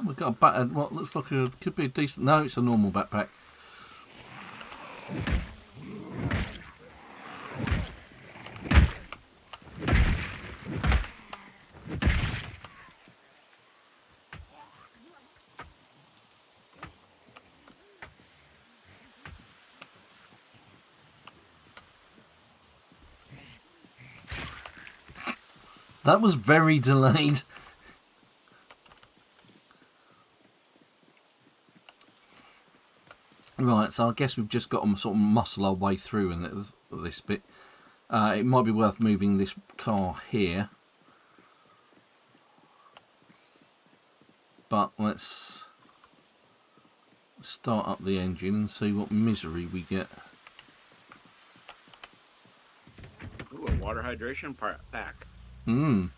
We've got a battered, what looks like could be a decent, no, it's a normal backpack. That was very delayed. Right, so I guess we've just got to sort of muscle our way through in this bit. It might be worth moving this car here. But let's start up the engine and see what misery we get. Ooh, a water hydration pack. Come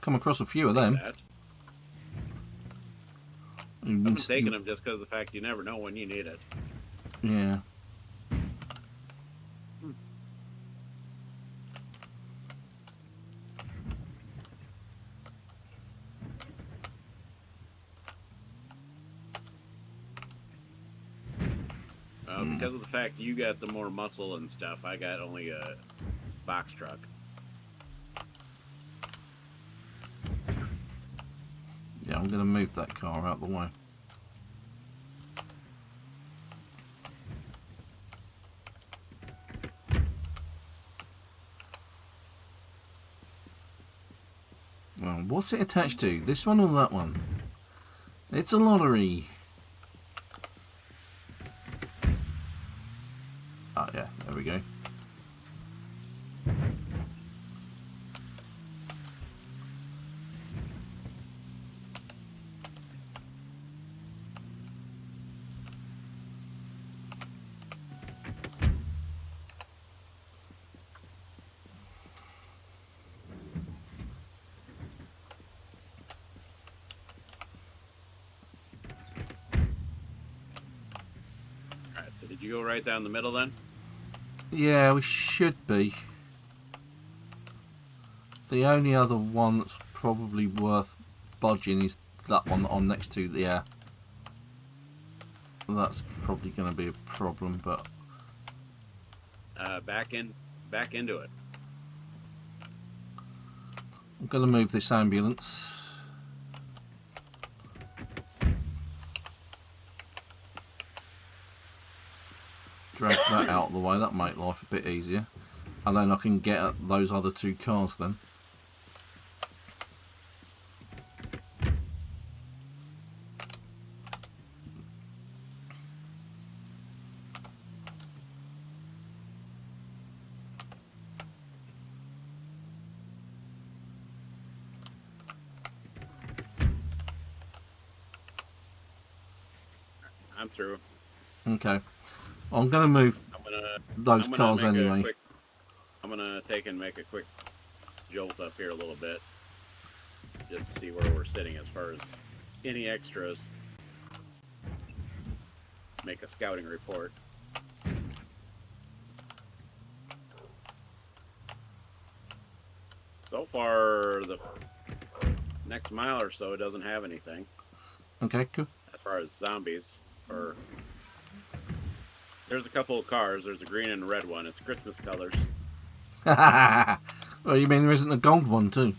across a few of them. I've been taking them just because of the fact you never know when you need it. Yeah. Because of the fact you got the more muscle and stuff, I got only a box truck. Yeah, I'm going to move that car out the way. Well, what's it attached to? This one or that one? It's a lottery. Ah, yeah, there we go. Alright, so did you go right down the middle then? Yeah, we should be. The only other one that's probably worth budging is that one that I'm next to. Yeah, that's probably going to be a problem, but back into it. I'm going to move this ambulance. Drag that out of the way. That'll make life a bit easier, and then I can get at those other two cars then. I'm through. Okay. I'm going to move those cars anyway. I'm going to take and make a quick jolt up here a little bit. Just to see where we're sitting as far as any extras. Make a scouting report. So far, the next mile or so doesn't have anything. Okay, cool. As far as zombies, or there's a couple of cars. There's a green and a red one. It's Christmas colors. Well, you mean there isn't a gold one too?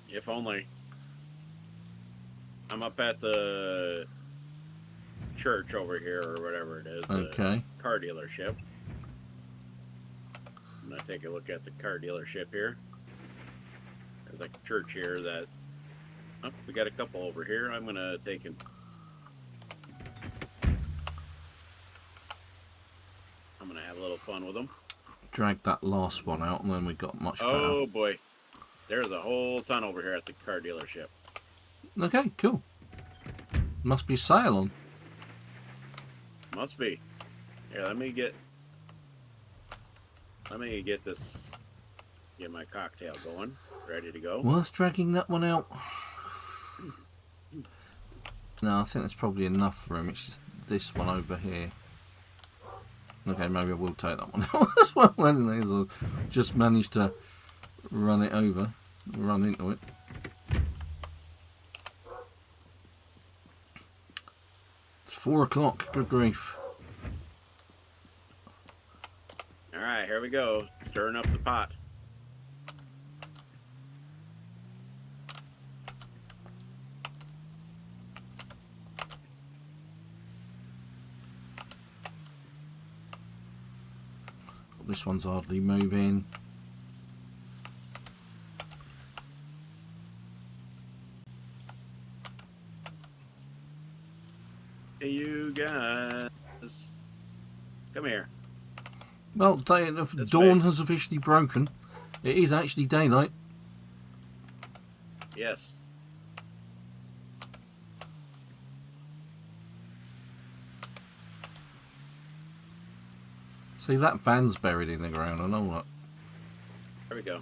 If only. I'm up at the church over here, or whatever it is. Okay. The car dealership. I'm gonna take a look at the car dealership here. There's like a church here that. Oh, we got a couple over here. I'm gonna take and. I'm gonna have a little fun with them. Drag that last one out, and then we got much better. Oh boy, there's a whole ton over here at the car dealership. Okay, cool. Must be a sale on. Must be. Here, let me get this. Get my cocktail going, ready to go. Worth dragging that one out. No, I think that's probably enough for him. It's just this one over here. Okay, maybe I will take that one out as well. I'll just managed to run it over, run into it. It's 4 o'clock. Good grief. All right, here we go. Stirring up the pot. This one's hardly moving. Hey, you guys. Come here. Well, dawn has officially broken. It is actually daylight. Yes. See, that van's buried in the ground. I know that. There we go.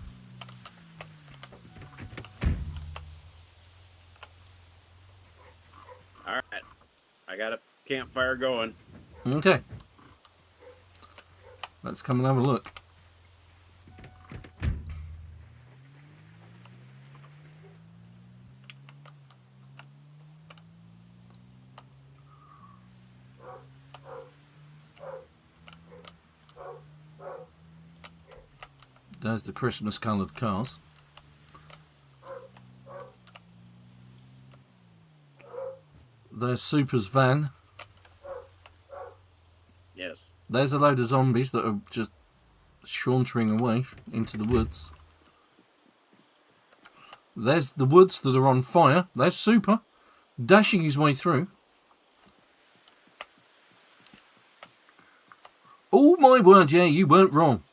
All right. I got a campfire going. Okay. Let's come and have a look. There's the Christmas coloured cars. There's Super's van. Yes. There's a load of zombies that are just sauntering away into the woods. There's the woods that are on fire. There's Super, dashing his way through. Oh my word, yeah, you weren't wrong.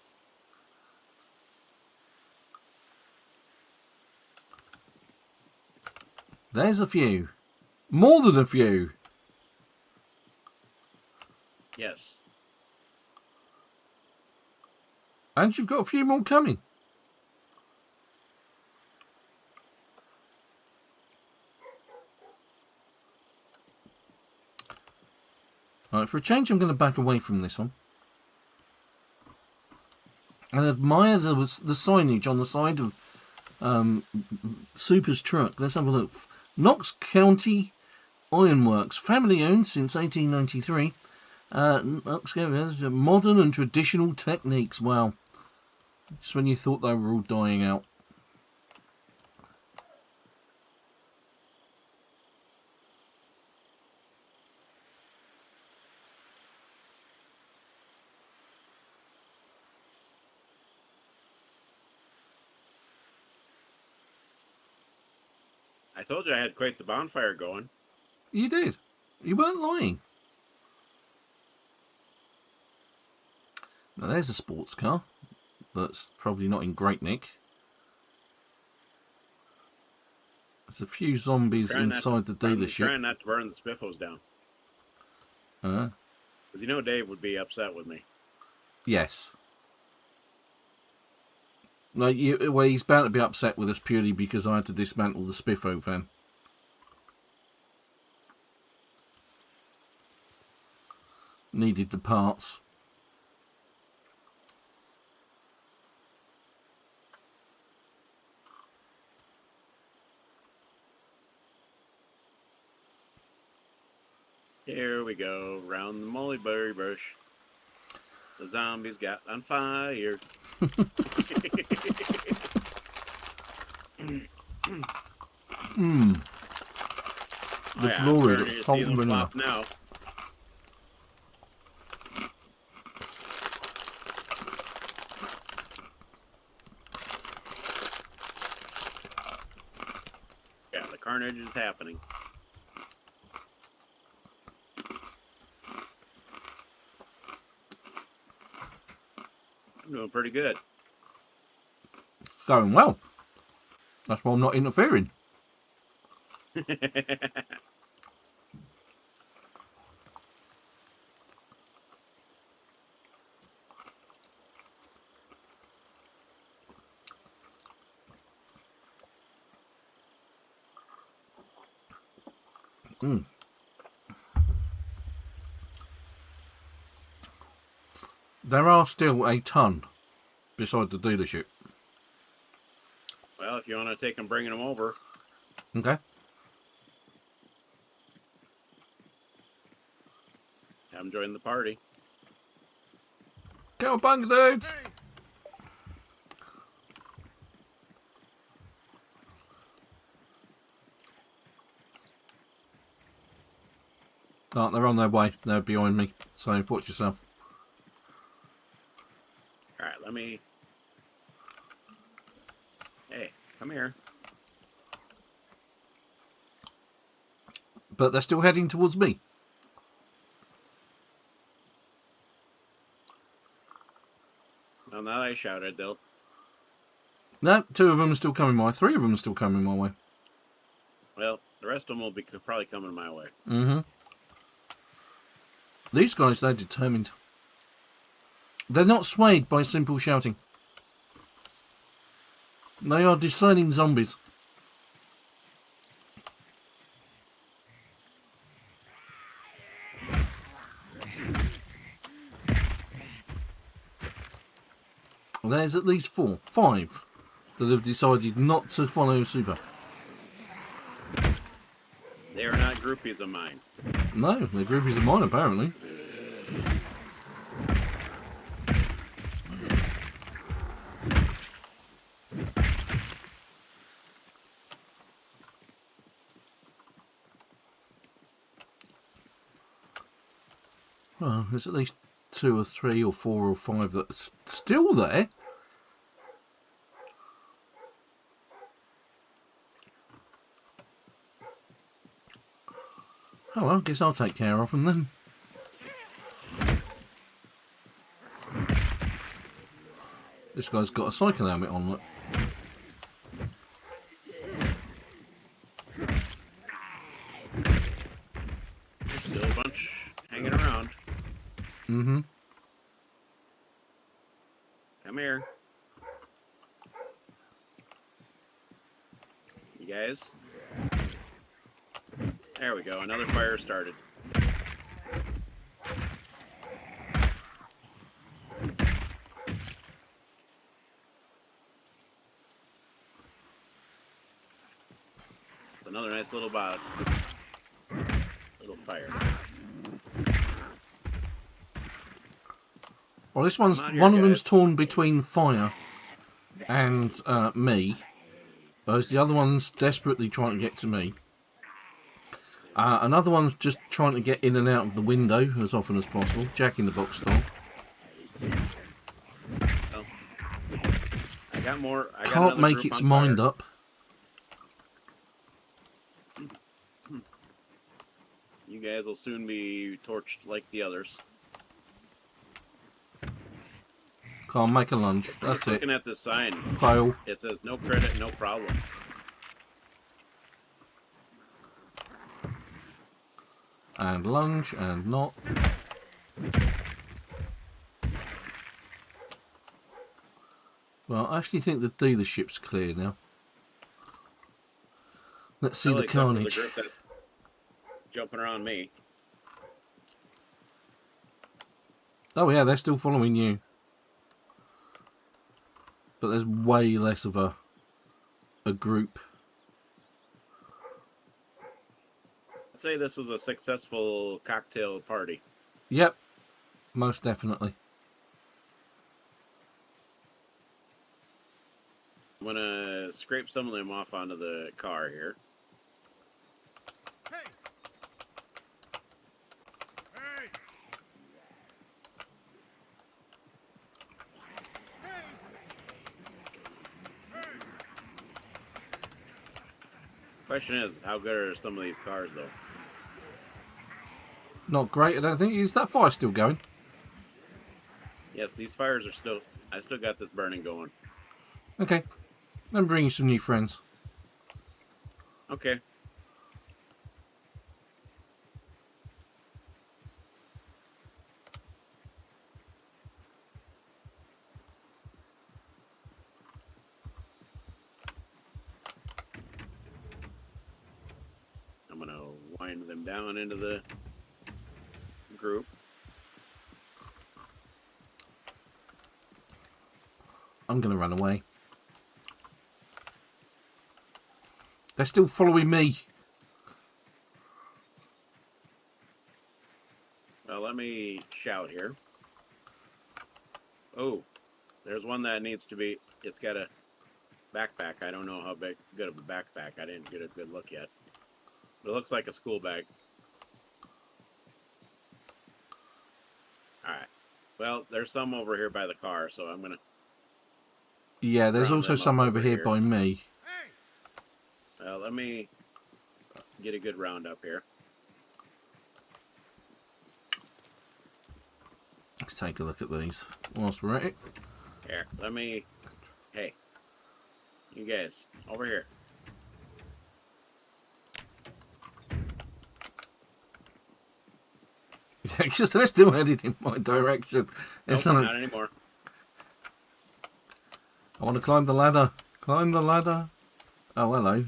There's a few. More than a few. Yes. And you've got a few more coming. Alright, for a change, I'm going to back away from this one. And admire the signage on the side of Super's truck. Let's have a look. Knox County Ironworks, family owned since 1893. Knox County has modern and traditional techniques. Wow. Just when you thought they were all dying out. I told you I had quite the bonfire going. You did. You weren't lying. Now there's a sports car. That's probably not in great nick. There's a few zombies inside the dealership. Trying not to burn the spiffos down. Because you know Dave would be upset with me. Yes. No, well, he's bound to be upset with us purely because I had to dismantle the Spiffo van. Needed the parts. Here we go, round the mulberry bush. The zombies got on fire. The glory of salt and vanilla. Now. Yeah, the carnage is happening. I'm doing pretty good. Going well. That's why I'm not interfering. There are still a ton beside the dealership. Well, if you want to take them, bringing them over. Okay. Have them join the party. Cowabunga, dudes! Oh, they're on their way. They're behind me. So watch yourself. Alright, let me... Hey, come here. But they're still heading towards me. Well, now I shouted, they'll... No, 2 of them are still coming my way. 3 of them are still coming my way. Well, the rest of them will be probably coming my way. Mm-hmm. These guys, they're determined. They're not swayed by simple shouting. They are discerning zombies. There's at least 5 that have decided not to follow Super. They are not groupies of mine. No, they're groupies of mine, apparently. Well, there's at least 2 or 3 or 4 or 5 that are still there. Oh, well, I guess I'll take care of them then. This guy's got a cycle helmet on, look. Still a bunch hanging around. Mm-hmm. Come here. You guys. There we go. Another fire started. It's another nice little fire. Well, this one's one of them's torn between fire and me, whereas the other one's desperately trying to get to me. Another one's just trying to get in and out of the window as often as possible, Jack in the Box style. Oh. I got more. Can't make its mind up. You guys will soon be torched like the others. Can't make a lunge. That's it. Looking at the sign. Fail. It says no credit, no problem. And lunge, and not. Well, I actually think the dealership's clear now. Let's see the carnage. The group that's jumping around me. Oh yeah, they're still following you. But there's way less of a group. I'd say this was a successful cocktail party. Yep, most definitely. I'm gonna scrape some of them off onto the car here. Hey! Hey! Hey! Question is, how good are some of these cars, though? Not great, I don't think. Is that fire still going? Yes, these fires are still... I still got this burning going. Okay. I'm bringing some new friends. Okay. I'm gonna wind them down into the group. I'm going to run away. They're still following me. Well, let me shout here. Oh, there's one that needs to be... It's got a backpack. I don't know how good of a backpack. I didn't get a good look yet. But it looks like a school bag. Alright. Well, there's some over here by the car, so I'm going to... Yeah, there's also some over here by me. Well, let me get a good round up here. Let's take a look at these whilst we're at it. Here, let me... Hey. You guys, over here. because they're still headed in my direction. It's Nope, not. not anymore. I want to climb the ladder. Climb the ladder. Oh, hello.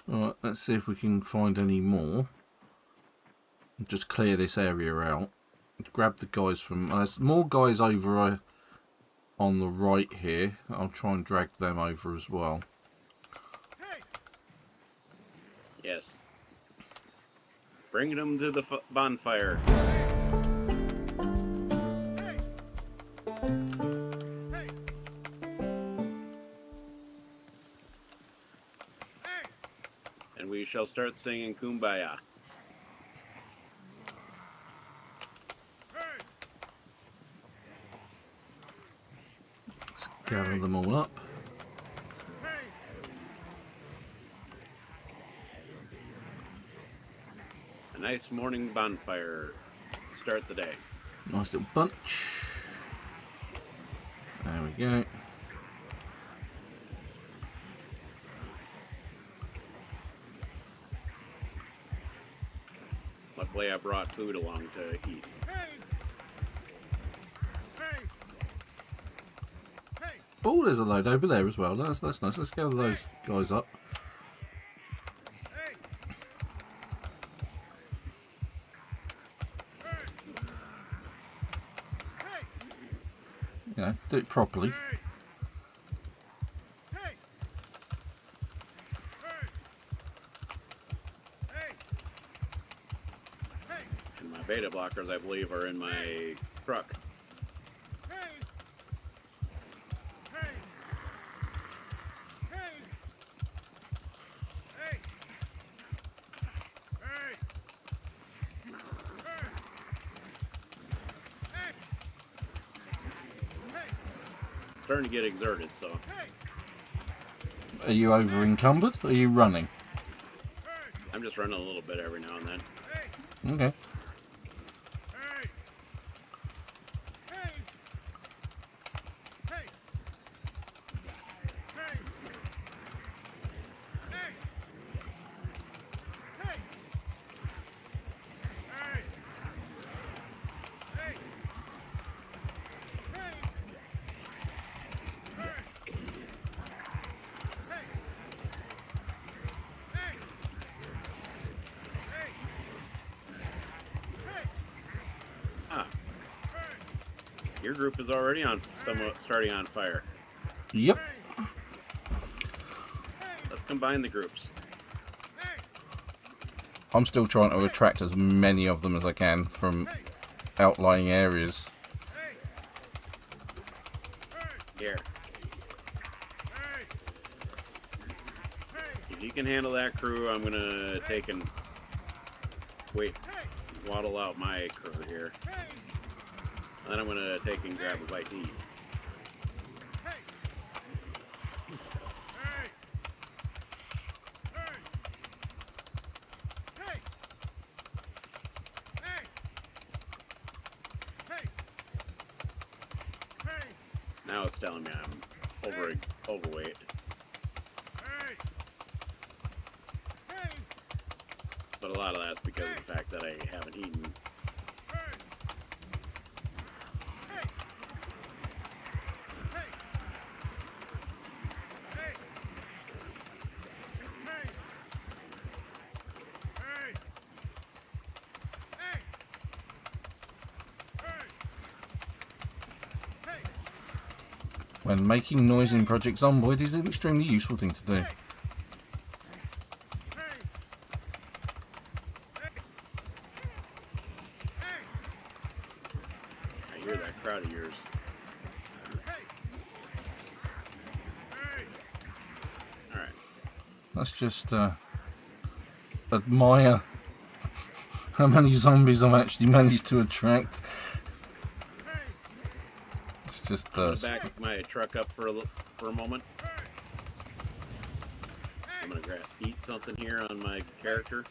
Alright, let's see if we can find any more. Just clear this area out. Grab the guys from... there's more guys over on the right here. I'll try and drag them over as well. Hey! Yes. Bring them to the bonfire. Hey! Hey! Hey! And we shall start singing Kumbaya. Hey! Let's gather them all up. Hey! A nice morning bonfire. Start the day. Nice little bunch. There we go. Luckily, I brought food along to eat. Hey! Hey! Hey! Oh, there's a load over there as well. That's nice. Let's gather those guys up. Hey! Hey! You know, do it properly. Hey! Hey! Hey! Hey! Hey! And my beta blockers, I believe, are in my truck. Hey! Hey! Hey! Hey! Hey! Hey! Hey! Starting to get exerted, so Hey! Are you over encumbered? Or are you running? Hey! I'm just running a little bit every now and then. Hey! Okay. Hey! Hey! Hey! Hey! Hey! Hey! Hey! Hey! Hey! Ah, your group is already on somewhat starting on fire. Yep. Let's combine the groups. I'm still trying to attract as many of them as I can from outlying areas. Here. If you can handle that crew, I'm gonna take and waddle out my crew here. And then I'm gonna take and grab a bite to eat. Now it's telling me I'm overweight. But a lot of that's because of the fact that I haven't eaten. When making noise in Project Zomboid is an extremely useful thing to do. I hear that crowd of yours. Alright. Let's just admire how many zombies I've actually managed to attract. Let's just I'm gonna back my truck up for a moment. I'm gonna eat something here on my character.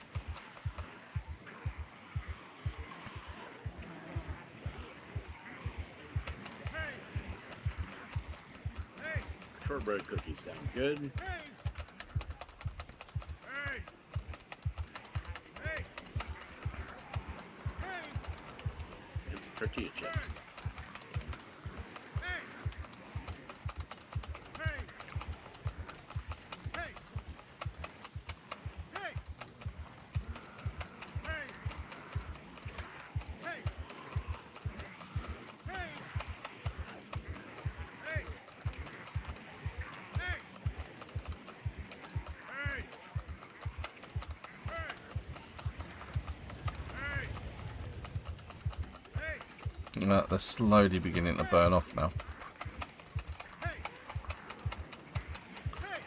Shortbread cookies sounds good. Hey! Hey! Hey! Hey! And some tortilla chips. Hey! Hey! Hey! Hey! Hey! Hey! Hey! Hey! Hey! Hey! Hey! Hey! They're slowly beginning to burn off now. Hey! Hey!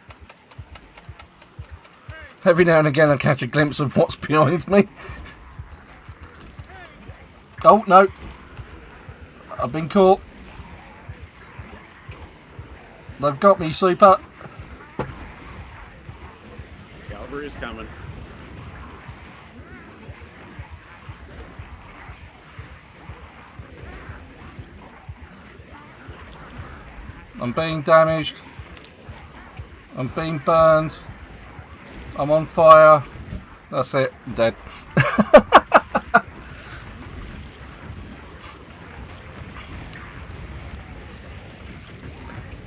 Every now and again I catch a glimpse of what's behind me. Oh, no. I've been caught. They've got me, Super. Cavalry's coming. I'm being damaged. I'm being burned. I'm on fire. That's it. I'm dead.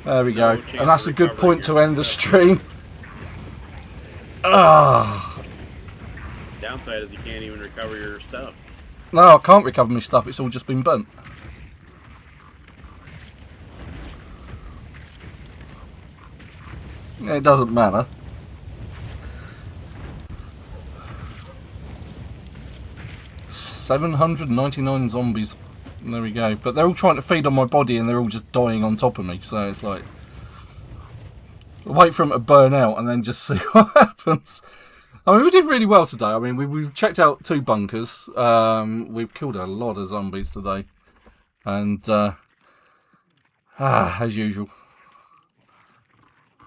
There we go. No chance And that's of a good recovering point to your end the stuff. stream. Ah. Downside is you can't even recover your stuff. No, I can't recover my stuff. It's all just been burnt. It doesn't matter. $799 zombies. There we go. But they're all trying to feed on my body and they're all just dying on top of me. So it's like... wait for them to burn out and then just see what happens. I mean, we did really well today. I mean, we've checked out 2 bunkers. We've killed a lot of zombies today. And, as usual.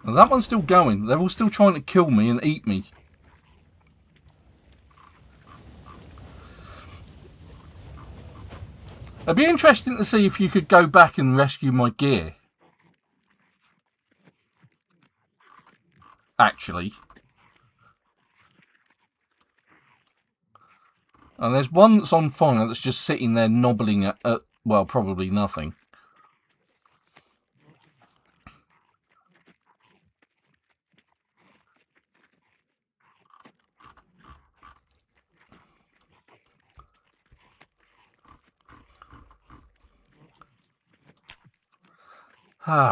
And that one's still going. They're all still trying to kill me and eat me. It'd be interesting to see if you could go back and rescue my gear. Actually. And there's one that's on fire that's just sitting there nobbling at well, probably nothing.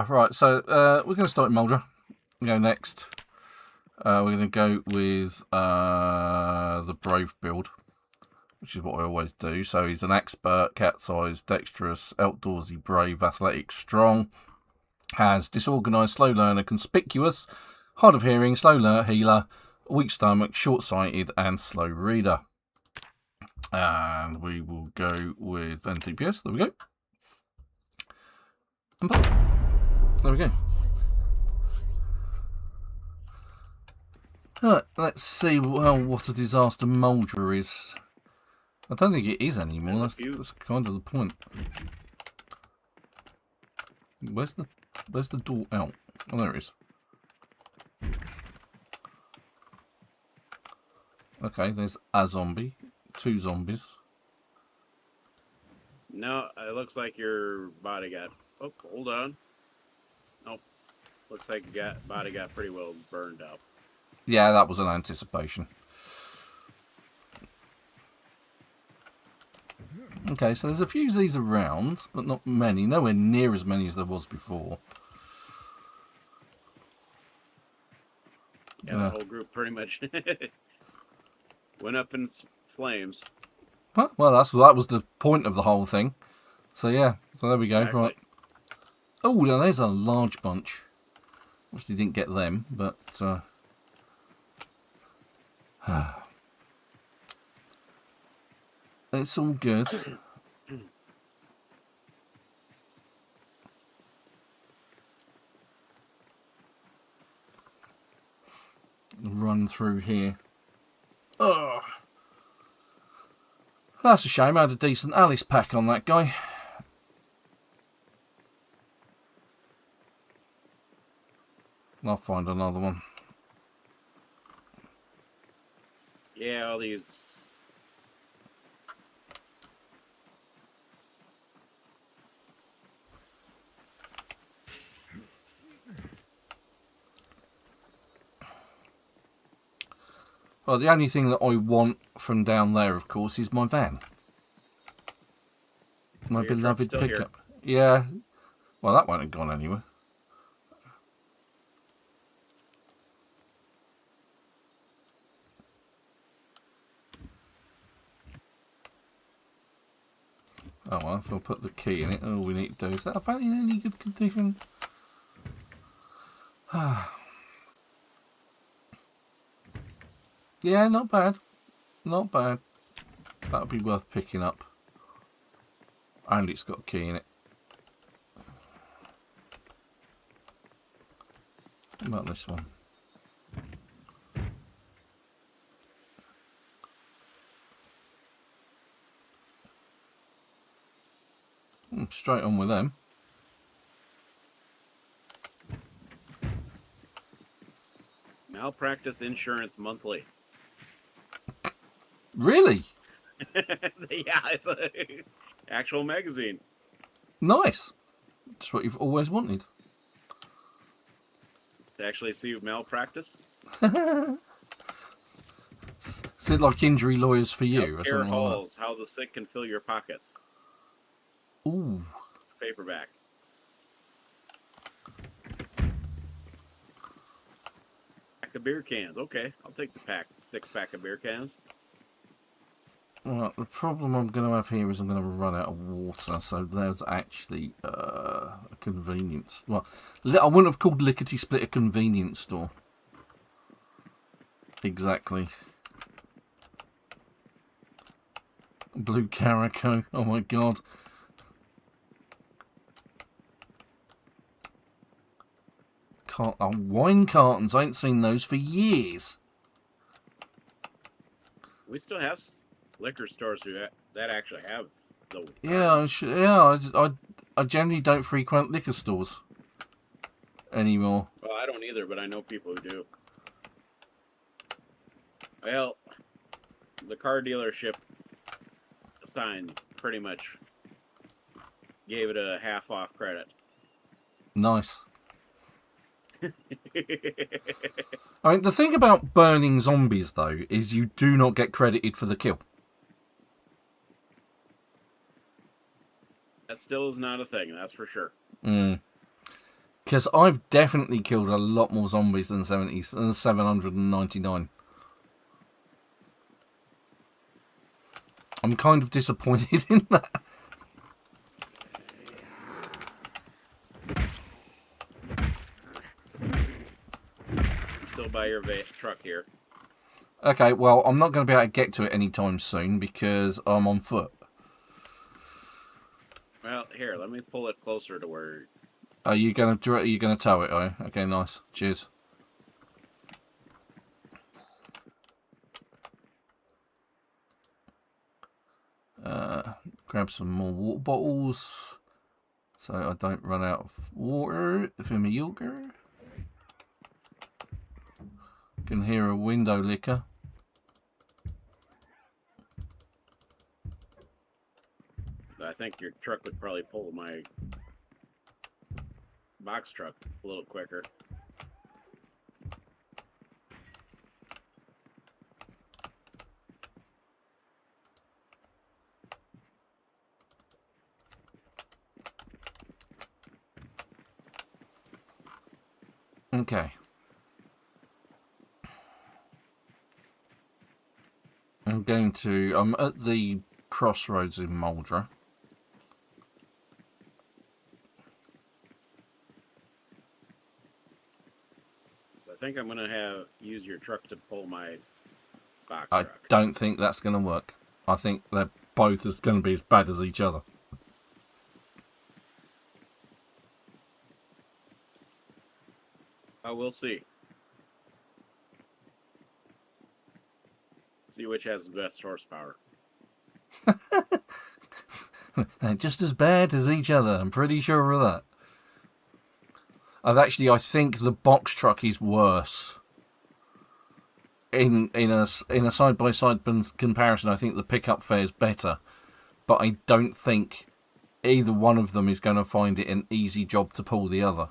Right, so we're going to start in Muldra. Go next. We're going to go with the Brave build, which is what I always do. So he's an expert, cat-sized, dexterous, outdoorsy, brave, athletic, strong. Has disorganised, slow learner, conspicuous, hard of hearing, slow learner, healer, weak stomach, short-sighted, and slow reader. And we will go with Ven DPS. There we go. And there we go. Right, let's see what a disaster Muldra is. I don't think it is anymore. That's kind of the point. Where's the door out? Oh, there it is. Okay, there's a zombie. 2 zombies. No, it looks like your body got... Oh, hold on. Oh, looks like your body got pretty well burned up. Yeah, that was an anticipation. Okay, so there's a few of these around, but not many. Nowhere near as many as there was before. Yeah, the whole group pretty much went up in flames. Huh? Well, that was the point of the whole thing. So yeah, so there we go. Exactly. Right. Oh, now there's a large bunch. Obviously didn't get them, but it's all good. Run through here. Ugh. That's a shame. I had a decent Alice pack on that guy. I'll find another one. Yeah, all these. Well, the only thing that I want from down there, of course, is my van. My Your truck's beloved still here. pickup. Yeah. Well, that won't have gone anywhere. Oh, well, if I'll put the key in it, all we need to do is that van in any good condition? Yeah, not bad. Not bad. That'll be worth picking up. And it's got a key in it. What about this one? Straight on with them. Malpractice insurance monthly. Really? Yeah, it's a actual magazine. Nice. That's what you've always wanted. To actually see malpractice. Is it like injury lawyers for you or Healthcare something like halls, how the sick can fill your pockets. that? Ooh. It's a paperback. Pack of beer cans. Okay, I'll take the 6-pack of beer cans. Well, the problem I'm going to have here is I'm going to run out of water, so there's actually a convenience. Well, I wouldn't have called Lickety Split a convenience store. Exactly. Blue Caraco. Oh my god. Wine cartons. I ain't seen those for years. We still have liquor stores that actually have the. Yeah, I generally don't frequent liquor stores anymore. Well, I don't either, but I know people who do. Well, the car dealership sign pretty much gave it a half-off credit. Nice. I mean, the thing about burning zombies, though, is you do not get credited for the kill. That still is not a thing, that's for sure. Because I've definitely killed a lot more zombies than 799. I'm kind of disappointed in that. Still by your truck here. Okay, well, I'm not going to be able to get to it anytime soon because I'm on foot. Well, here, let me pull it closer to where. Are you going to tow it? Oh, okay, nice. Cheers. Grab some more water bottles so I don't run out of water for my yogurt. Can hear a window licker. I think your truck would probably pull my box truck a little quicker. Okay. I'm at the crossroads in Muldra. So I think I'm gonna use your truck to pull my box I truck. don't think that's going to work. I think they're both going to be as bad as each other. Oh, we'll see. See which has the best horsepower. They're just as bad as each other. I'm pretty sure of that. Actually, I think the box truck is worse. In a side by side comparison, I think the pickup fare is better, but I don't think either one of them is going to find it an easy job to pull the other.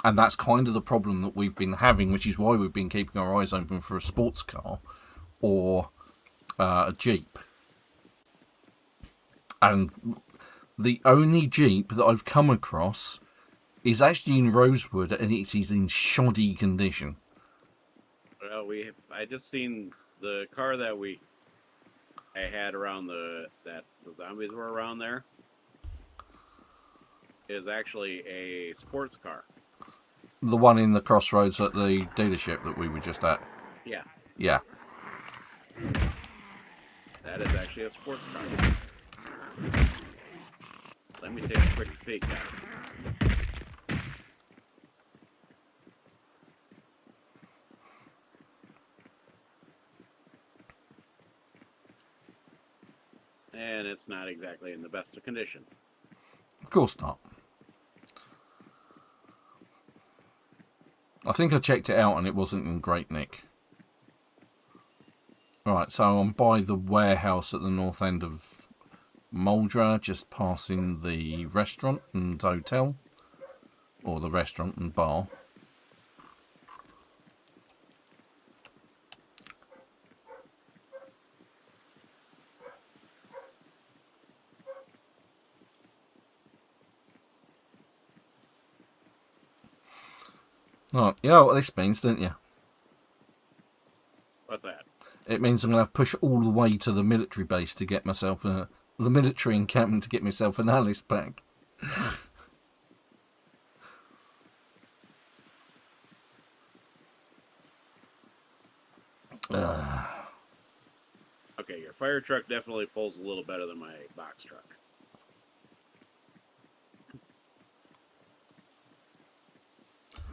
And that's kind of the problem that we've been having, which is why we've been keeping our eyes open for a sports car or a Jeep. And the only Jeep that I've come across is actually in Rosewood, and it is in shoddy condition. Well, I just seen the car that I had around the zombies were around there is actually a sports car. The one in the crossroads at the dealership that we were just at. Yeah. Yeah. That is actually a sports car. Let me take a quick peek at it. And it's not exactly in the best of condition. Of course not. I think I checked it out and it wasn't in great nick. Alright, so I'm by the warehouse at the north end of Muldra, just passing the restaurant and hotel. Or the restaurant and bar. Right, you know what this means, don't you? What's that? It means I'm going to have to push all the way to the military base to get myself the military encampment to get myself an Alice pack. Okay, your fire truck definitely pulls a little better than my box truck.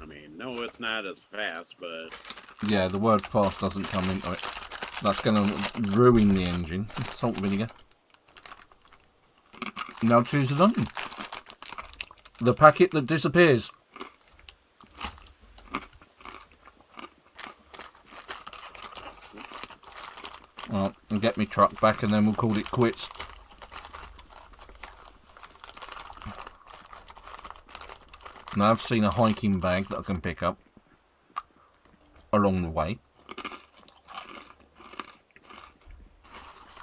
I mean, no, it's not as fast, but... Yeah, the word fast doesn't come into it. That's going to ruin the engine. Salt and vinegar. Now choose it on. The packet that disappears. Well, and get me truck back and then we'll call it quits. Now I've seen a hiking bag that I can pick up along the way. It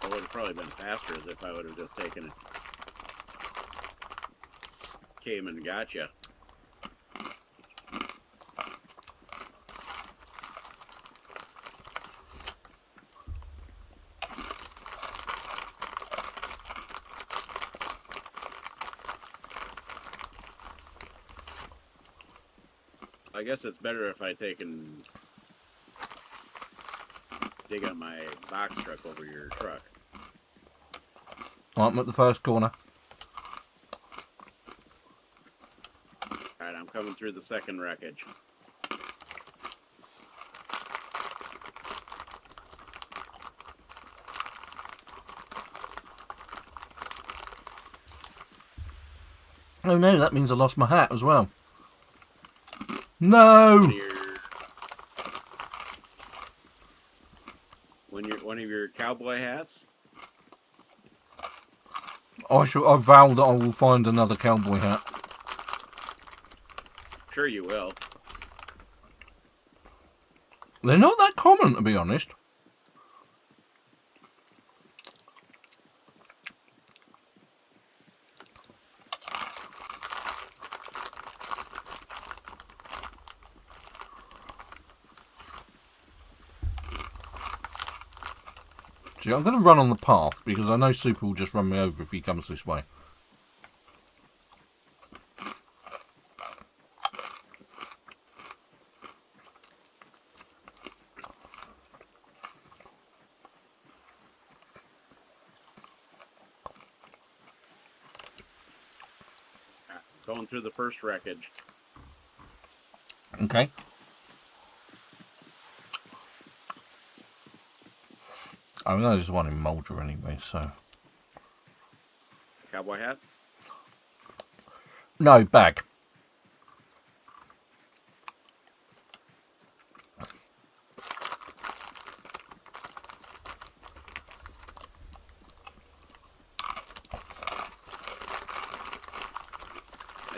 would have probably been faster as if I would have just taken it. Came and got you. I guess it's better if I take and dig out my box truck over your truck. Right, I'm at the first corner. Alright, I'm coming through the second wreckage. Oh no, that means I lost my hat as well. No! One of your cowboy hats? I vow that I will find another cowboy hat. Sure you will. They're not that common, to be honest. See, I'm going to run on the path because I know Super will just run me over if he comes this way. Going through the first wreckage. Okay. I mean, there's one in Muldra anyway, so... Cowboy hat? No, bag.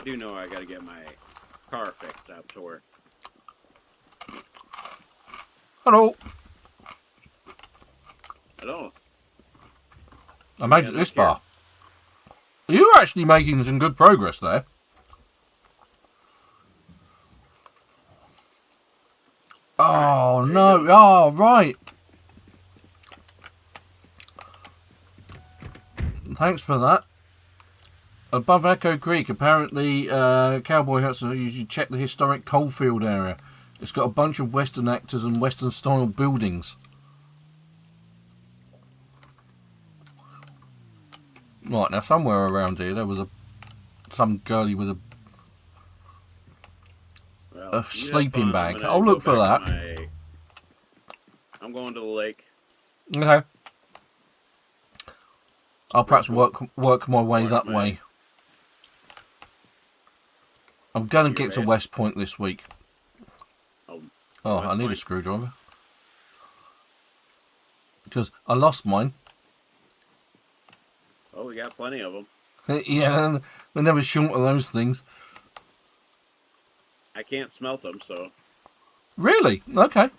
do know I gotta get my car fixed up to where. Hello. I don't. I made Yeah, it this next year. far. You're actually making some good progress there. Oh, There you no. go. Oh, right. Thanks for that. Above Echo Creek, apparently, cowboy huts you should check the historic coalfield area. It's got a bunch of Western actors and Western-style buildings. Right, now somewhere around here there was some girlie with Well, a you have sleeping fun. I'm bag. gonna I'll go look for back that. to my. I'm going to the lake. Okay. I'll perhaps Cool. work my way Going that to my- way. I'm gonna your get to base. Westpoint this week. Oh, Oh, West I need a Point? screwdriver. Because I lost mine. Oh, we got plenty of them. Yeah, we're never short of those things. I can't smelt them, so Really? Okay.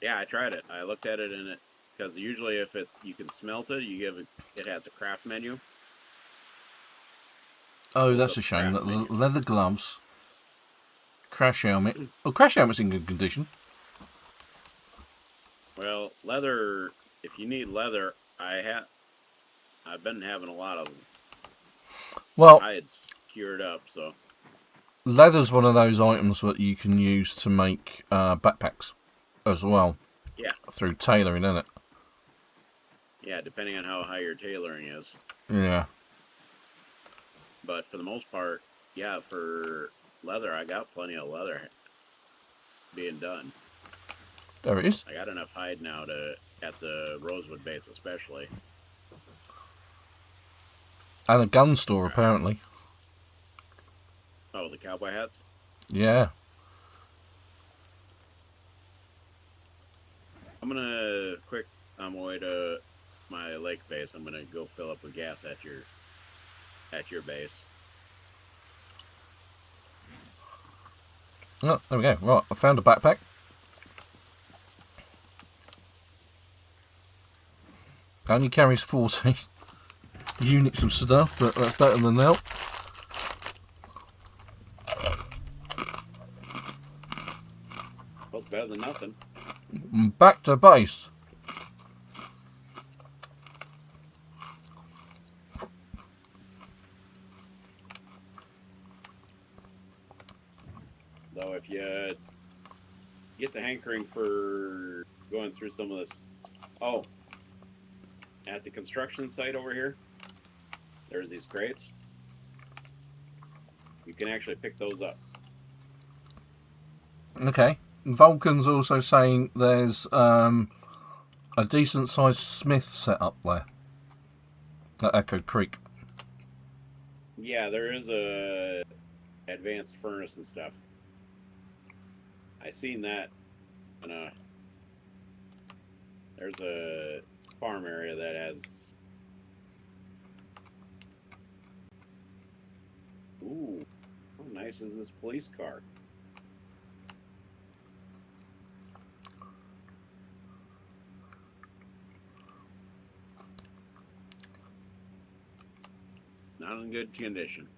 yeah, I tried it. I looked at it in it because usually if you can smelt it, it has a craft menu. Oh, Pulls that's up a the shame. craft That menu. leather gloves, crash helmet. Oh, crash helmet's in good condition. Well, leather. If you need leather, I've been having a lot of Well, hides cured up, so leather's one of those items that you can use to make backpacks as well yeah, through tailoring, isn't it? yeah. Depending on how high your tailoring is, Yeah. but for the most part, yeah. For leather, I got plenty of leather being done. There it is. I got enough hide now at the Rosewood base, especially. And a gun store, apparently. Oh, the cowboy hats. Yeah. I'm gonna quick on my way to my lake base. I'm gonna go fill up with gas at your base. Oh, there we go. Right, I found a backpack. Only carries 40 units of stuff, but that's better than that. Well, it's better than nothing. Back to base. Though, if you get the hankering for going through some of this, oh, at the construction site over here, there's these crates. You can actually pick those up. Okay. Vulcan's also saying there's a decent sized smith set up there at Echo Creek. Yeah, there is a advanced furnace and stuff. I seen that. There's a farm area that has. Ooh, how nice is this police car? Not in good condition.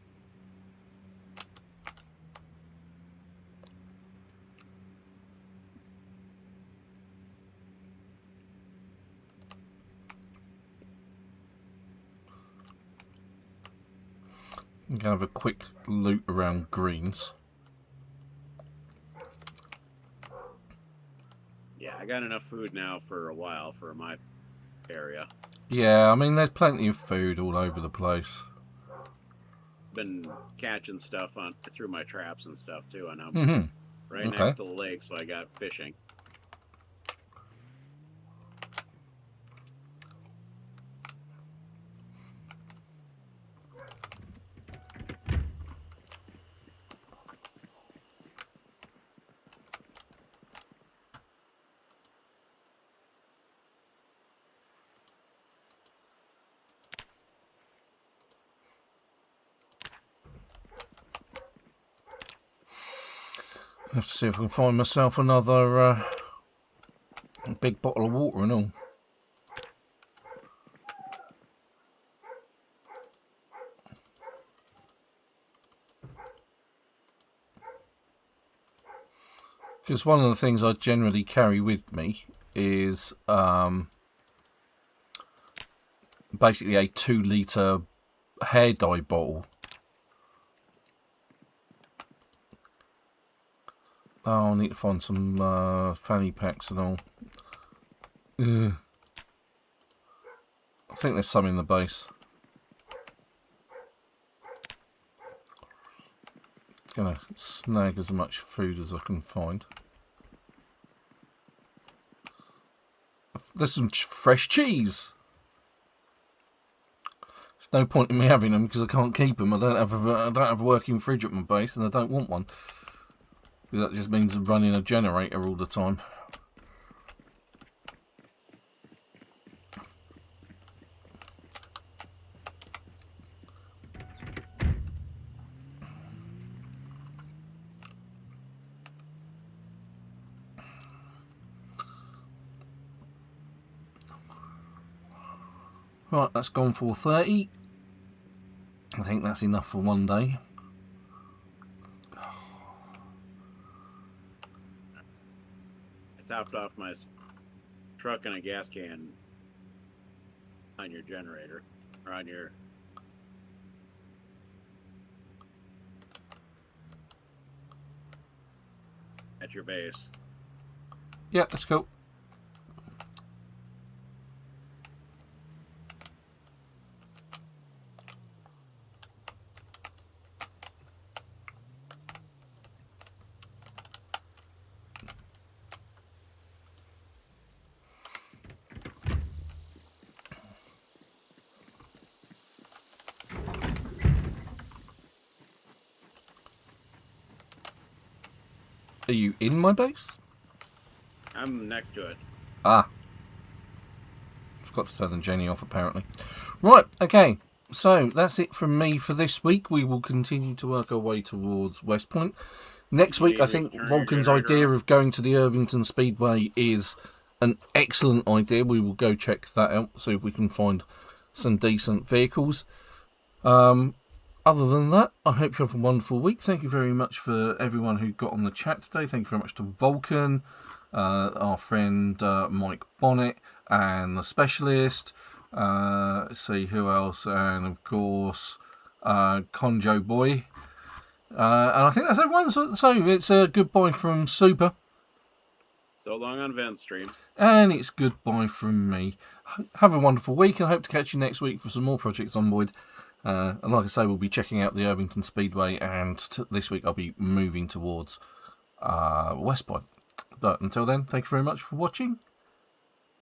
I'm gonna have a quick loot around greens. Yeah, I got enough food now for a while for my area. Yeah, I mean there's plenty of food all over the place. Been catching stuff through my traps and stuff too, and I'm Mm-hmm. right Okay. next to the lake, so I got fishing. Have to see if I can find myself another big bottle of water and all. Because one of the things I generally carry with me is basically a 2-litre hair dye bottle. Oh, I need to find some fanny packs and all. Ugh. I think there's some in the base. Gonna snag as much food as I can find. There's some fresh cheese. There's no point in me having them because I can't keep them. I don't have a working fridge at my base, and I don't want one. That just means running a generator all the time. Right, that's gone for 30. I think that's enough for one day. I topped off my truck and a gas can on your generator, or on your... at your base. Yeah, let's go. Are you in my base? I'm next to it. Ah. Forgot to turn Jenny off, apparently. Right, okay. So, that's it from me for this week. We will continue to work our way towards Westpoint. Next week, I think Vulcan's idea of going to the Irvington Speedway is an excellent idea. We will go check that out, see if we can find some decent vehicles. Other than that, I hope you have a wonderful week. Thank you very much for everyone who got on the chat today. Thank you very much to Vulcan, our friend Mike Bonnet, and the Specialist. Let's see who else, and of course Conjo Boy. And I think that's everyone. So it's a goodbye from Super. So long on Vent Stream. And it's goodbye from me. Have a wonderful week, and I hope to catch you next week for some more Project Zomboid. And like I say, we'll be checking out the Irvington Speedway, and this week I'll be moving towards Westpoint. But until then, thank you very much for watching,